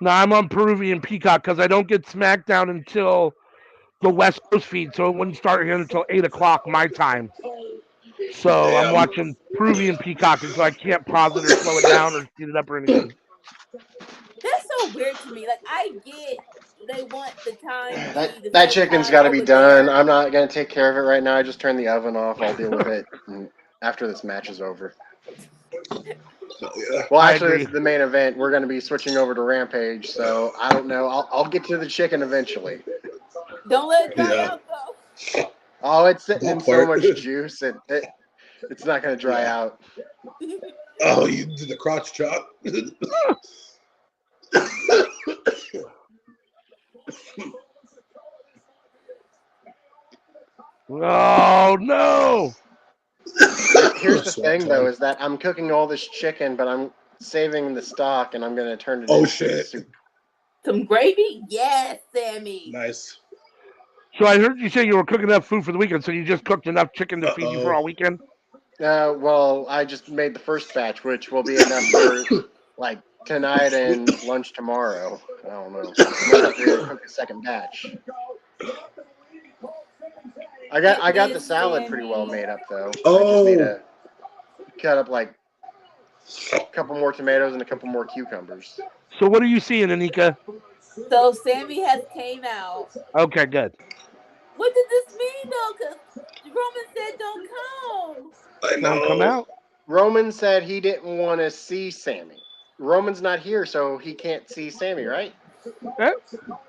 No, I'm on Peruvian Peacock because I don't get Smackdown until the West Coast feed, so it wouldn't start here until 8 o'clock my time. So I'm watching Peruvian Peacock, and so I can't pause it or slow it down or speed it up or anything. That's so weird to me. Like, I get they want the time. That chicken's got to be done. I'm not gonna take care of it right now. I just turned the oven off. I'll deal with it after this match is over. Well, actually, this is the main event. We're going to be switching over to Rampage, so I don't know. I'll get to the chicken eventually. Don't let it dry out, though. Oh, it's sitting in so much juice, it's not going to dry out. Oh, you did the crotch chop. Oh, no. Here's the thing, though, is that I'm cooking all this chicken, but I'm saving the stock, and I'm going to turn it into soup. Some gravy? Yes, Sammy. Nice. So I heard you say you were cooking enough food for the weekend, so you just cooked enough chicken to feed you for all weekend? Well, I just made the first batch, which will be enough for, like, tonight and lunch tomorrow. I don't know. I'm going to have to cook a second batch. I got the salad pretty well made up, though. I just need to cut up like a couple more tomatoes, and a couple more cucumbers. So what are you seeing, Anika? So Sammy has came out. Okay, good. What does this mean though? Because Roman said don't come. I Don't come out. Roman said he didn't want to see Sammy. Roman's not here, so he can't see Sammy, right? Eh?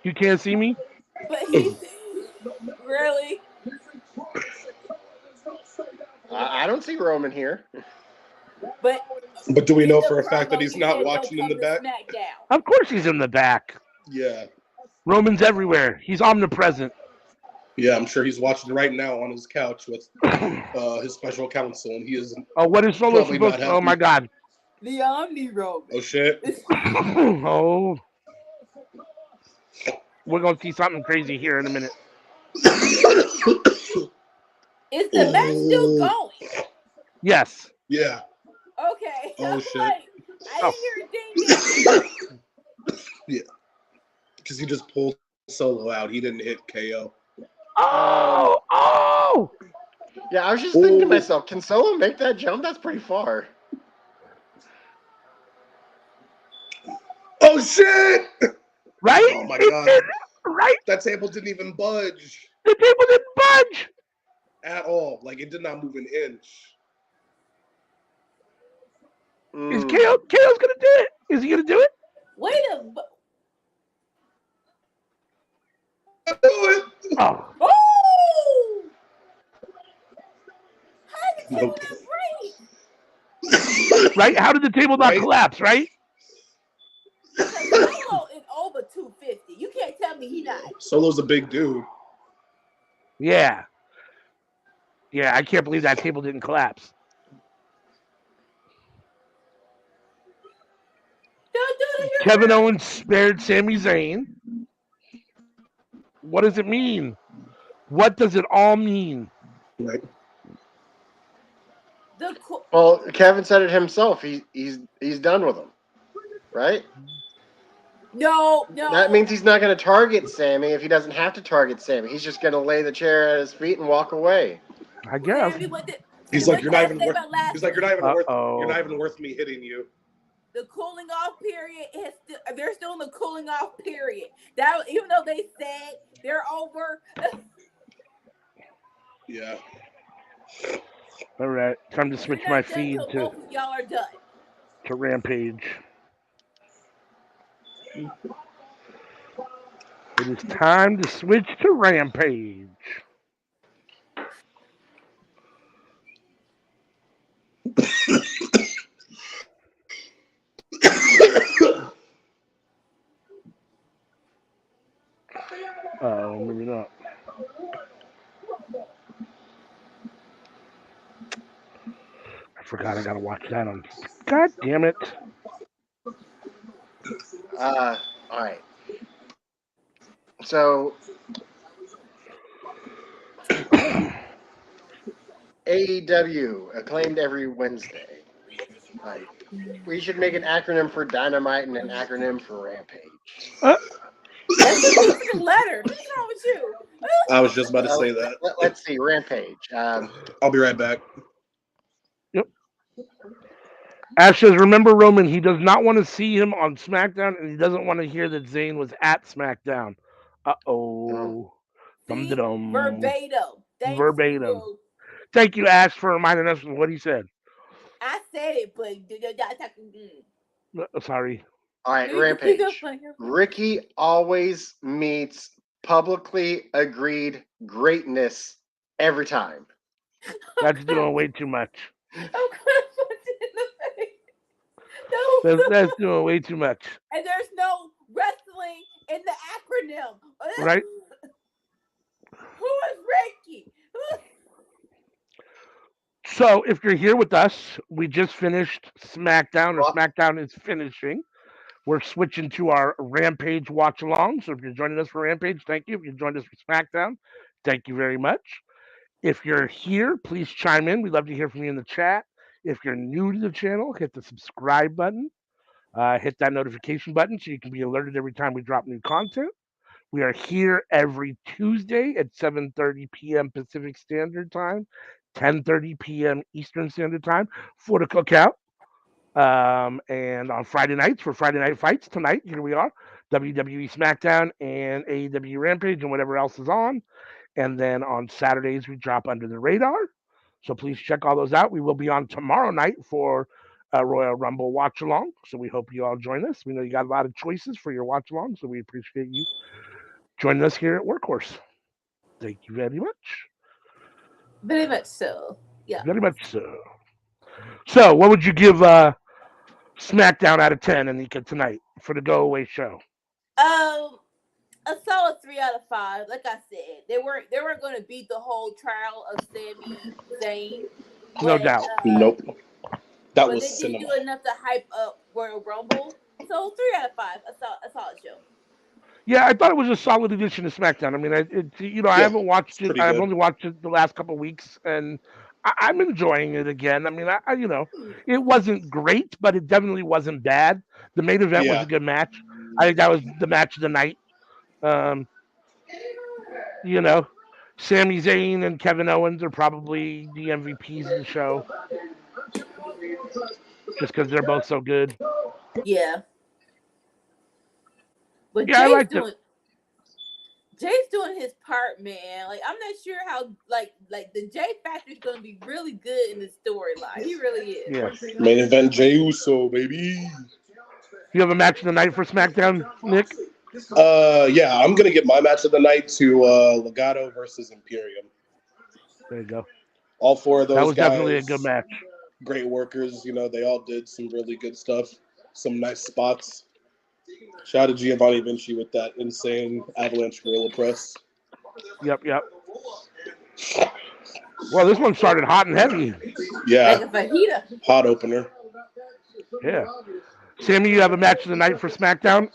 You can't see me? But he's really. I don't see Roman here. But do we know in for the a fact that promo, he's he not said, watching in "Don't the come back? to SmackDown." Of course he's in the back. Yeah. Roman's everywhere. He's omnipresent. Yeah, I'm sure he's watching right now on his couch with his special counsel, and he is Oh, what is Solo probably supposed not to? Oh my happy. God. The Omni Roman. Oh shit. Oh. We're gonna see something crazy here in a minute. Is the match still going? Yes. Yeah. Okay. Oh, I'm shit. like, I didn't hear a ding ding. Because he just pulled Solo out. He didn't hit KO. Oh! Yeah, I was just thinking to myself, can Solo make that jump? That's pretty far. Oh shit! Right? Oh my It God. did, right? That table didn't even budge The table didn't budge. at all. Like, it did not move an inch. Is KO's gonna do it? Is he gonna do it? Wait a. Do it! Oh. Oh! How did the table Nope. not break? Right? How did the table not Right? collapse, right? Solo is over 250. You can't tell me he not. Solo's a big dude. Yeah. Yeah, I can't believe that table didn't collapse. Don't do it. Kevin Owens spared Sami Zayn. What does it mean? What does it all mean? Right. Well, Kevin said it himself. He's done with him, right? No. That means he's not going to target Sammy if he doesn't have to target Sammy. He's just going to lay the chair at his feet and walk away. I guess. Sammy, He's like, you're not even worth. He's like, you're not Uh-oh. even worth me hitting you. The cooling off period is still, they're still in the cooling off period. That even though they said they're over. Yeah. All right, time to switch my feed both to of y'all are done. Rampage. It is time to switch to Rampage. Oh, maybe not. I forgot I gotta watch that on. God damn it. All right. So, AEW, acclaimed every Wednesday. Like, we should make an acronym for Dynamite and an acronym for Rampage. That's just a letter. What's wrong with you? I was just about to say that. Let's see, Rampage. I'll be right back. Yep. Ash says, remember Roman, he does not want to see him on SmackDown, and he doesn't want to hear that Zayn was at SmackDown. Uh-oh. Dum-da-dum. Verbatim. Thank Verbatim. You. Thank you, Ash, for reminding us of what he said. I said it, but Sorry. All right, Rampage. Ricky always meets publicly agreed greatness every time. That's doing way too much. I'm gonna punch it in the face. No. That's doing way too much. And there's no wrestling in the acronym. Right? Who is Ricky? So, if you're here with us, we just finished SmackDown, or SmackDown is finishing. We're switching to our Rampage watch along. So, if you're joining us for Rampage, thank you. If you joined us for SmackDown, thank you very much. If you're here, please chime in. We'd love to hear from you in the chat. If you're new to the channel, hit the subscribe button. Hit that notification button so you can be alerted every time we drop new content. We are here every Tuesday at 7:30 p.m. Pacific Standard Time, 10:30 p.m. Eastern Standard Time for the cookout. And on Friday nights for Friday night fights tonight, here we are, WWE SmackDown and AEW Rampage and whatever else is on. And then on Saturdays we drop Under the Radar. So please check all those out. We will be on tomorrow night for Royal Rumble watch along. So we hope you all join us. We know you got a lot of choices for your watch along, so we appreciate you joining us here at Workhorse. Thank you very much. Very much so. Yeah. Very much so. So, what would you give SmackDown out of 10, Anika, tonight for the go away show? A solid 3 out of 5. Like I said, they weren't going to beat the whole trial of Sami Zayn. No doubt. Nope. That but was they cinema. did do enough to hype up Royal Rumble. So 3 out of 5. A solid show. Yeah, I thought it was a solid addition to SmackDown. I mean, I haven't watched it. I've only watched it the last couple of weeks, and I'm enjoying it again. I mean, it wasn't great, but it definitely wasn't bad. The main event was a good match. I think that was the match of the night. Sami Zayn and Kevin Owens are probably the MVPs of the show, just because they're both so good. Yeah. But yeah, I liked it. Jay's doing his part, man. Like, I'm not sure how like the Jay factor is going to be really good in the storyline. He really is. Yeah. Main event Jey Uso, baby. You have a match of the night for SmackDown, Nick? Yeah, I'm gonna give my match of the night to Legado versus Imperium. There you go. All 4 of those guys. That was definitely a good match. Great workers, they all did some really good stuff, some nice spots. Shout out to Giovanni Vinci with that insane avalanche gorilla press. Yep. Well, this one started hot and heavy. Yeah. Hot opener. Yeah. Sammy, you have a match of the night for SmackDown?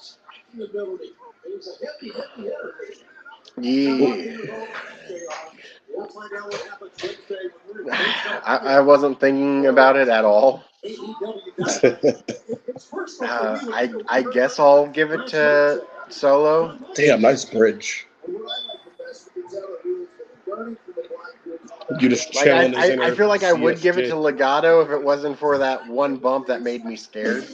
Yeah. I wasn't thinking about it at all. I guess I'll give it to Solo. Damn, nice bridge. You just chilling. I feel like I would give it to Legado if it wasn't for that one bump that made me scared.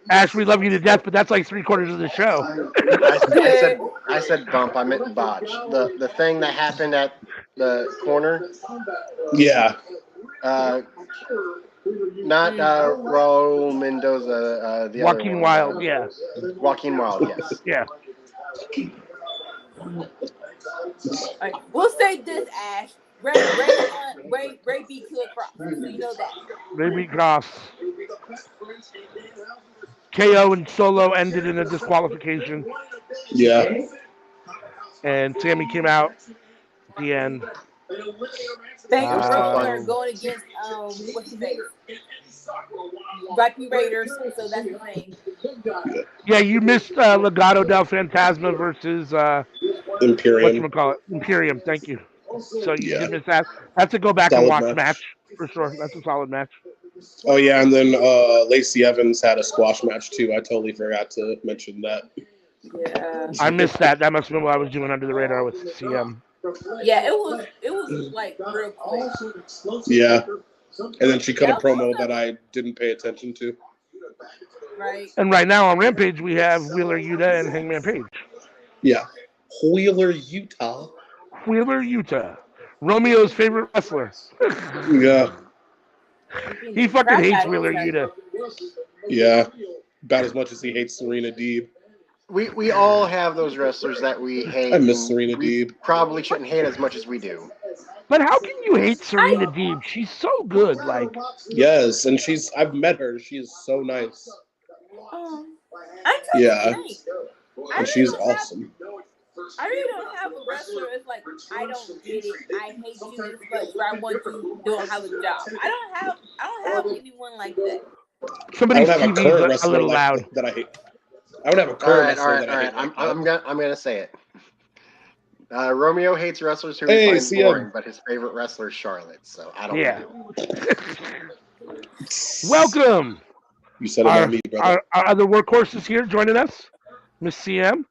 Ash, we love you to death, but that's like 3/4 of the show. I said bump. I meant botch. The thing that happened at the corner. Yeah. Not Raul Mendoza. The Joaquin other one. Wilde. Yeah. Joaquin Wilde. Yes. Yeah. Right. We'll say this, Ash. Ray beat Killer Cross. So you know that. Ray beat Cross. KO and Solo ended in a disqualification. Yeah. And Sammy came out at the end. Thank you for going against what's his name? Rocky Raiders. So that's the thing. Yeah, you missed Legado del Fantasma versus Imperium. Whatchamacallit? Imperium. Thank you. So you did miss that. That's a go back and watch match for sure. That's a solid match. Oh yeah, and then Lacey Evans had a squash match too. I totally forgot to mention that. Yeah. I missed that. That must have been what I was doing under the radar with CM. Yeah, it was like real quick. Yeah. And then she cut a promo that I didn't pay attention to. Right. And right now on Rampage we have Wheeler Yuta and Hangman Page. Yeah. Wheeler Yuta. Wheeler Yuta. Romeo's favorite wrestler. Yeah. He fucking hates Wheeler Yuta. Yeah. About as much as he hates Serena Deeb. We all have those wrestlers that we hate. I miss Serena Deeb. Probably shouldn't hate as much as we do. But how can you hate Serena Deeb? She's so good. Like, yes, and I've met her. She is so nice. Yeah. And she's awesome. I really don't have a wrestler that's like, I don't get it. I hate you as much, but I want you doing have a job. I don't have anyone like that. Somebody's TV is a little loud. That I hate. I would have a current wrestler that I hate. I'm gonna say it. Romeo hates wrestlers who he finds boring, but his favorite wrestler is Charlotte. So I don't know. Welcome. You said about me, brother. Our other workhorses here joining us, Miss CM.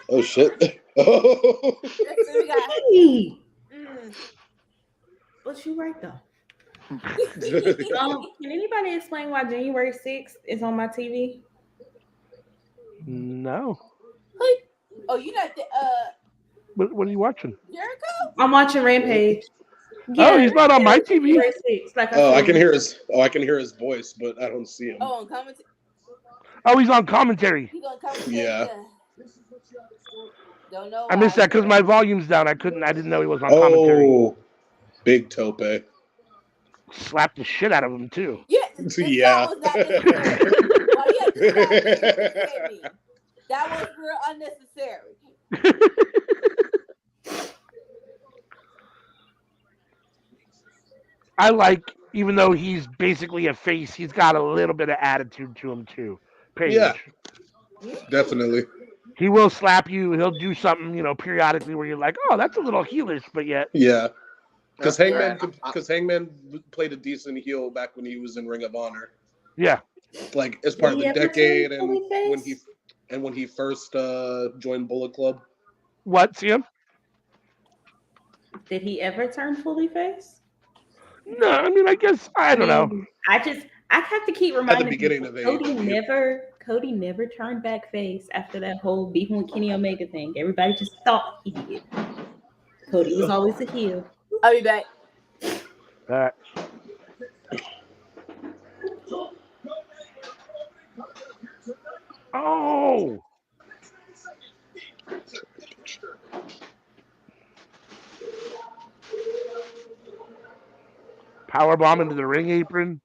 Oh shit! But you're right though. Can anybody explain why January 6th is on my TV? No. Oh, you not the What are you watching? Jericho? I'm watching Rampage. Oh, he's not on my TV. January 6th, like I said. can hear his voice, but I don't see him. Oh, on commentary. Oh, he's on commentary. He's on commentary. Yeah. Don't know. I missed that because my volume's down. I didn't know he was on commentary. Oh, big Tope. Slapped the shit out of him too. Yeah. Yeah. That was real unnecessary. I like, even though he's basically a face, he's got a little bit of attitude to him too. Paige. Yeah, definitely. He will slap you. He'll do something, periodically where you're like, oh, that's a little heelish, but yet. Yeah. Because Hangman played a decent heel back when he was in Ring of Honor. Yeah. Like as part of the decade, and when he first joined Bullet Club. What? See him? Did he ever turn fully face? No, I guess I don't know. I have to keep reminding at the beginning of Cody never turned back face after that whole beefing with Kenny Omega thing. Everybody just thought he did. Cody was always a heel. I'll be back. All right. Oh. Powerbomb into the ring apron.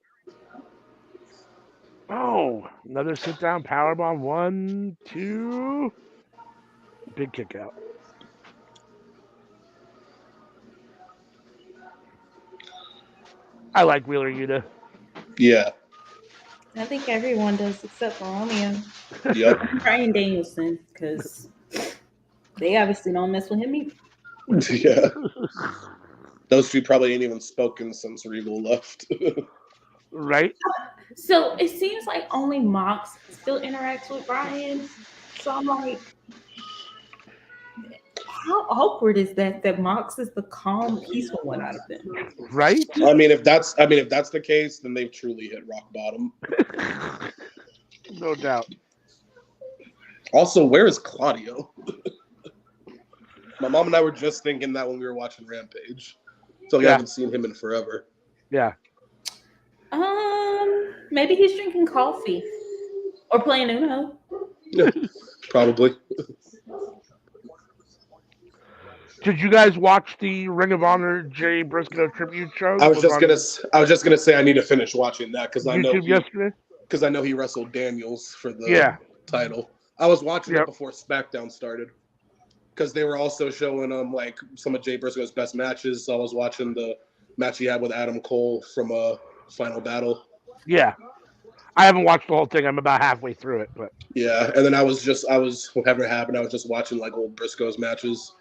Oh, another sit down powerbomb. 1, 2. Big kick out. I like Wheeler Yuta. Yeah. I think everyone does except for Romeo. Yep. Brian Danielson, because they obviously don't mess with him either. Yeah. Those two probably ain't even spoken since Regal left. Right? So it seems like only Mox still interacts with Brian. So I'm like, how awkward is that Mox is the calm, peaceful one out of them? Right? if that's the case, then they've truly hit rock bottom. No doubt. Also, where is Claudio? My mom and I were just thinking that when we were watching Rampage. So we haven't seen him in forever. Yeah. Maybe he's drinking coffee or playing Uno. Probably. Did you guys watch the Ring of Honor Jay Briscoe tribute show? I was just gonna say I need to finish watching that because I know yesterday. Because I know he wrestled Daniels for the title. I was watching it before Smackdown started because they were also showing like some of Jay Briscoe's best matches. So I was watching the match he had with Adam Cole from Final Battle. Yeah. I haven't watched the whole thing. I'm about halfway through it, but yeah. And then I was whatever happened, I was just watching like old Briscoe's matches,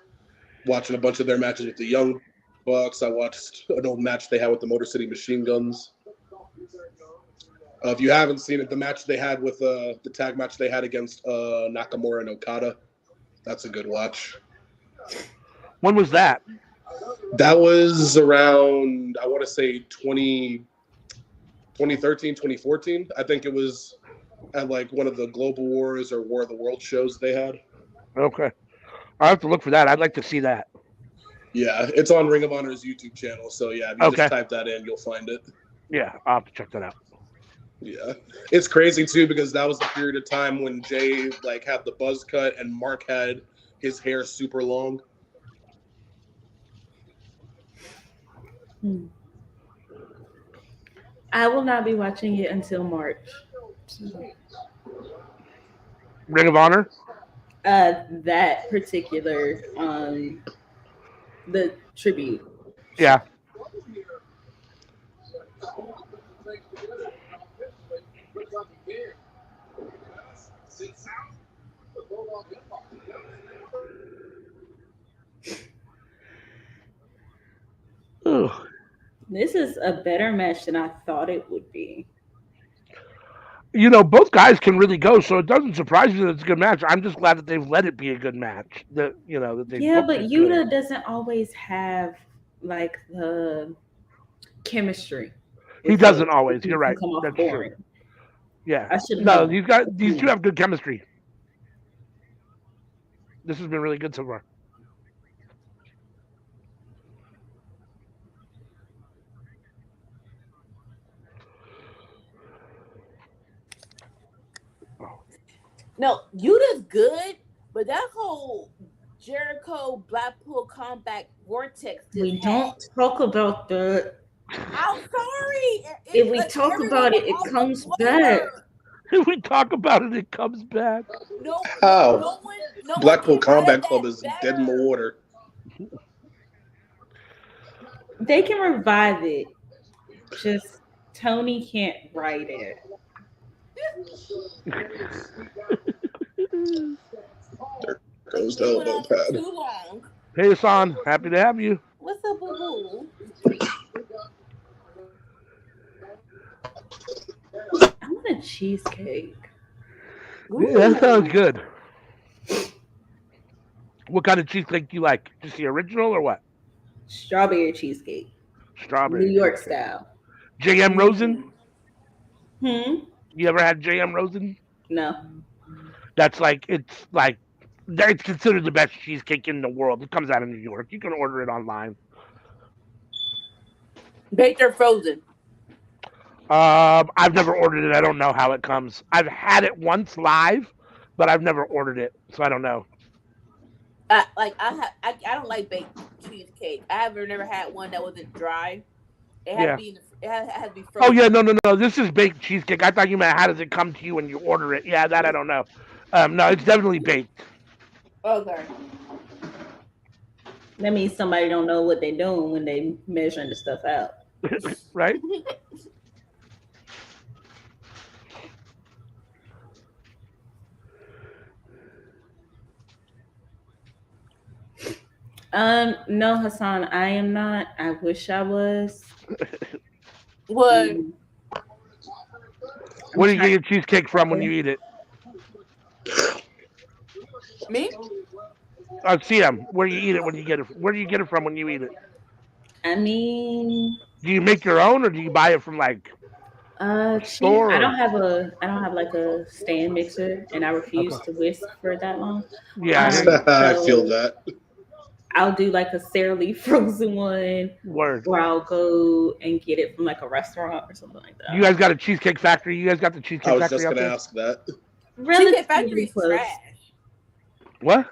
watching a bunch of their matches with the Young Bucks. I watched an old match they had with the Motor City Machine Guns. If you haven't seen it, the match they had with the tag match they had against Nakamura and Okada, that's a good watch. When was that? That was around, I want to say 2013, 2014. I think it was at like one of the Global Wars or War of the World shows they had. Okay. I'll have to look for that. I'd like to see that. Yeah, it's on Ring of Honor's YouTube channel. So yeah, if you just type that in, you'll find it. Yeah, I'll have to check that out. Yeah, it's crazy too because that was the period of time when Jay like had the buzz cut and Mark had his hair super long. I will not be watching it until March. Ring of Honor? That particular the tribute. Yeah. Ugh. This is a better match than I thought it would be. Both guys can really go, so it doesn't surprise me that it's a good match. I'm just glad that they've let it be a good match. That they've but Yuta doesn't always have like the chemistry. He doesn't always. You're right. Come off That's boring. true. Yeah. I should No, have. these two have good chemistry. This has been really good so far. No, Utah's good, but that whole Jericho Blackpool Combat Vortex. We don't talk about that. I'm sorry. If we talk about it, it comes back. If we talk about it, it comes back. No, How? no Blackpool one can Combat write Club that is better. dead in the water. They can revive it. Just Tony can't write it. There goes the elbow pad. Too long. Hey, Hassan, happy to have you. What's up, boo I want a cheesecake. Yeah, that sounds good. What kind of cheesecake do you like? Just the original or what? Strawberry cheesecake. Strawberry. New York cheesecake. style. J.M. Rosen? You ever had J.M. Rosen? No. It's considered the best cheesecake in the world. It comes out of New York. You can order it online. Baked or frozen? I've never ordered it. I don't know how it comes. I've had it once live, but I've never ordered it, so I don't know. I don't like baked cheesecake. I have never had one that wasn't dry. It had to be it had to be frozen. Oh yeah, no. This is baked cheesecake. I thought you meant how does it come to you when you order it? Yeah, that I don't know. No, it's definitely baked. Okay. That means somebody don't know what they're doing when they measuring the stuff out. Right? No, Hassan, I am not. I wish I was. What? Where do you get your cheesecake from when you eat it? Me? CM, where do you eat it when you get it? Where do you get it from when you eat it? I mean, do you make your own or do you buy it from like store? I don't have like a stand mixer, and I refuse to whisk for that long. Yeah, I feel that. I'll do like a Sara Lee frozen one. Word. Or I'll go and get it from like a restaurant or something like that. You guys got a Cheesecake Factory? You guys got the Cheesecake Factory? I was just going to ask that. Cheesecake Factory is trash. What?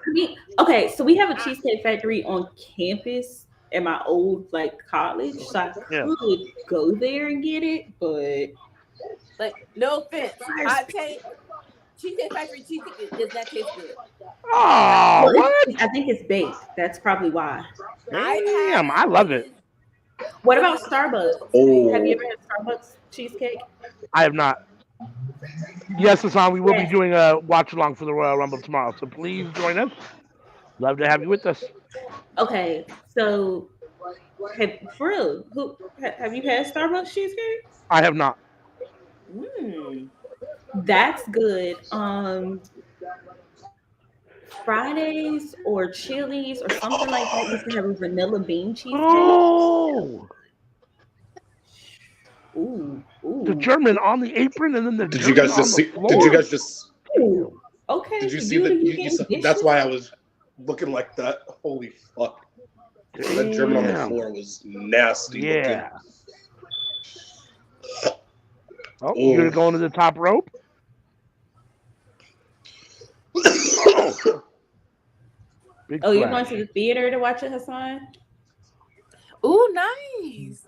Okay, so we have a Cheesecake Factory on campus at my old like college, so I could go there and get it, but like no offense, I take Cheesecake Factory cheesecake does not taste good. Oh, what? I think it's baked. That's probably why. Damn, I love it. What about Starbucks? Oh. Have you ever had Starbucks cheesecake? I have not. Yes, Hassan, we will be doing a watch along for the Royal Rumble tomorrow, so please join us. Love to have you with us. Okay, so for real, have you had Starbucks cheesecake? I have not. That's good. Fridays or Chili's or something like that used to have a vanilla bean cheesecake. Oh. Ooh. The German on the apron and then the Did you guys just see? Did you guys just? Ooh. Okay. Did you see that? That's why I was looking like that. Holy fuck! That German on the floor was nasty. Yeah. Oh, you're gonna go into the top rope. You're going to the theater to watch it, Hassan? Ooh, nice.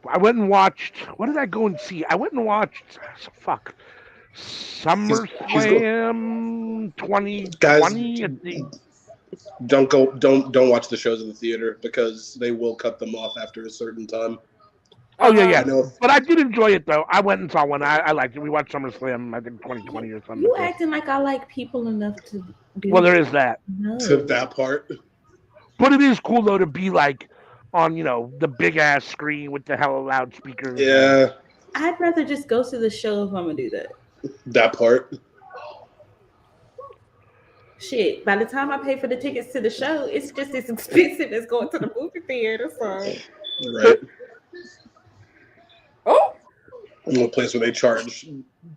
I went and watched. What did I go and see? I went and watched. SummerSlam 2020. Don't watch the shows in the theater because they will cut them off after a certain time. Oh yeah. But I did enjoy it though. I went and saw one. I liked it. We watched SummerSlam, I think 2020 or something. You acting like I like people enough to do. Well, there is that. No. To that part. But it is cool though to be like on the big ass screen with the hella loudspeakers. Yeah. I'd rather just go to the show if I'm gonna do that. That part. Shit, by the time I pay for the tickets to the show, it's just as expensive as going to the movie theater. So, Right. Oh, A place where they charge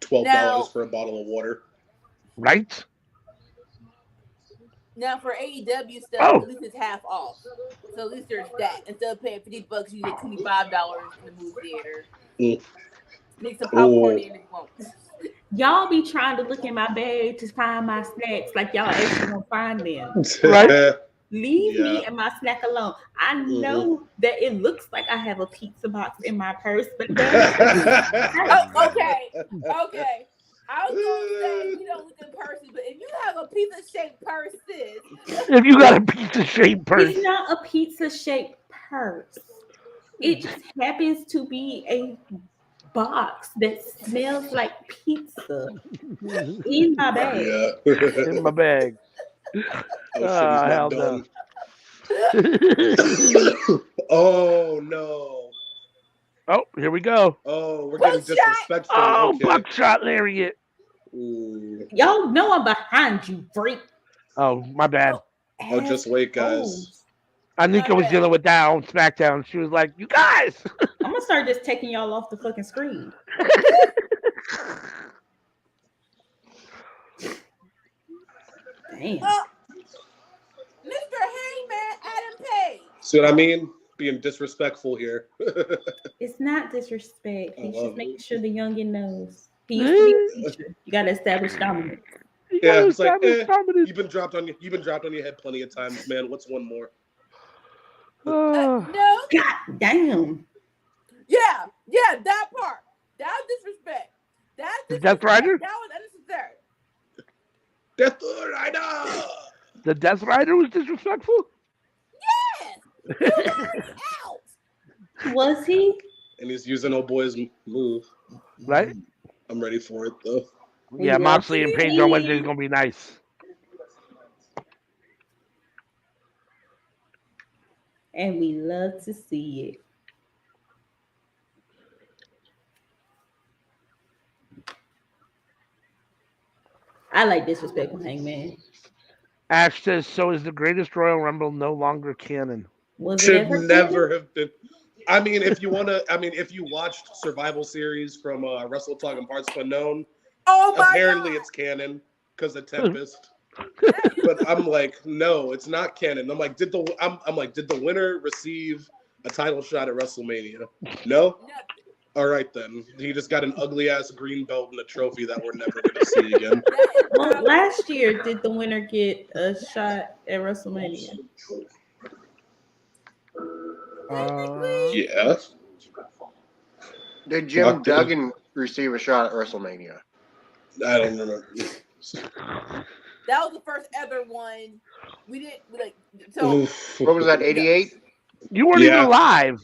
$12 Now- for a bottle of water. Right? now for AEW stuff, Oh. at least it's half off. So at least there's that. Instead of paying $50, you get $25 in the movie theater. Mm. Sneak some popcorn Oh. in if you want. y'all be trying to look in my bag to find my snacks like y'all actually gonna find them. Right. Leave me Yeah. and my snack alone. I know that it looks like I have a pizza box in my purse, but Oh, okay. Okay. I was gonna say you don't look in purses, but if you have a pizza-shaped purse, sis, If you got a pizza shaped purse, it's not a pizza-shaped purse. It just happens to be a box that smells like pizza in my bag. Yeah. in my bag. Oh, shit, he's hell not no. done. Oh, no. Oh, here we go. Oh, we're getting Buckshot! disrespectful. Oh, Okay. buckshot lariat. Ooh. Y'all know I'm behind you, freak. Oh, my bad. Oh, just wait, guys. Anika was dealing with that on Smackdown. She was like, "You guys." I'm gonna start just taking y'all off the fucking screen. Damn. Mr. Hangman Adam Page. See what I mean? Being disrespectful here. It's not disrespect. He's love just making it. sure the youngin knows. He used to be a teacher. You gotta establish dominance. Yeah, it's like, Dominant. you've been dropped on your head plenty of times, man. What's one more? Oh. No. God damn. Yeah, that part. That was disrespect. That's The Death Rider? That was unnecessary. Death Rider! The Death Rider was disrespectful? Yes. Out. Was he? And he's using old boy's move. Right? I'm ready for it, though. Yeah, Moxley and Page on Wednesday is going to be nice. And we love to see it. I like disrespectful Hangman. Ash says, so is the greatest Royal Rumble no longer canon? Was it Should ever never have been. I mean, if you watched Survival Series from Wrestle Talk and Parts Unknown, Oh my apparently God. it's canon because of Tempest. But I'm like, no, it's not canon. I'm like, did the winner receive a title shot at WrestleMania? No? All right then. He just got an ugly ass green belt and a trophy that we're never gonna see again. Well, last year, did the winner get a shot at WrestleMania? Yeah. Did Jim Fuck them. Duggan receive a shot at WrestleMania? I don't know. That was the first ever one. We didn't like. So Oof. What was that, 88? You weren't Yeah. even alive.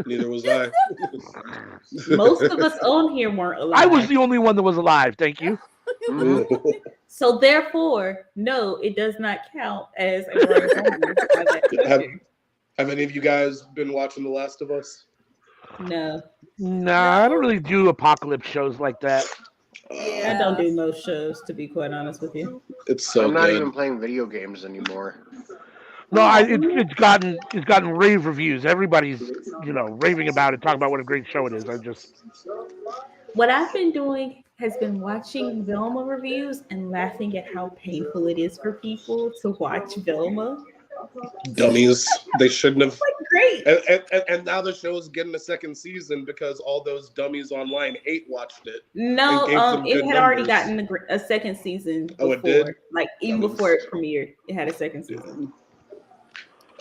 Neither was I. Most of us on here weren't alive. I was the only one that was alive. Thank you. So therefore, no, it does not count as a Royal Rumble. Have any of you guys been watching The Last of Us? No, Nah, I don't really do apocalypse shows like that. Yeah. I don't do most shows, to be quite honest with you. It's so I'm not good. even playing video games anymore. No, it's gotten rave reviews. Everybody's raving about it, talking about what a great show it is. What I've been doing has been watching Velma reviews and laughing at how painful it is for people to watch Velma. Dummies. They shouldn't have. Great. And now the show's getting a second season because all those dummies online hate watched it. No, and gave them it good had already numbers. gotten a second season before. Oh, it did? Like even before it premiered, it had a second season.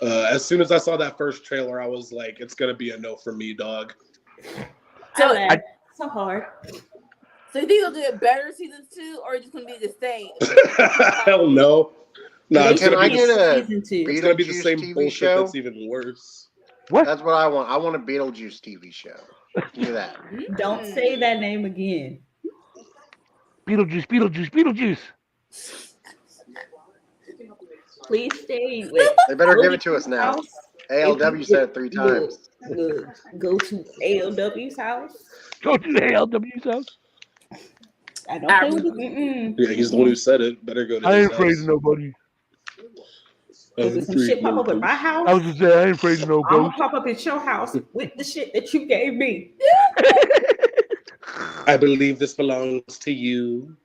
As soon as I saw that first trailer, I was like, it's going to be a no for me, dog. So, So hard. so you think they'll do it better season 2, or it's just gonna be the same? Hell no. No, it's Can I going get a season 2. it's gonna be the Beetlejuice same TV bullshit show? that's even worse. That's what I want. I want a Beetlejuice TV show. Do that. Don't say that name again. Beetlejuice. Please stay with. They better give it to us now. ALW said it 3 times. Go to ALW's house. Go to the ALW's house. I don't play with this. Yeah, he's the one who said it. Better go to I his ain't afraid house. of nobody. If some shit pop up at my house, I was just saying, I ain't afraid of no I'm gonna ghost. pop up at your house with the shit that you gave me. I believe this belongs to you.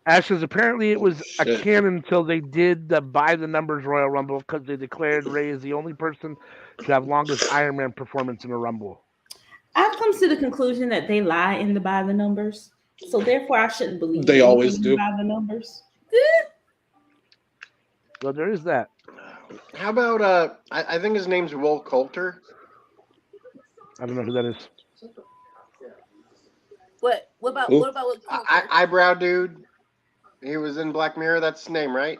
Ash says apparently it was a Shit. canon until they did the by the numbers Royal Rumble because they declared Ray is the only person to have longest Iron Man performance in a Rumble. I've come to the conclusion that they lie in the by the numbers, so therefore I shouldn't believe They anything always in do. by the numbers. So there is that. How about I think his name's Will Coulter. I don't know who that is. What about Who? what about what Coulter? Eyebrow dude. He was in Black Mirror. That's his name, right?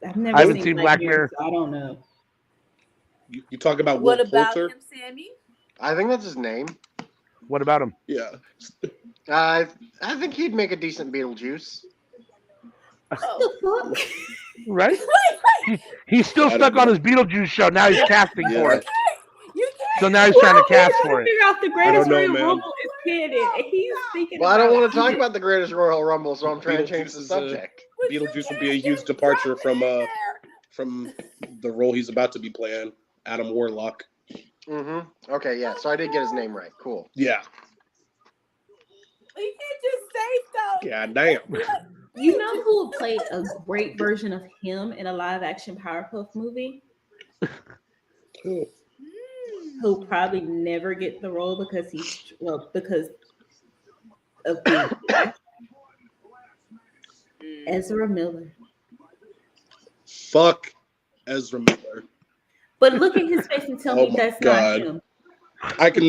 I've never I haven't seen Black Mirror. so I don't know. You talk about What Will about Poulter? him, Sammy? I think that's his name. What about him? Yeah. I think he'd make a decent Beetlejuice. Oh. The fuck? Right? He's still I stuck don't on know. his Beetlejuice show. Now he's casting Yeah. for it. You can't. So now he's trying to cast for it. Figure out the I greatest don't know, Royal man. Rumble is canon, and he's thinking. Well, I don't about want to talk it. about the greatest Royal Rumble, so I'm trying to change Beetlejuice the is subject. Beetlejuice would be a huge departure from the role he's about to be playing, Adam Warlock. Mm-hmm. Okay, yeah. So I did get his name right. Cool. Yeah. You can't just say stuff. God damn. You know who would play a great version of him in a live action Powerpuff movie? Who'll probably never get the role because because of being black. Ezra Miller. Fuck Ezra Miller. But look at his face and tell Oh me my that's God. not him. I can.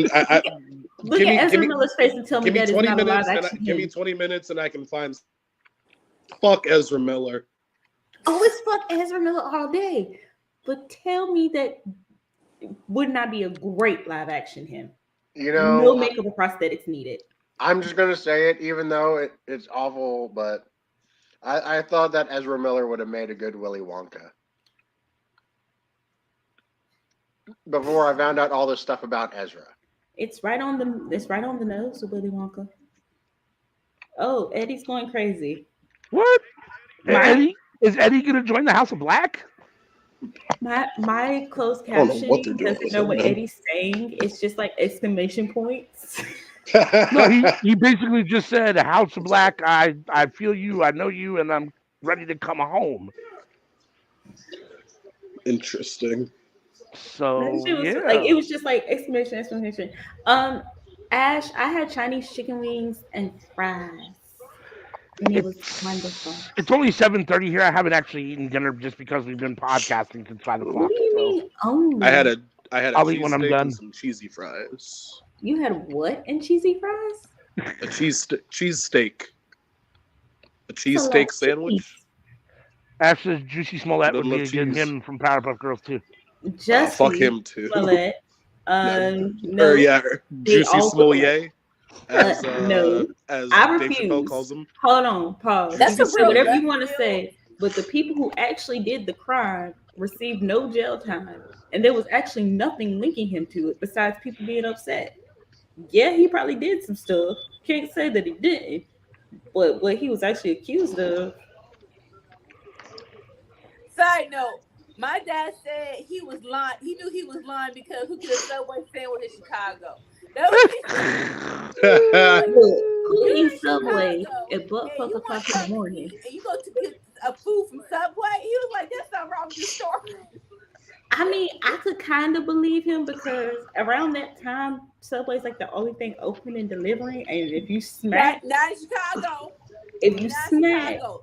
Look Give at me- Ezra give me- Miller's face and tell me Give me that is 20 not a live minutes. action Give me him. 20 minutes, and I can find. Fuck Ezra Miller. Oh, it's fuck Ezra Miller all day. But tell me that would not be a great live action him. You No know, makeup or prosthetics needed. I'm just gonna say it, even though it's awful, but I thought that Ezra Miller would have made a good Willy Wonka. Before I found out all this stuff about Ezra. It's right on the nose with Willy Wonka. Oh, Eddie's going crazy. What? My- Eddie? Is Eddie going to join the House of Black? My closed don't know what captioning they're doing doesn't with know him, what man. Eddie's saying. It's just like exclamation points. No, he basically just said, House of Black, I feel you, I know you, and I'm ready to come home. Interesting. So, It was just like exclamation. Ash, I had Chinese chicken wings and fries. And it was wonderful. It's only 7:30 here. I haven't actually eaten dinner just because we've been podcasting since 5 o'clock. What do you mean only? I had a I'll eat when I'm cheesesteak done. and some cheesy fries. You had what and cheesy fries? A cheese steak. A So, cheesesteak like, sandwich. Ash says Juicy Smollett would Don't be love a good cheese. him from Powerpuff Girls too. Just Fuck him too. Smollett. No, Or yeah, Juicy all Smollett. As no. as I Dave refuse. Chappelle calls him. Hold on, pause. That's You can a say real whatever gut you want to feel. say, but the people who actually did the crime received no jail time, and there was actually nothing linking him to it besides people being upset. Yeah, he probably did some stuff. Can't say that he didn't, but what he was actually accused of. Side note, my dad said he was lying. He knew he was lying because who could a Subway sandwich in Chicago? That was Look, who You're eats in Subway Chicago, at butt and fuck you o'clock want in the something morning? to eat, and you go to get a food from Subway. He was like, "There's something wrong with your store." I mean, I could kind of believe him because around that time, Subway's like the only thing open and delivering. And if you smack, Not in Chicago. if you Not smack, Chicago.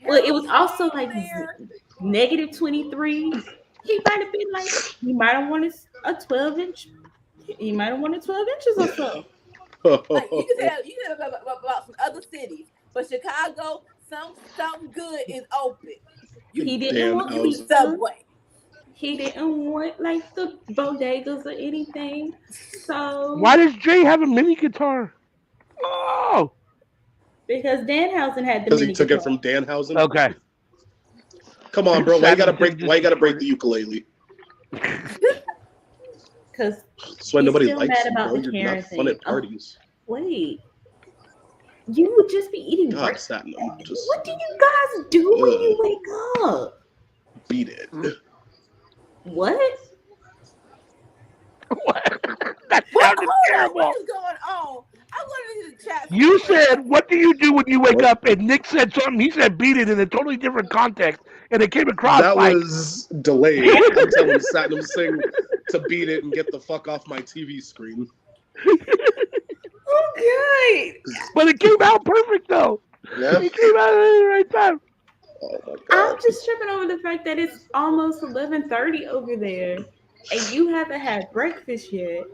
well, it was also like There. negative 23. He might have been like, he might have wanted a 12-inch. He might have wanted 12 inches or so. Like you can tell about some other cities, but Chicago, something good is open. He didn't Damn, want I was- pizza. Subway. He didn't want like the bodegas or anything. So Why does Jay have a mini guitar? Oh, because Danhausen had the Because he mini took it guitar. from Danhausen. okay. Come on, bro. Why you gotta break the ukulele? Because That's why he's nobody still likes mad you, about bro. the You're Karen not fun at thing. Oh, parties. wait. You would just be eating God, breakfast. Satnam, just What do you guys do when you wake up? beat it. What? That What? sounded Hold on. terrible. What is going on? I wanted to the chat. You said, "What do you do when you wake What? up?" And Nick said something. He said, "Beat it," in a totally different context, and it came across That like was delayed. I'm telling Satnam Singh to beat it and get the fuck off my TV screen. Okay. But it came out perfect though. Yep. It came out at the right time. Oh my I'm god. just tripping over the fact that it's almost 11:30 over there, and you haven't had breakfast yet.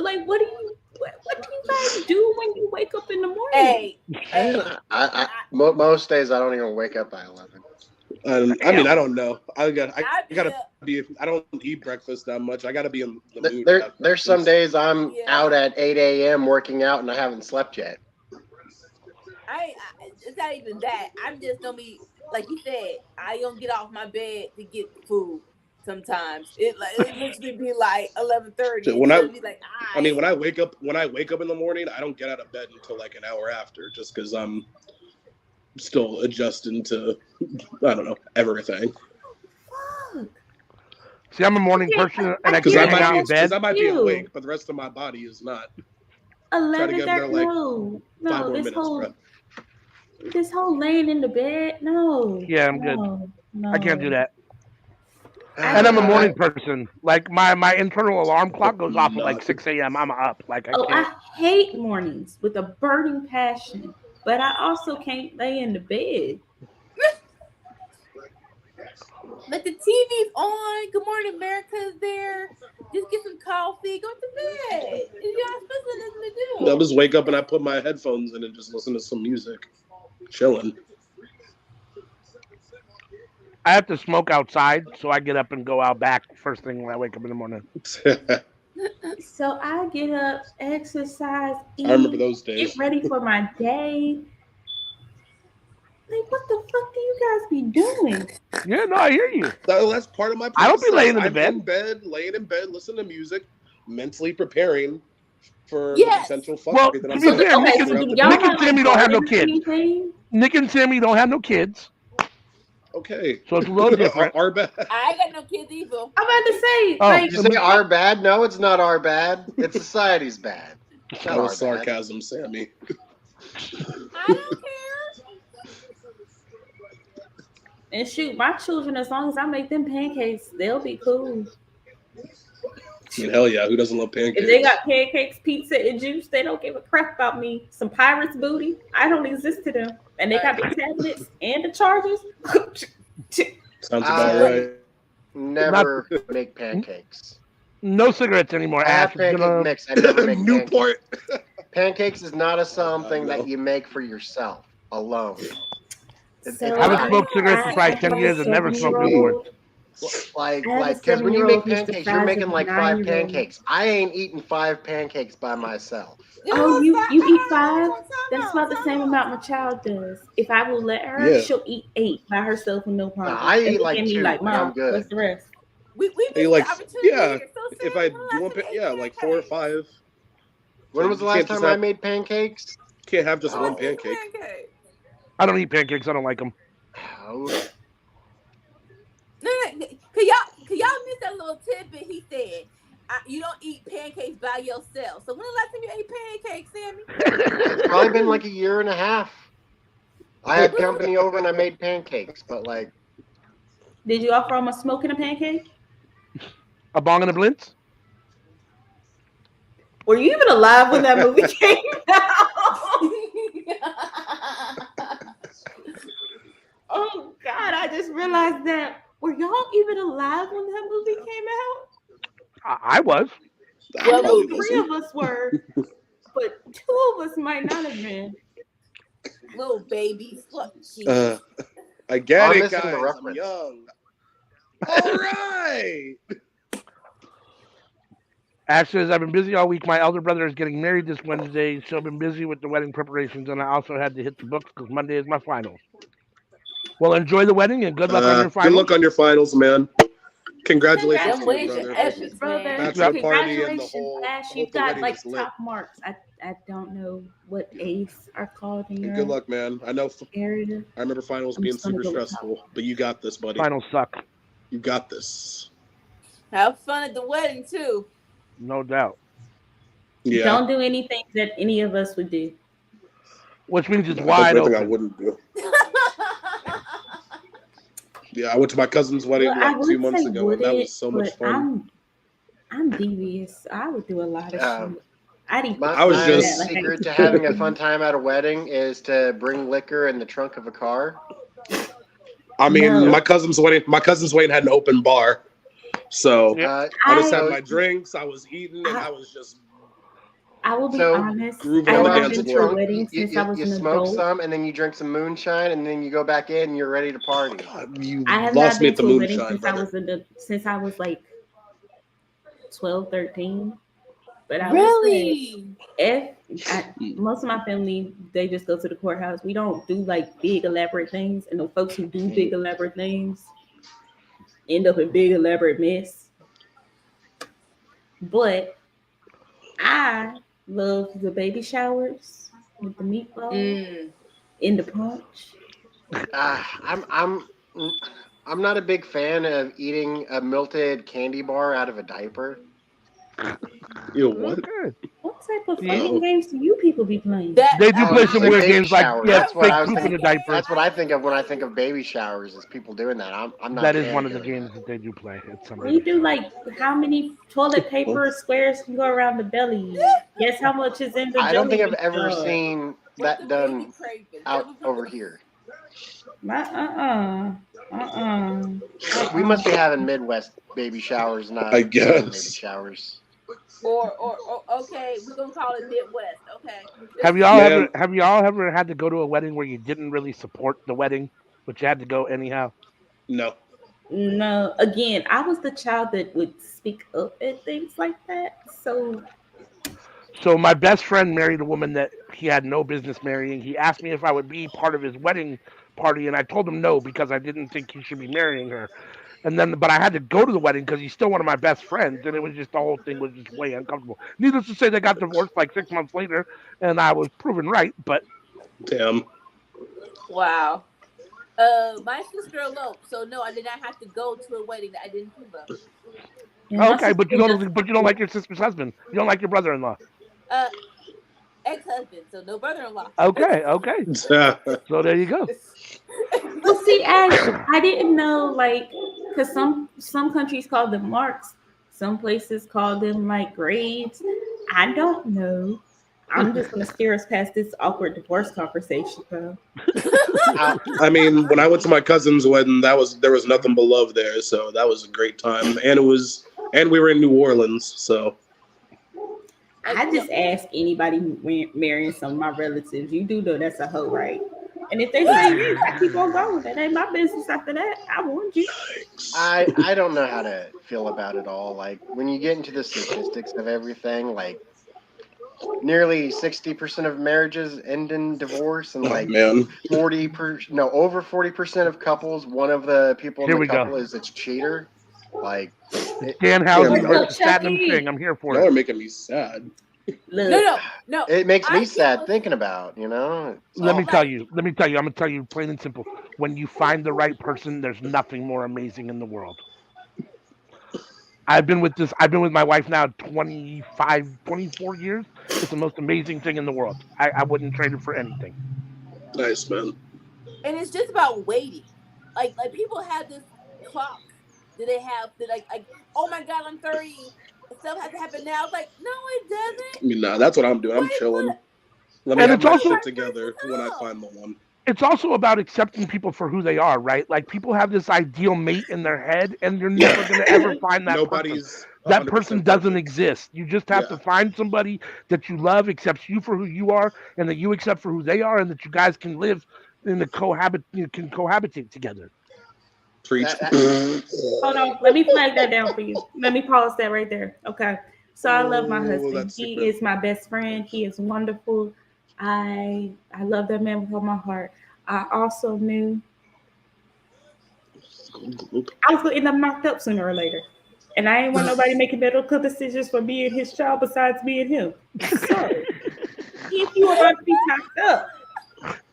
Like, what do you guys do when you wake up in the morning? Hey, And most days I don't even wake up by 11. I mean, I don't know. I I'd gotta be be. I don't eat breakfast that much. I gotta be in the mood. to have There's some breakfast. days I'm Yeah. out at 8 a.m. working out and I haven't slept yet. it's not even that. I'm just don't be like you said. I don't get off my bed to get food. Sometimes it literally be like 11:30. So when Be like, I mean, when I wake up in the morning, I don't get out of bed until like an hour after, just because I'm still adjusting to, I don't know, everything. Fuck. See, I'm a morning person, and I Because can't I hang out in might bed. be You. awake, but the rest of my body is not. Try to 11:30. get there like No, 5 more this minutes, whole bro. this whole laying in the bed. No. Yeah, I'm good. No. I can't do that. I And I'm a don't morning person. Like my internal alarm clock goes off at like 6 a.m. I'm up. Like I Oh, can't. I hate mornings with a burning passion, but I also can't lay in the bed. But the TV's on. Good Morning America's there. Just get some coffee. Go to bed. You got nothing to I'll do. just wake up and I put my headphones in and just listen to some music, chilling. I have to smoke outside, so I get up and go out back first thing when I wake up in the morning. So I get up, exercise, eat, I remember those days. get ready for my day. Like, what the fuck do you guys be doing? Yeah, no, I hear you. That's part of my process. I don't be laying in the I'm bed. laying in bed, listening to music, mentally preparing for Yes. the potential Well, fuckery that to I'm be seeing fair, Nick Okay, and- so throughout do the y'all Nick day. and Sammy don't have no kids. anything? Nick and Sammy don't have no kids, Okay. so it's a little different. Our bad. I ain't got no kids either. I'm about to say, Oh, like, Did you say our bad? No, it's not our bad. It's society's bad. It's not That our was bad. sarcasm, Sammy. I don't care. and shoot, my children, as long as I make them pancakes, they'll be cool. I mean, hell yeah, who doesn't love pancakes? If they got pancakes, pizza, and juice, they don't give a crap about me. Some pirates booty, I don't exist to them. And they got the tablets and the chargers. Sounds about right. Never make pancakes. No cigarettes anymore. I have Ash. pancake mix. I never make pancakes. Newport. Pancakes is not a something no. that you make for yourself alone. So I haven't I- smoked cigarettes in probably 10 years and never smoked Newport. Like, I have a because when you make 7-year-old who's the pancakes, you're size making of a like 5 9-year-old. pancakes. I ain't eating 5 pancakes by myself. Oh, you eat 5? That's about the same amount my child does. If I will let her, Yeah. she'll eat 8 by herself with no problem. I eat And like then be 2, like, and I'm Mom, good. what's the rest? We Hey, missed like, the opportunity yeah, here. So if Sam, I when do one, last did you yeah, eat like 4 or pancakes? 5. When was the You last can't just time I have- made pancakes? Can't have just Oh. one pancake. I don't eat pancakes. I don't like them. Oh, No, could y'all miss that little tidbit he said? You don't eat pancakes by yourself. So when the last time you ate pancakes, Sammy? it's probably been like a year and a half. I had company over and I made pancakes, but like, Did you offer them a smoke and a pancake? A bong and a blintz? Were you even alive when that movie came out? Oh God, I just realized that. Were y'all even alive when that movie came out? I was. I know probably 3 wasn't. of us were, but 2 of us might not have been. Little babies. Look, jeez. I get I'm it, missing the guys. I'm reference. young. All right. Ash says, I've been busy all week. My elder brother is getting married this Wednesday, so I've been busy with the wedding preparations, and I also had to hit the books because Monday is my finals. Well, enjoy the wedding and good luck on your Good finals. luck on your finals, man. Congratulations Them to you, weddings are brother. epic, Brother, man. Bachelor party and the congratulations, whole. Ash. I You hope the got wedding like is lit. top marks. I don't know what A's are called in And your good luck, man. I know. area. I remember finals I'm being just gonna super go with stressful, but you got this, buddy. Finals suck, You got this. Have fun at the wedding too. no doubt. Yeah. Don't do anything that any of us would do. Which means it's That's wide one thing I open. wouldn't do. Yeah, I went to my cousin's wedding Well, I like would 2 months say ago, and that wouldn't, was so much but fun. I'm devious. I would do a lot of shit. I'd eat. My, I was my just- secret to having a fun time at a wedding is to bring liquor in the trunk of a car. I mean, No. my cousin's wedding had an open bar, so Yeah. I just I- had my drinks. I was eating, and I was just. I will be So, honest. grooving I on the Go haven't out dance to been the to a floor. trunk, wedding since I was you an smoke adult. some, and then you drink some moonshine, and then you go back in, and you're ready to party. God, you I have lost not me been at the to a wedding moonshine, brother. since I was like 12, 13. But I Really? most of my family, they just go to the courthouse. We don't do like big elaborate things, and the folks who do big elaborate things end up in big elaborate mess. But I love the baby showers with the meatball in the punch. I'm not a big fan of eating a melted candy bar out of a diaper. You know what? Okay. What type of Yeah. fucking games do you people be playing? That They do Oh, play it's some a weird baby games like shower. yeah, That's what fake I was poop in thinking. a diaper. That's what I think of when I think of baby showers. Is people doing that? I'm not. That a is fan one of the doing games that. that they do play. It's some We do like how many toilet paper squares can go around the belly? Guess how much is in the I don't think I've jelly ever jar? seen What that the baby done craving? out over here. We must be having Midwest baby showers, not I Southern guess. baby showers. Or okay, we're gonna call it Midwest. Okay. Have y'all Man. ever had to go to a wedding where you didn't really support the wedding, but you had to go anyhow? No. No, again, I was the child that would speak up at things like that. So my best friend married a woman that he had no business marrying. He asked me if I would be part of his wedding party, and I told him no because I didn't think he should be marrying her. And then, but I had to go to the wedding because he's still one of my best friends, and it was just the whole thing was just way uncomfortable. Needless to say, they got divorced like 6 months later, and I was proven right. But Damn. Wow. My sister eloped, so no, I did not have to go to a wedding that I didn't approve of. okay, but you don't like your sister's husband. You don't like your brother-in-law. Ex-husband, so no brother-in-law. Okay. So there you go. Well, see, Ash, I didn't know, like, because some countries call them marks, some places call them like grades. I don't know. I'm just gonna steer us past this awkward divorce conversation, though. I mean, when I went to my cousin's wedding, there was nothing but love there, so that was a great time. And we were in New Orleans, so. I just ask anybody marrying some of my relatives. You do know that's a hoe, right? And if they say yes, I keep on going. That ain't my business after that. I warned you. I don't know how to feel about it all. Like when you get into the statistics of everything, like nearly 60% of marriages end in divorce, and like man. over 40% of couples, one of the people in Here the we go. couple is a cheater. Like Dan Housen Yeah, versus Satnam Chucky. Singh. I'm here for Y'all it. are making me sad. Look, No. it makes I me sad feel- thinking about, you know. Let me like- tell you. I'm gonna tell you plain and simple. When you find the right person, there's nothing more amazing in the world. I've been with my wife now 24 years. It's the most amazing thing in the world. I wouldn't trade it for anything. Nice, man. And it's just about waiting. Like people have this clock that they have that like oh my god, I'm 30. Stuff has to happen now. It's like, no, it doesn't. I mean, nah, that's what I'm doing. I'm Wait, chilling. what? Let me And have it's my also- shit together when I find the one. It's also about accepting people for who they are, right? Like people have this ideal mate in their head, and you're never gonna ever find that person. Nobody's That 100% person doesn't perfect. exist. You just have to find somebody that you love, accepts you for who you are, and that you accept for who they are, and that you guys can live in the can cohabitate together. Preach. hold on. Let me flag that down for you. Let me pause that right there. Okay. So I love my Oh, husband. that's He secret. is my best friend. He is wonderful. I love that man with all my heart. I also knew I was gonna end up knocked up sooner or later. And I ain't want nobody making medical decisions for me and his child besides me and him. So if you want to be knocked up,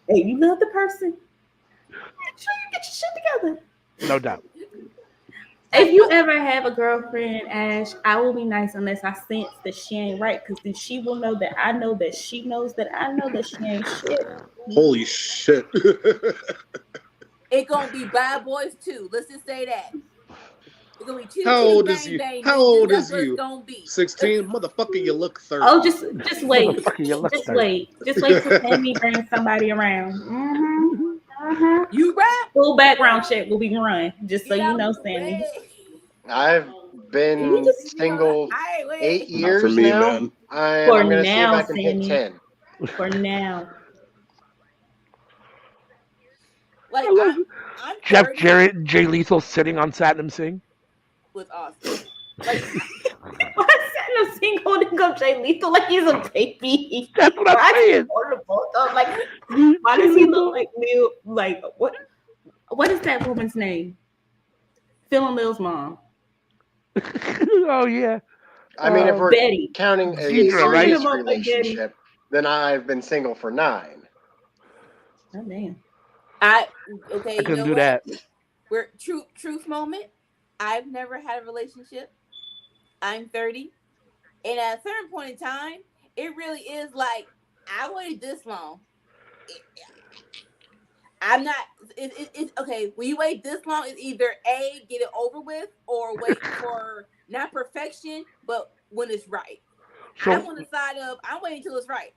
hey, you love the person, make sure you get your shit together. No doubt. If you ever have a girlfriend, Ash, I will be nice unless I sense that she ain't right, because then she will know that I know that she knows that I know that she ain't shit. Holy shit. It gonna be bad boys too. Let's just say that. It's gonna be two. How old is you? How old is you? 16? Motherfucker, you look 30. Oh, just wait. Motherfucker, you look Just 30. wait. Just wait till Tammy brings somebody around. You rap. Full background check will be run, just so you know, Sammy. I've been single 8 years for me, now. man. I'm For gonna see if now, I can hit Sammy. 10. For now. Like I love I'm Jeff 30 Jarrett and Jay Lethal sitting on Satnam Singh. with Austin. Like Why is Satnam Singh holding up Jay Lethal like he's a baby? That's what I'm Why is he saying. holding them both up? Like, why does he look like Lil? Like, what is that woman's name? Phil and Lil's mom. Oh yeah. I mean, if we're Betty. counting a Deidre, right? serious relationship, then I've been single for 9. Oh damn. I I couldn't do that. We're truth moment. I've never had a relationship. I'm 30. And at a certain point in time, it really is like I waited this long. I'm not it's okay. When you wait this long, it's either A, get it over with, or wait for not perfection, but when it's right. So- I'm on the side of I'm waiting till it's right.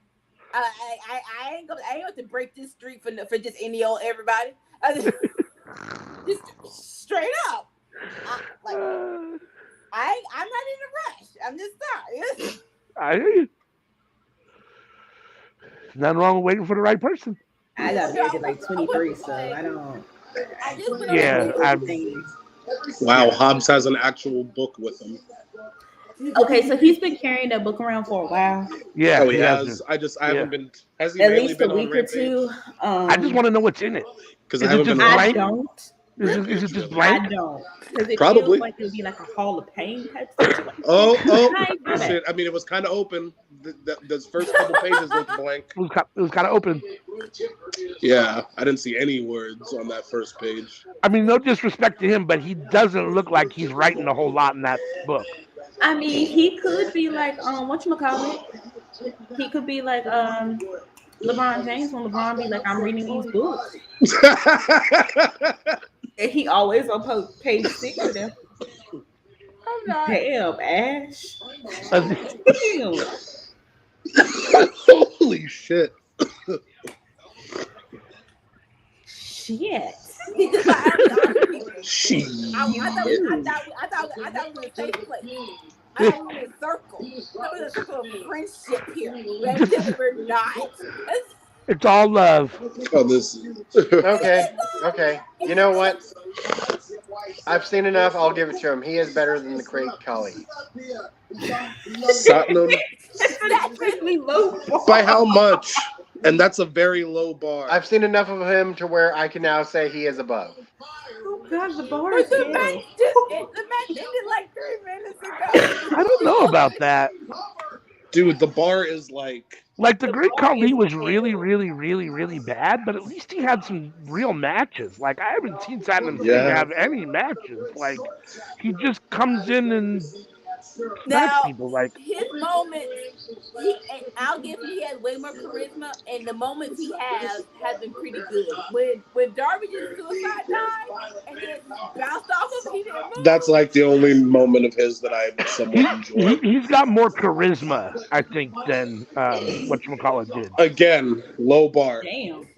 I ain't going to break this streak for just any old everybody. Just straight up. I'm not in a rush. I'm just not. I hear you. Nothing wrong with waiting for the right person. I got married at like 23, so I don't. I just went Yeah, Wow, Hobbs has an actual book with him. Okay, so he's been carrying that book around for a while. Yeah. Oh, he has. I haven't been. Has he At mainly least been a on week or Rampage? two. I just want to know what's in it. Because Is I it haven't just been. blank? I don't. Is it just I blank? don't. Because it Probably. feels like it would be like a Hall of Pain type situation. Oh, I ain't do that. shit. I mean, it was kind of open. Those first couple pages looked blank. It was kind of open. Yeah, I didn't see any words on that first page. I mean, no disrespect to him, but he doesn't look like he's writing a whole lot in that book. I mean, he could be like whatchamacallit? He could be like LeBron James when LeBron be like, I'm reading these books. And he always on page 6 of them. I'm not. Damn, Ash. Uh, Damn. Holy shit. Shit. Because Shit. I thought we were in a safe place. I thought we were in a circle. I thought we were in a circle of friendship here. We're not. It's all love. Oh, this. Okay. You know what? I've seen enough. I'll give it to him. He is better than the Great Khali. Satnam. That's really low bar. By how much? And that's a very low bar. I've seen enough of him to where I can now say he is above. Oh God, the bar is The hell. match ended like 3 minutes ago. I don't know about that. Dude, the bar is like. Like the Great Khali was really, really, really, really bad, but at least he had some real matches. Like I haven't seen Satnam Singh have any matches. Like he just comes in and Now, people. Like his moments, I'll give him, he has way more charisma, and the moments he has been pretty good. When Darby did suicide dive and then bounced off of him, he didn't move. That's like the only moment of his that I somewhat enjoy. he's got more charisma, I think, than whatchamacallit did. Again, low bar. Damn.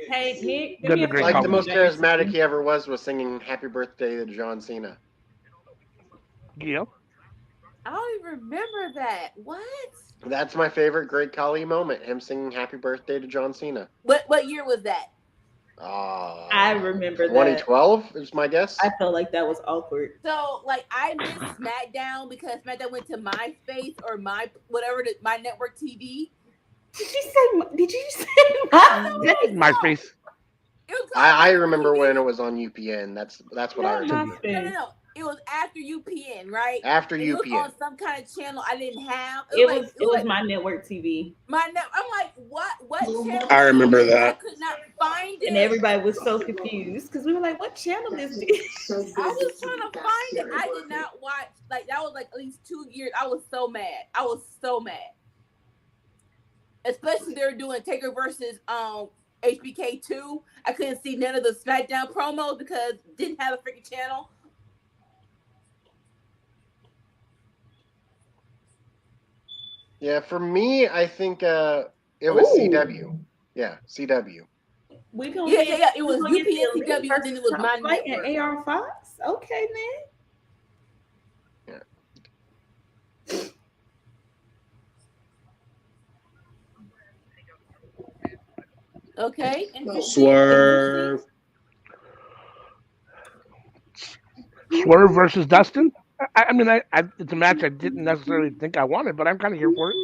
Hey, Nick. Then the Great Like the Khali. most charismatic he ever was singing "Happy Birthday" to John Cena. Yeah. I don't even remember that. What? That's my favorite Great Khali moment. Him singing "Happy Birthday" to John Cena. What year was that? I remember that. 2012 is my guess. I felt like that was awkward. So, like, I missed Smackdown because Smackdown went to MySpace or my network TV. Did you say my My face. I remember when it was on UPN. That's what I Not remember. my No. It was after UPN, right? After It was UPN. on some kind of channel I didn't have. It was my network TV. I'm like, what channel? I remember is this? that. I could not find it. And everybody was so confused because we were like, what channel is this? I was trying to find it. I did not watch. Like, that was like at least 2 years. I was so mad. Especially they were doing Taker versus HBK 2. I couldn't see none of the Smackdown promos because didn't have a freaking channel. Yeah, for me, I think it was CW. Yeah, CW. We gonna Yeah. It was we gonna get UPN, the CW, Elite and then it was versus my Top Flight network. and AR Fox. Okay, man. Okay. Swerve. Swerve versus Dustin. I mean, it's a match I didn't necessarily think I wanted, but I'm kind of here for it.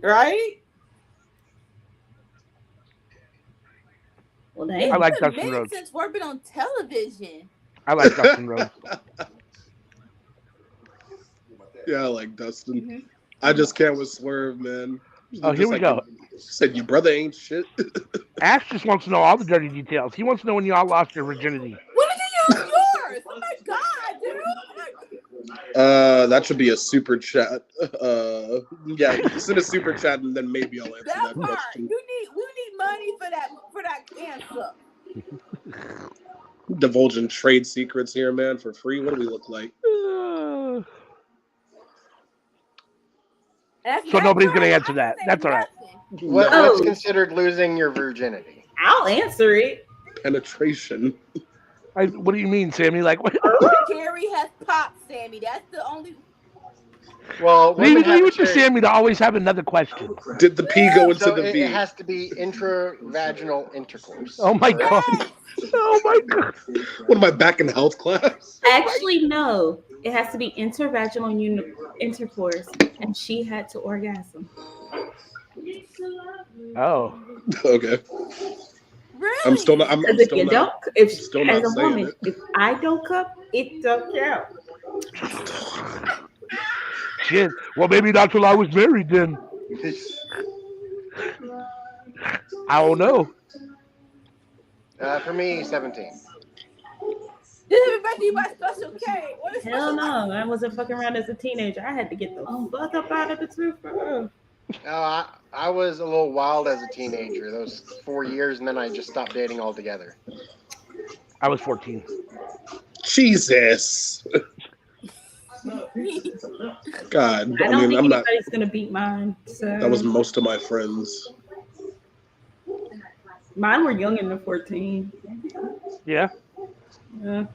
Right? Well, I like It's been a Dustin minute Rhodes. since we've been on television. I like Dustin Rhodes. Yeah, I like Dustin. Mm-hmm. I just can't with Swerve, man. Oh, here we go. Said your brother ain't shit. Ash just wants to know all the dirty details. He wants to know when y'all lost your virginity. When did you use yours? Oh my god, dude! That should be a super chat. Yeah, send a super chat and then maybe I'll answer That that part. question. We need money for that answer. Divulging trade secrets here, man, for free. What do we look like? So nobody's going to answer that. That's all right. What's considered losing your virginity? I'll answer it. Penetration. What do you mean, Sammy? Like, what? Carrie has popped, Sammy. That's the only. Well, Leave women have it to Sammy to always have another question. Did the P go into so the V? it has to be intravaginal intercourse. Oh my god! Oh my god! What am I back in health class? Actually, no. It has to be intervaginal intercourse, and she had to orgasm. Oh. Okay. Really? I'm still not. I'm Because if still you not. don't, if still not as a saying woman, it. if I don't come, it don't count. Shit. Well, maybe not till I was married then. I don't know. For me, 17. This is brought to you by Special K. What is Hell Special no, I wasn't fucking around as a teenager. I had to get the fuck up out of the truth. I was a little wild as a teenager. Those 4 years, and then I just stopped dating altogether. I was 14. Jesus. God, I don't think I'm not. anybody's gonna beat mine. So That was most of my friends. mine were younger than 14. Yeah. Yeah.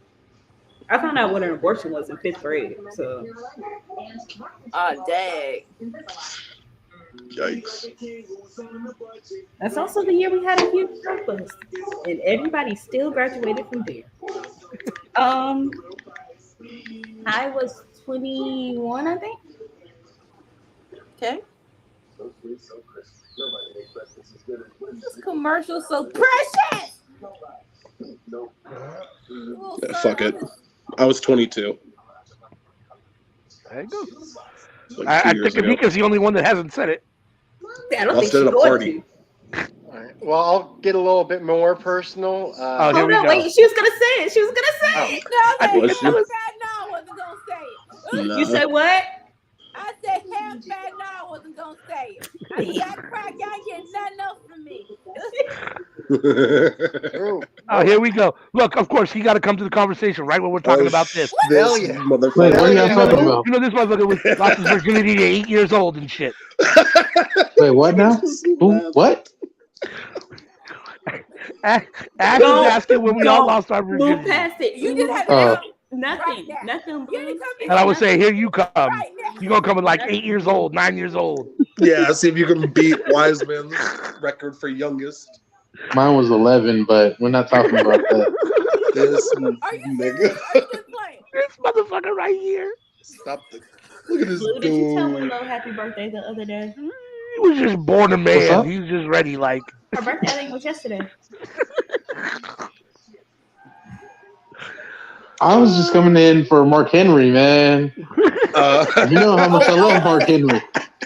I found out what an abortion was in 5th grade. So dang. Yikes. that's also the year we had a huge surplus, and everybody still graduated from there. I was 21, I think. Okay. This commercial so precious. Yeah, fuck it. I was 22. There you go. Like I 2 years think ago. Amika's the only one that hasn't said it. I don't I'll think sit she's at a going party. to. All right. Well, I'll get a little bit more personal. Oh, here Oh we no, go. wait, she was gonna say it. She was gonna say it. No, Was she? no, I wasn't gonna say it. Nah. You said what? I said half bad. No, I wasn't gonna say it. That crack, y'all get nothing else from me. True. Oh, here we go. Look, of course, he got to come to the conversation right when we're talking about this. Hell This yeah. motherfucker. Wait, what are y'all talking about? You know, this motherfucker was lost his virginity at 8 years old and shit. Wait, what now? Who? What? Ash is asking when we all lost our Move virginity. past it. You just have to Oh. come nothing. right now. Nothing. You didn't come in And I would say, here you come. right now. You're going to come at like 8 years old, 9 years old. Yeah, see if you can beat Wiseman's record for youngest. Mine was 11, but we're not talking about that. This Are you nigga. serious? Are you just playing? This motherfucker right here. Stop the. Look at this Blue, did you tell dude. Willow happy birthday the other day? He was just born a What's man. up? He was just ready, like. Her birthday, I think, was yesterday. I was just coming in for Mark Henry, man. You know how much I love Mark Henry.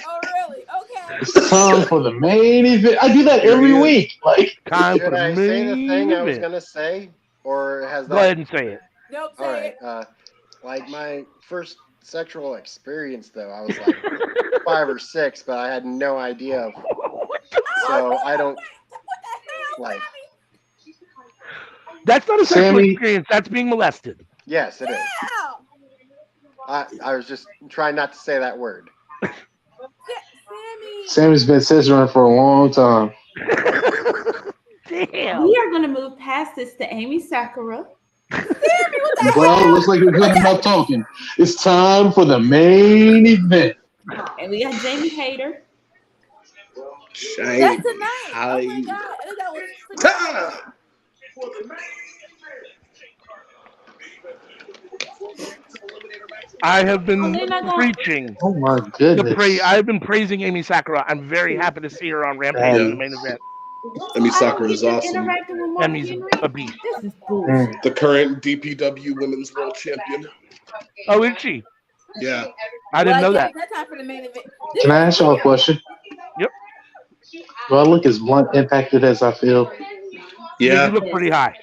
Oh, really? Okay. It's time for the main event. I do that every week. Like, Time for Should the I say the main thing I was event. gonna say, or has Go that? ahead and say it. Nope. All Say right. it. Like my first sexual experience, though, I was like 5 or 6, but I had no idea. So I don't like. That's not a sexual Sammy- experience. That's being molested. Yes, it is. Yeah. I was just trying not to say that word. Sammy. Sammy's been scissoring for a long time. Damn. We are going to move past this to Amy Sakura. Well, looks like we're good enough talking. It's time for the main event. And we got Jamie Hayter. Shame. That's the night. Oh my god. I think that was Time. I have been they're not gonna- preaching. Oh my The goodness. I've been praising Amy Sakura. I'm very happy to see her on Rampage in the main event. Emi I Sakura don't is get them awesome. interacting with Mark Emmy's Henry. a beast. This is bullshit. The current DPW Women's World Champion. Oh, is she? Yeah. I didn't know that. That's time for the main event. Can I ask y'all a question? Yep. Do I look as blunt impacted as I feel? Yeah, You look pretty high.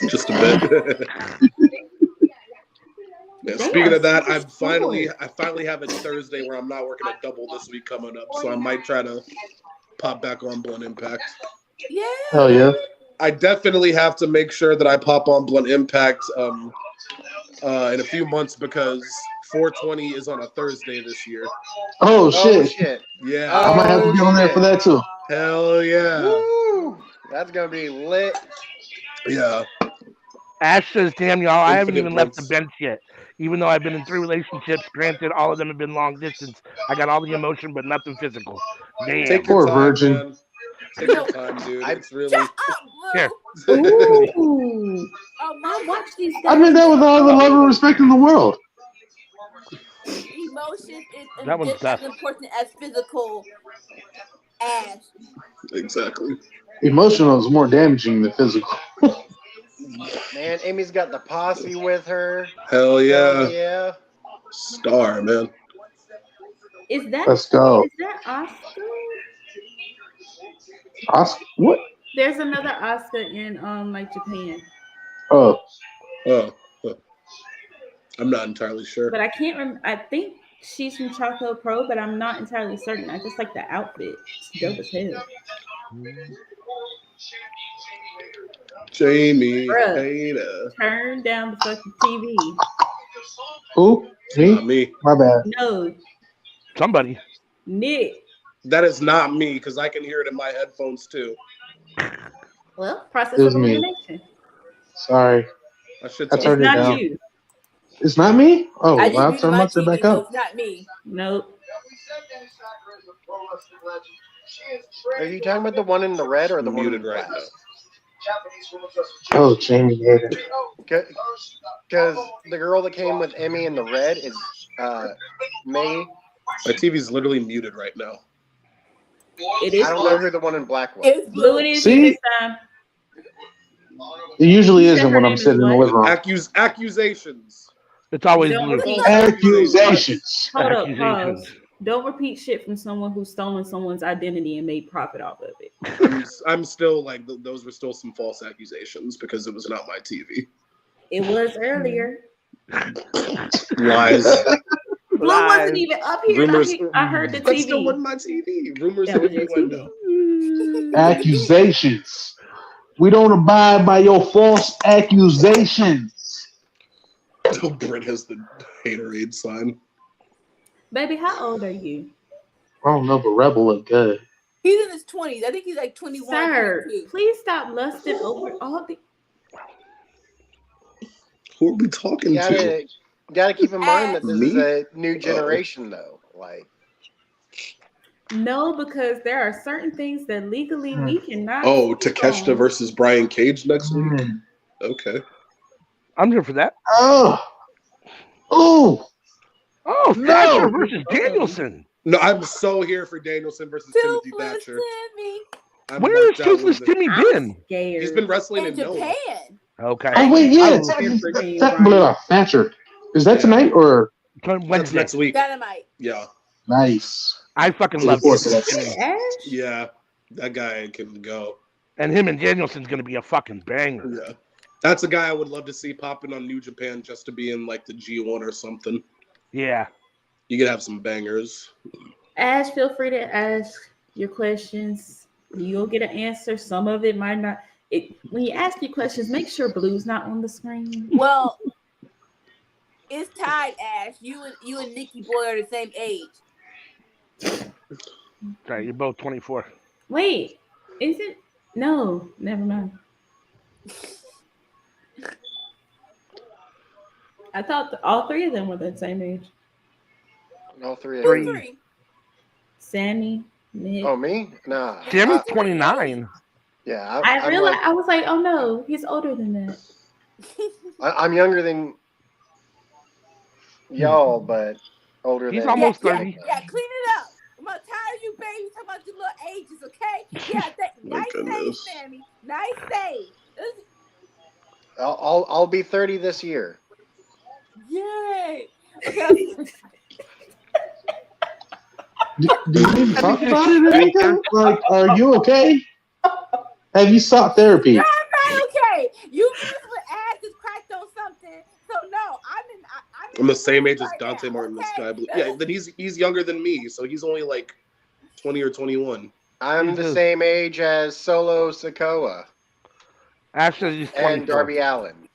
just a bit. Yeah, speaking of that, I finally have a Thursday where I'm not working a double this week coming up, so I might try to pop back on Blunt Impact. Yeah. Hell yeah. I definitely have to make sure that I pop on Blunt Impact in a few months because 420 is on a Thursday this year. Oh Oh shit. shit! Yeah. I might have to be on there for that too. Hell yeah. Woo! That's gonna be lit. Yeah. Ash says, damn, y'all, I haven't Infinite even left the Blunts. bench yet. Even though I've been in 3 relationships, granted, all of them have been long distance. I got all the emotion, but nothing physical. Damn. Take your Poor time, virgin. man. Take your time, dude. It's really. Shut up, Here. Blue. Ooh. Oh my I watch these guys. I mean that with all the love and respect in the world. Emotion is That one's just tough. as important as physical. Ash. Exactly. Emotional is more damaging than physical. Man, Amy's got the posse with her. Hell yeah. Hell yeah. Star, man. Is that Let's go. Oscar? What? There's another Oscar in like Japan, Oh, Oh. I'm not entirely sure. but I can't remember. I think she's from Choco Pro, but I'm not entirely certain. I just like the outfit. It's dope as hell. Jamie Bruh. Hayter. Turn down the fucking TV. who? Not Me? me. My bad. No, Somebody. Nick. That is not me because I can hear it in my headphones too. Well, process It was of me. elimination. Sorry. I should I It's turned it not down. you. It's not me? Oh, I just I'll muted turn my my shit TV, back so up. it's not me. Nope. Are you talking about the one in the red or the one in muted the right black? now. Oh, Jamie Hayter. Because the girl that came with Emmy in the red is May. My TV's literally muted right now. It is I don't know who the one in black was. It's blue. blue. It is See? you this time. It usually You said isn't her when name I'm is sitting in the what? living room. Accusations. It's always Don't blue. repeat. Accusations. Hold up, Accusations. pause. Don't repeat shit from someone who's stolen someone's identity and made profit off of it. I'm still like those were still some false accusations because it was not my TV. It was earlier. Lies. Blue wasn't even up here. and Rumors. I heard the That still TV. wasn't my TV. Rumors That hit was the your window. Accusations. We don't abide by your false accusations. Oh, Brent has the haterade sign. Baby, how old are you? I don't know, but Rebel look good. He's in his 20s. I think he's like 21. Sir, 22. please stop lusting over all the. Who are we talking to? Gotta keep in mind that this is Me? a new generation, though. Like, No, because there are certain things that legally we cannot. Oh, speak Takeshita on. versus Brian Cage next week? Mm. Okay. I'm here for that. Oh. Oh. Oh, No. Thatcher versus Danielson. No, I'm so here for Danielson versus Timothy Toothless Thatcher. Timmy. I'm Where has marked out a Toothless little bit. Timmy I'm been? scared. He's been wrestling In in Noah. Japan. Okay. Oh wait, yeah, Oh, Thatcher. Is that Yeah. tonight or That's Wednesday. next week. Dynamite. Yeah. nice? I fucking Looking love forward to Toothless that. Timmy. Ash? Yeah. That guy can go. And him and Danielson's gonna be a fucking banger. Yeah. That's a guy I would love to see popping on New Japan just to be in like the G1 or something. Yeah. You could have some bangers. Ash, feel free to ask your questions. You'll get an answer. Some of it might not. When you ask your questions, make sure Blue's not on the screen. Well, it's tied, Ash. You and Nikki Boy are the same age. Sorry, you're both 24. Wait, is it? No, never mind. I thought all three of them were the same age. All three of Three. you. Three. Sammy, Nick. Oh, me? Nah. Jimmy's 29. Yeah, I I'm realized like, I was like, oh no, he's older than that. I'm younger than y'all, but older He's than almost yeah, 30. Yeah, clean it up. I'm tired of you, baby. Talking about your little ages, okay? Yeah, nice save, goodness. Sammy. Nice save. I'll be 30 this year. Yay! Do you need to talk about it or anything? Like, are you okay? Have you sought therapy? No, I'm not okay. You just with ass is cracked on something. So no, I'm I'm the same age as right Dante now, Martin, the okay? Sky Blue. Yeah, then he's younger than me, so he's only like 20 or 21. I'm the Jesus. same age as Solo Sikoa Ashley's and 24. Darby Allin.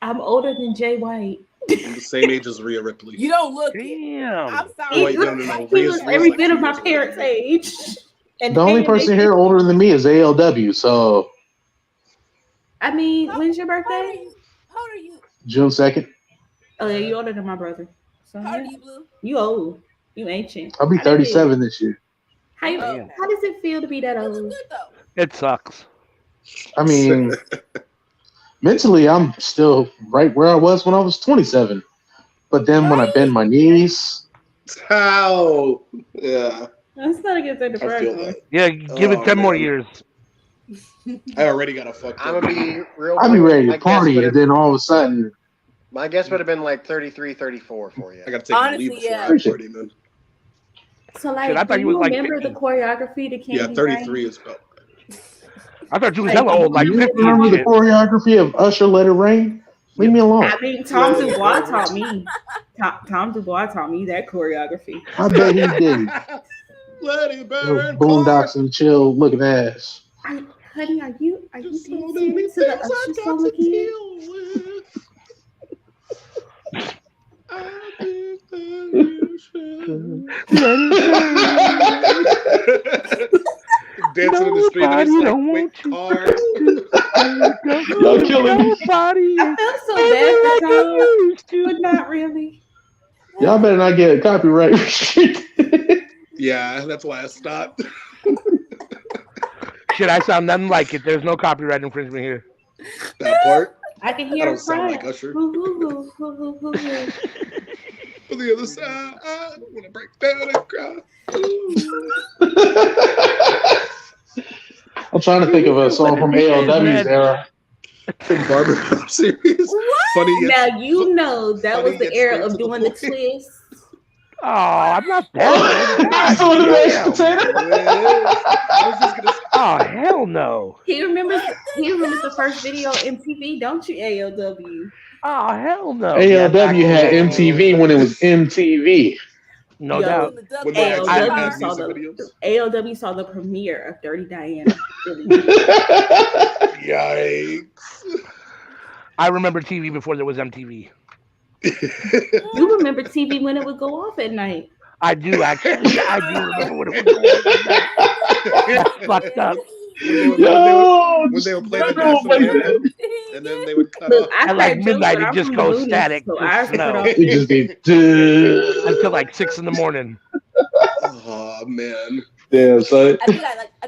I'm older than Jay White. I'm the same age as Rhea Ripley. You don't look it. Damn. I'm sorry. He Wait, no, no, no. he Rhea's- was Rhea's every like bit 2 of my years older parents' than me. age. And The only and person they- here older than me is ALW. So I mean, when's your How old are birthday? you? How old are you? June 2nd, Oh yeah, you older than my brother. So How old yeah, are you, Blue? you old. You ancient. I'll be 37 this year. How, you, Damn. how does it feel to be that You look old? good though. It sucks. I mean, mentally, I'm still right where I was when I was 27. But then when I bend my knees, How? Yeah, That's not a good thing to I feel brag on. that. Yeah, give it 10 more years. I already got a fucked I'm up. gonna be real. I'd be quick. ready My to guess party, would've- and then all of a sudden, My guess would have been like 33, 34 for you. I gotta take my Honestly, leave before yeah. I party, man. So like, Shit, I thought do you you was, like, remember the 50. choreography to Candy Yeah, 33 is about. I thought you was Like, hella old, like you 50 remember and the shit. choreography of Usher Let It Rain? Leave me alone. I mean, Tom Yeah. Dubois taught me. Tom Dubois taught me that choreography. I bet he did. Let it Those burn. Boondocks and chill looking ass. Honey, are you There's so dancing many to things the I Usher got song to again? deal with. I think that you should. Dancing in the street, and it's Nobody like, don't wait, want you. cars. Y'all killing me. Nobody I felt so bad for Tom, used to. but not really. Y'all better not get copyright restricted. Yeah, that's why I stopped. Shit, I sound nothing like it. There's no copyright infringement here. That part. I can I hear don't him sound crying. like Usher. Hoo, hoo, hoo, hoo, hoo, hoo, hoo. On the other side, I want to break down and cry. I'm trying to think of a song from ALW's era. From Barbershop series. Funny yet, Now you know that funny was the yet era straight of to the doing the point. twist. Oh, I'm not that. That's God one of the damn. mashed potato. I was just gonna say, Oh, hell no. He remembers the first video on MTV, don't you, ALW? Oh, hell no. ALW had MTV when it was MTV. No Yo. doubt. when they actually ALW had saw music the videos. ALW saw the premiere of Dirty Diana. Really. Yikes. I remember TV before there was MTV. You remember TV when it would go off at night. I do, actually. I do remember what it was. That's fucked up. Yo, when they would play the no, national anthem, and then they would cut Look, off. I At like crack jokes, midnight, but it I'm just from the goes boonies, static. so Just ours would cut snow. off. it just be Until like 6 in the morning. Oh man. damn son. I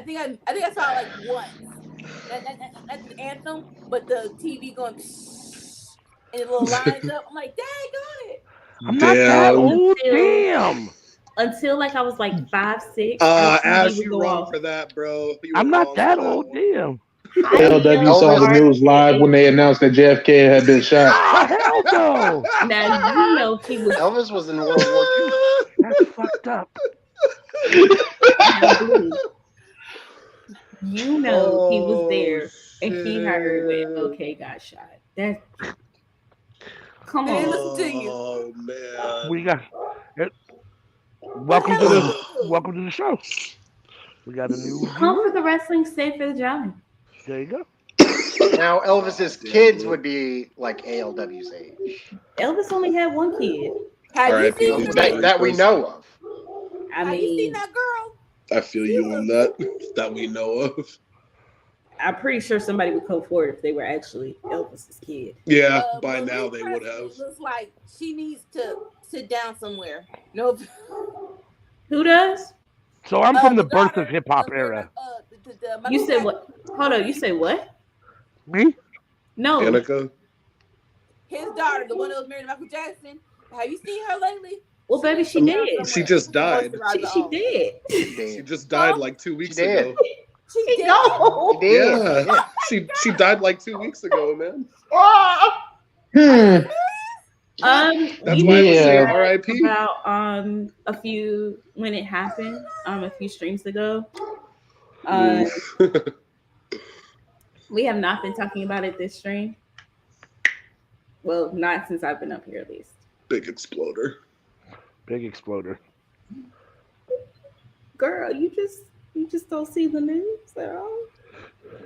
think I saw it like once. That's the anthem, but the TV going and it little lines up. I'm like, dang on it. I'm not that Damn. old. Damn. until like I was like 5, 6. Ash, you wrong for that, bro. I'm not that old. Damn. LW saw the news live when they announced that JFK had been shot. Oh, hell no. Now you know he was. Elvis was in World War II. That's fucked up. You know he was there and he heard when OK got shot. That's come on. Listen to you. Oh man. We got it. Welcome to the show. We got a new. Come for the wrestling, stay for the job. There you go. Now Elvis's kids would be like ALW's age. Elvis only had one kid. Have you seen That we know of. I Have you seen mean, that girl? I feel you on that we know of. I'm pretty sure somebody would come forward if they were actually Elvis's kid. Yeah, by Marie now they would Presley have. Looks like she needs to sit down somewhere. Nope. Who does? So I'm from the the birth daughter of hip hop of era. You said what? Hold on, you say what? Me? No. Danica? His daughter, the one that was married to Michael Jackson. Have you seen her lately? Well, baby, she did. She just died. She did. She just died like 2 weeks did. ago. She did. No. He did. Yeah. She died like 2 weeks ago, man. Hmm. That's we why I was Yeah. saying R.I.P. about a few when it happened a few streams ago. We have not been talking about it this stream. Well, not since I've been up here, at least. Big exploder. Big exploder. Girl, you just don't see the news at all.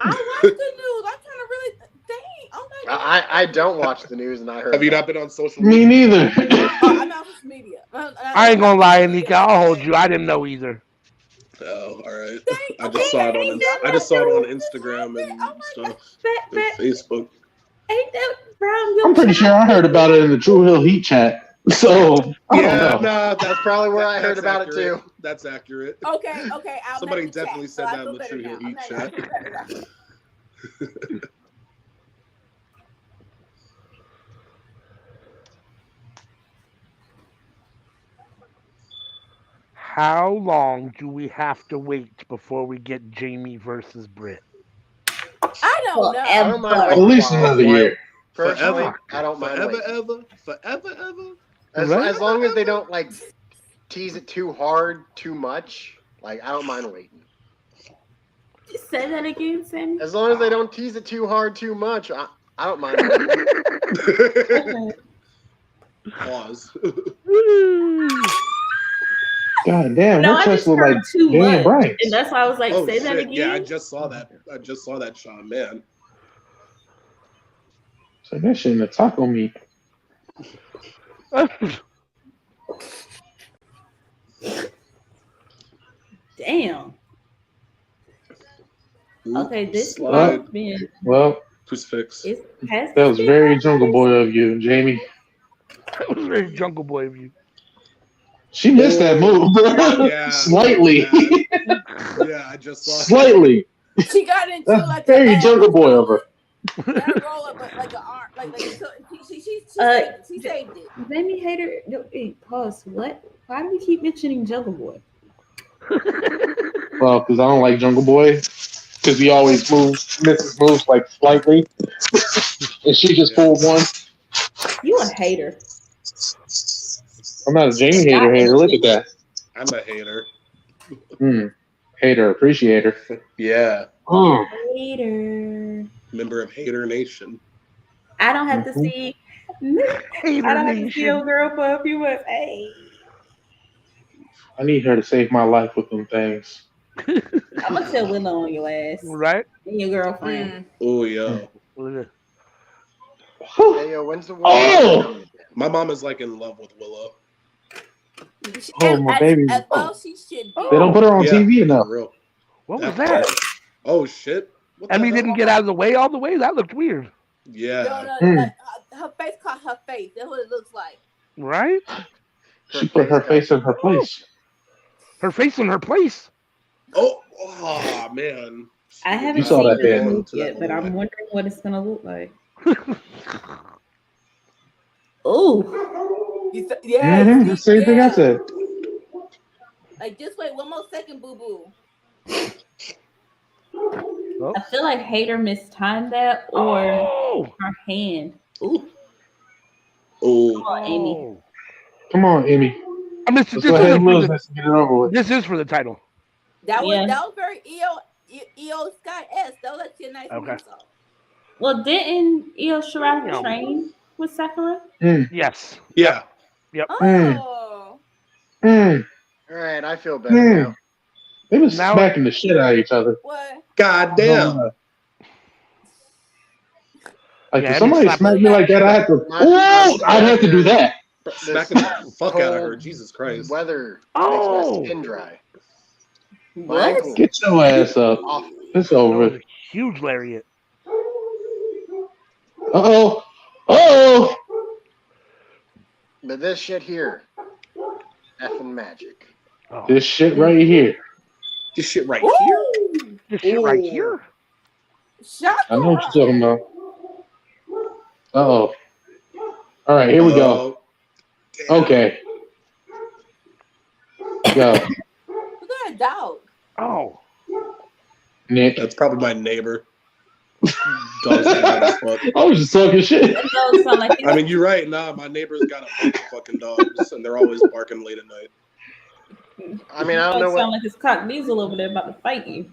I watch the news. I'm trying to really dang. Oh my god. I don't watch the news, and I heard. Have you that. not been on social Me media? neither. I'm out social media. I ain't gonna lie, Anika. I'll hold you. I didn't know either. Oh, all right. Dang, I just saw it on Instagram and stuff. And Facebook. Ain't that brown? I'm pretty sure I heard about it in the True Hill Heat chat. So I Yeah, don't know. no, That's probably where I heard that's about accurate. it too. That's accurate. Okay. I'll Somebody let the definitely chat, said so I that feel in the better True Hill now. Heat I chat. feel better now. How long do we have to wait before we get Jamie versus Britt? I don't know. I don't mind At waiting least a while. another year. Personally, Forever. I don't mind Forever, waiting. ever. As long as they don't like tease it too hard, too much. Like I don't mind waiting. Just say that again, Sammy. As long as they don't tease it too hard, too much, I don't mind waiting. Pause. God damn, No, her I chest just look heard like too Dan much, Bryant. and that's why I was like, Oh say shit! that again. Yeah, I just saw that, Sean. Man. So that shit in the taco meat. Damn. Okay, this Slide. has been Well, Crucifix. that was very Jungle Boy of you, Jamie. That was very Jungle Boy of you. She missed that move, bro. Yeah. Slightly. Yeah, I just saw it. Slightly. She got into That's like very Jungle Boy of her. That roll up like an arm, like so she saved it. Jamie Hater. No, wait, pause. What? Why do we keep mentioning Jungle Boy? Well, because I don't like Jungle Boy. Because he always misses moves like slightly. And she just pulled one. You a hater. I'm not a Jamie hater. Look at that. I'm a hater. Hater, appreciator. Yeah. Hater. Member of Hater Nation. I don't have to see. Hater I don't have to see Nation. your girl for a few months. Hey. I need her to save my life with them things. I'm gonna tell Willow on your ass Right? and your girlfriend. Oh yeah. Hey, yo, when's the one? Oh! My mom is like in love with Willow. Oh, my baby. As well, she should be. They don't put her on Yeah, TV enough. for real. What was that? Oh shit. What the Emmy hell? didn't get out of the way all the way? That looked weird. Yeah. Like, her face caught her face. That's what it looks like. Right? She put her face in her place. Her face in her place. Oh man. I haven't You saw seen that, the Dan. move yet, but I'm wondering what it's gonna look like. Oh, Yeah. The same thing I said. Like, just wait one more second, boo boo. Oh. I feel like Hater mistimed that or her hand. Ooh. Oh. Come on, Amy. Oh. Come on, Amy. I mean, Let's go ahead and lose this and get it over with. This is for the title. That Yeah. was very EO Scott S. That was actually a nice Okay. moonsault. Well, didn't Io Shirai train with Sakura? Yes. Yeah. Yep. Oh. All right, I feel better now. They was Now- smacking the shit out of each other. What? God damn. Like Yeah, if somebody and he smacked me like that, I'd have to do that. Smacking the fuck out of her. Jesus Christ. Weather Oh. makes my skin dry. My What? ankle Get your ass up. off. It's That was over. a huge lariat. Uh-oh. Uh-oh. But this shit here, effing magic. Oh. This shit right here. This shit right here. This shit right Ooh. here. Shut I know what you're talking about. Uh-oh. All right, here we go. Damn. Okay. Go. Look at a dog. Oh. Nick. That's probably my neighbor. Dog's loud as fuck. I was just talking shit. That dog sound like I mean, you're right. Nah, my neighbor's got a bunch of fucking dogs, and they're always barking late at night. I mean, I don't know sound what. like his cock diesel over there about to fight you.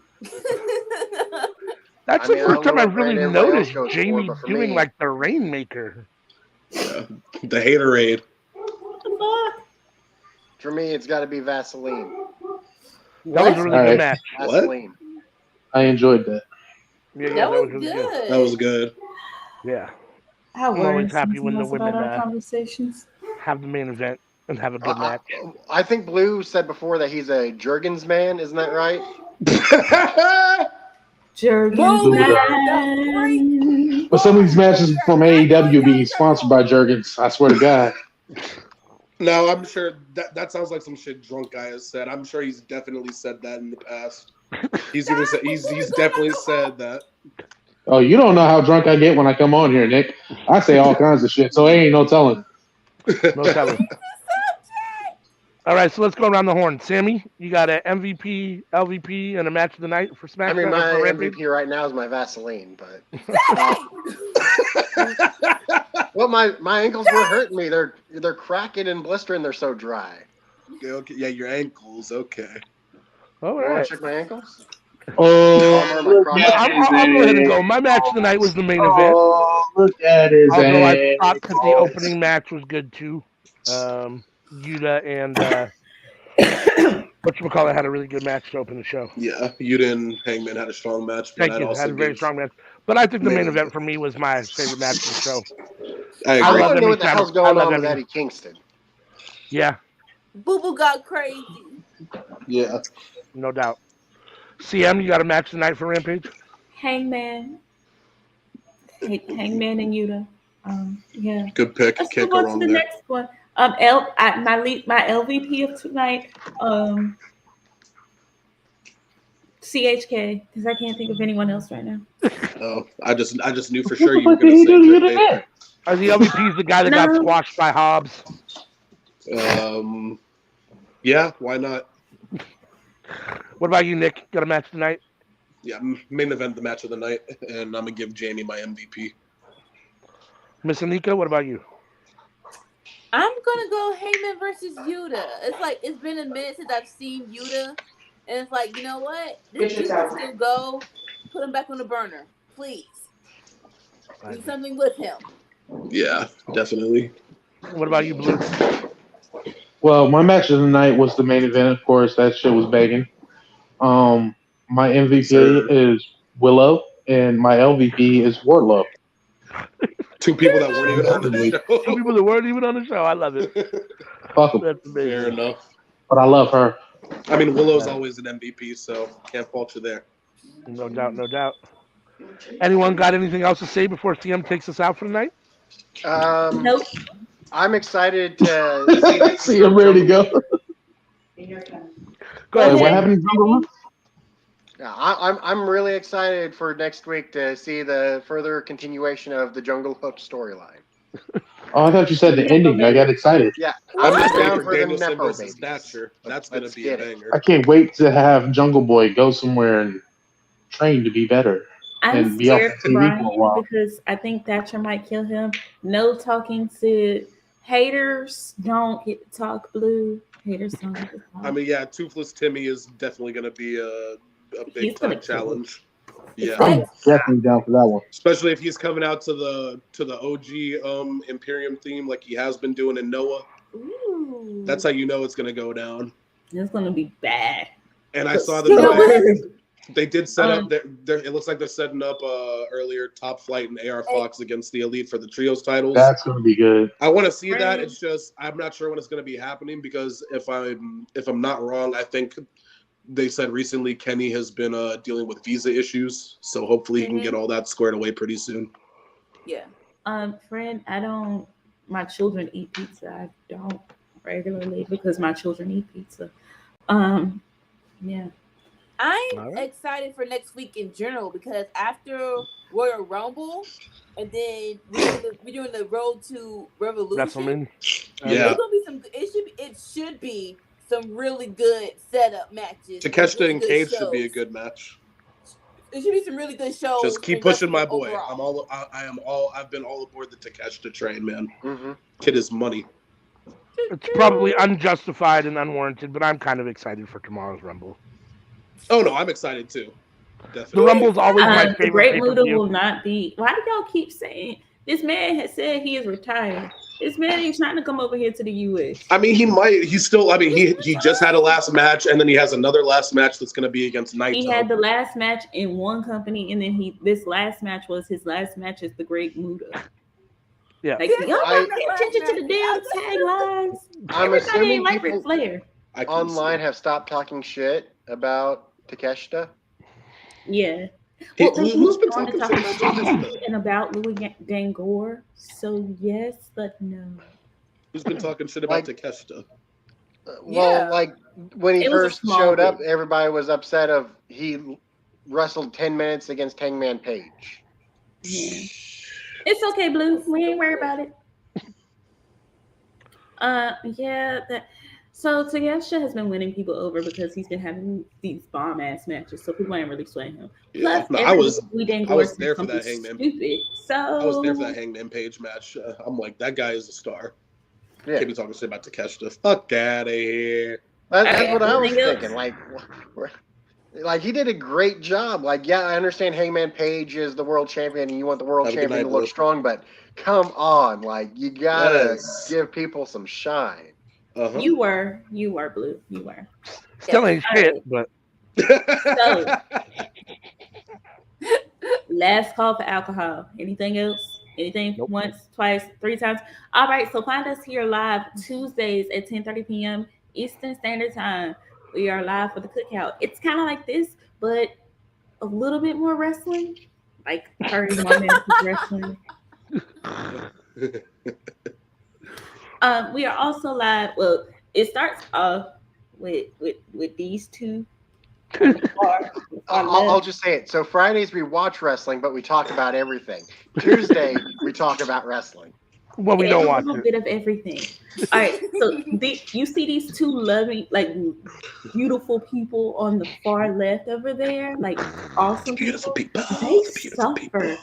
That's I mean, the I first don't time know I've what really brand everybody noticed else goes for, Jamie but for doing me- like the Rainmaker. Yeah. The haterade. What the fuck? For me, it's got to be Vaseline. That was a really All good right. match. Vaseline. I enjoyed that. Yeah, That was really good. That was good. Yeah. How I'm always words happy when the us about women, our conversations. Have the main event and have a good match. I think Blue said before that he's a Jurgens man. Isn't that right? Jurgens Whoa, man. But some of these matches from AEW being sponsored by Jurgens, I swear to God. No, I'm sure that sounds like some shit drunk guy has said. I'm sure he's definitely said that in the past. He's even said he's definitely said that. Oh, you don't know how drunk I get when I come on here, Nick. I say all kinds of shit, so ain't no telling. No telling. All right, so let's go around the horn. Sammy, you got an MVP, LVP, and a match of the night for SmackDown. I mean, my for Rampage? MVP right now is my Vaseline, but well, my ankles were hurting me. They're cracking and blistering. They're so dry. Okay, yeah, your ankles. Okay. All You want right. to check my ankles? Oh, look I'll at his go ahead and ass. go. My match of the night was the main event. Oh, look at his Although I ass. thought that the opening match was good too. Yuta and whatchamacallit had a really good match to open the show. Yeah, Yuta and Hangman had a strong match. But Thank I'd you. also Had a very give- strong match. But I think the main Main event for me was my favorite match of the show. I I agree. want to know Emmy what the hell's Sammer. going I love on with Emmy. Eddie Kingston. Yeah, Boo Boo got crazy. Yeah. no doubt. CM, you got a match tonight for Rampage? Hangman. Hangman and Yuta. Yeah. Good pick. Let's Can't move go on to wrong the there. next one. My LVP of tonight, CHK, because I can't think of anyone else right now. Oh, I just knew for What sure the you were fuck did going he to do say to you Britt today? Are the LVPs the guy that got No. squashed by Hobbs? Baker. Yeah, why not? What about you, Nick? Got a match tonight? Yeah, main event, the match of the night, and I'm gonna give Jamie my MVP. Miss Anika, what about you? I'm gonna go Heyman versus Yuta. It's like it's been a minute since I've seen Yuta, and it's like, you know what? This dude can still go. Put him back on the burner, please. Do something with him. Yeah, definitely. What about you, Blue? Well, my match of the night was the main event, of course. That shit was begging. My MVP is Willow, and my LVP is Wardlow. Two people that weren't even on the Two show. people that weren't even on the show. I love it. Fuck 'em. That's amazing. Fair enough. But I love her. I mean, Willow's always an MVP, so can't fault you there. No doubt, no doubt. Anyone got anything else to say before CM takes us out for the night? Nope. I'm excited to See, I'm ready to go. Go Wait, ahead. what Sam. happened to Jungle Run? Yeah, I'm really excited for next week to see the further continuation of the Jungle Hook storyline. Oh, I thought you said the ending. I got excited. Yeah, I'm I'm just waiting down for for the Danielson Nepo versus babies. Thatcher. That's Let's gonna be a get it. banger. I can't wait to have Jungle Boy go somewhere and train to be better I'm and be off scared the for TV for a Brian while. because I think Thatcher might kill him. No talking to haters. Don't get to talk blue. Haters don't get to talk. I mean, yeah, Toothless Timmy is definitely gonna be a He's big gonna time kill him. challenge. Yeah, I'm definitely down for that one. especially if he's coming out to the OG Imperium theme like he has been doing in Noah. Ooh. That's how you know it's gonna go down. It's gonna be bad. And I saw You know what? that they did set up. It looks like they're setting up earlier Top Flight and AR Fox against the Elite for the trios titles. That's going to be good. I want to see that. Right. It's just I'm not sure when it's going to be happening because if I'm not wrong, I think they said recently Kenny has been dealing with visa issues, so hopefully he can get all that squared away pretty soon. Yeah. Friend, my children eat pizza. I don't regularly because my children eat pizza. Yeah. I'm excited for next week in general because after Royal Rumble, and then we're doing the Road to Revolution. Yeah. It's gonna be some. It should be some really good setup matches. Takeshita really and good Cage shows. should be a good match. It should be some really good shows. Just keep in pushing my wrestling boy. overall. I've been all aboard the Takeshita train, man. Mm-hmm. Kid is money. It's probably unjustified and unwarranted, but I'm kind of excited for tomorrow's Rumble. Oh no, I'm excited too. Definitely. The Rumble's always my The favorite Great Muda pay-per-view. will not be. Why do y'all keep saying this man has said he is retired? This man ain't trying to come over here to the US. I mean, he might. He's still. I mean, he just had a last match, and then he has another last match that's going to be against Naito. He had the last match in one company, and then this last match was his last match as the Great Muda. Yeah. Like y'all don't pay attention to the damn taglines. I'm Everybody assuming ain't like people Ric Flair. online have stopped talking shit about Takeshita. Yeah. Hey, Well, they who's moved been on to talking talking shit about shit and about Louis Dangor. So yes, but no. Who's been talking shit about Takeshita? Well, like when he It was a first small showed up, bit. everybody was upset of he wrestled 10 minutes against Hangman Page. Yeah. It's okay, Blue. We ain't worried about it. So Takeshita has been winning people over because he's been having these bomb ass matches, so people ain't really swaying him. Yeah, Plus, I was there for that Hangman. Stupid. So I was there for that Hangman Page match. I'm like, that guy is a star. Yeah. Can't be talking shit about Takeshita. Fuck out of here. That's what I was anything else? thinking. Like he did a great job. Like, yeah, I understand Hangman Page is the world champion and you want the world Have a good champion night, to look Blue. strong, but come on, like you gotta Yes. give people some shine. Uh-huh. you were Blue. You were. Still ain't shit, but So last call for alcohol. Anything else? Anything? Nope. Once, twice, 3 times. All right. So find us here live Tuesdays at 10:30 p.m. Eastern Standard Time. We are live for the cookout. It's kind of like this, but a little bit more wrestling, like 31 minutes of wrestling. We are also live. Well, it starts off with these two. I'll just say it. So Fridays we watch wrestling, but we talk about everything. Tuesday we talk about wrestling. well, we don't a watch little it. bit of everything. All right, so you see these two loving, like beautiful people on the far left over there, like awesome Beautiful people. people. They Beautiful suffer people.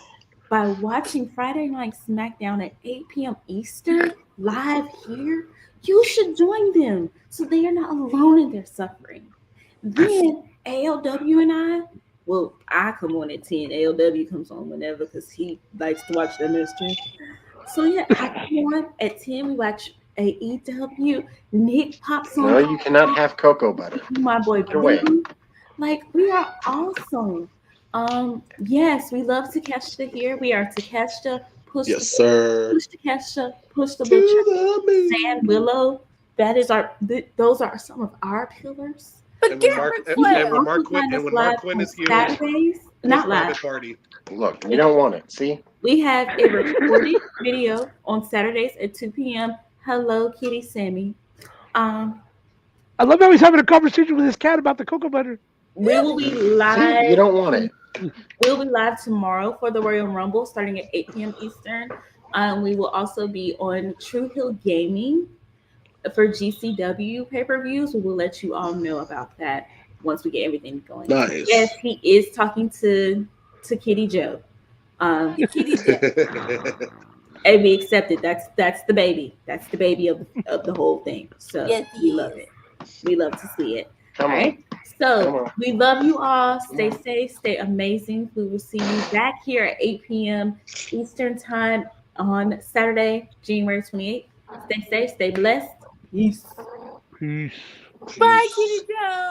by watching Friday Night Smackdown at 8 p.m. Eastern live here. You should join them so they are not alone in their suffering. Then ALW and I come on at 10. ALW comes on whenever because he likes to watch the ministry. So yeah, I come on at 10. We watch AEW. Nick pops on. No, you cannot have cocoa butter. My boy Get away. Blue. Like we are awesome. Yes, we love Takeshita here. We are Takeshita. Yes, sir. Push Takeshita. Push the To butcher. the moon. Sand Willow. That is those are some of our pillars. And when Mark Quinn is here, Saturdays, not live. private party. Look, you don't want it. See? We have a recorded video on Saturdays at 2 p.m. Hello, Kitty Sammy. I love how he's having a conversation with his cat about the cocoa butter. We will be See? live. You don't want it. We'll be live tomorrow for the Royal Rumble starting at 8 p.m. Eastern. We will also be on True Hill Gaming for GCW pay-per-views. We will let you all know about that once we get everything going. Nice. Yes, he is talking to Kitty Joe. Kitty Joe. And we accept it. That's the baby. That's the baby of the whole thing. So Yes, we he love is. it. We love to see it. Come All on. right. Come So on. we love you all. Stay safe. Stay amazing. We will see you back here at 8 p.m. Eastern Time on Saturday, January 28th. Stay safe. Stay blessed. Peace. Peace. Bye, Kitty Joe.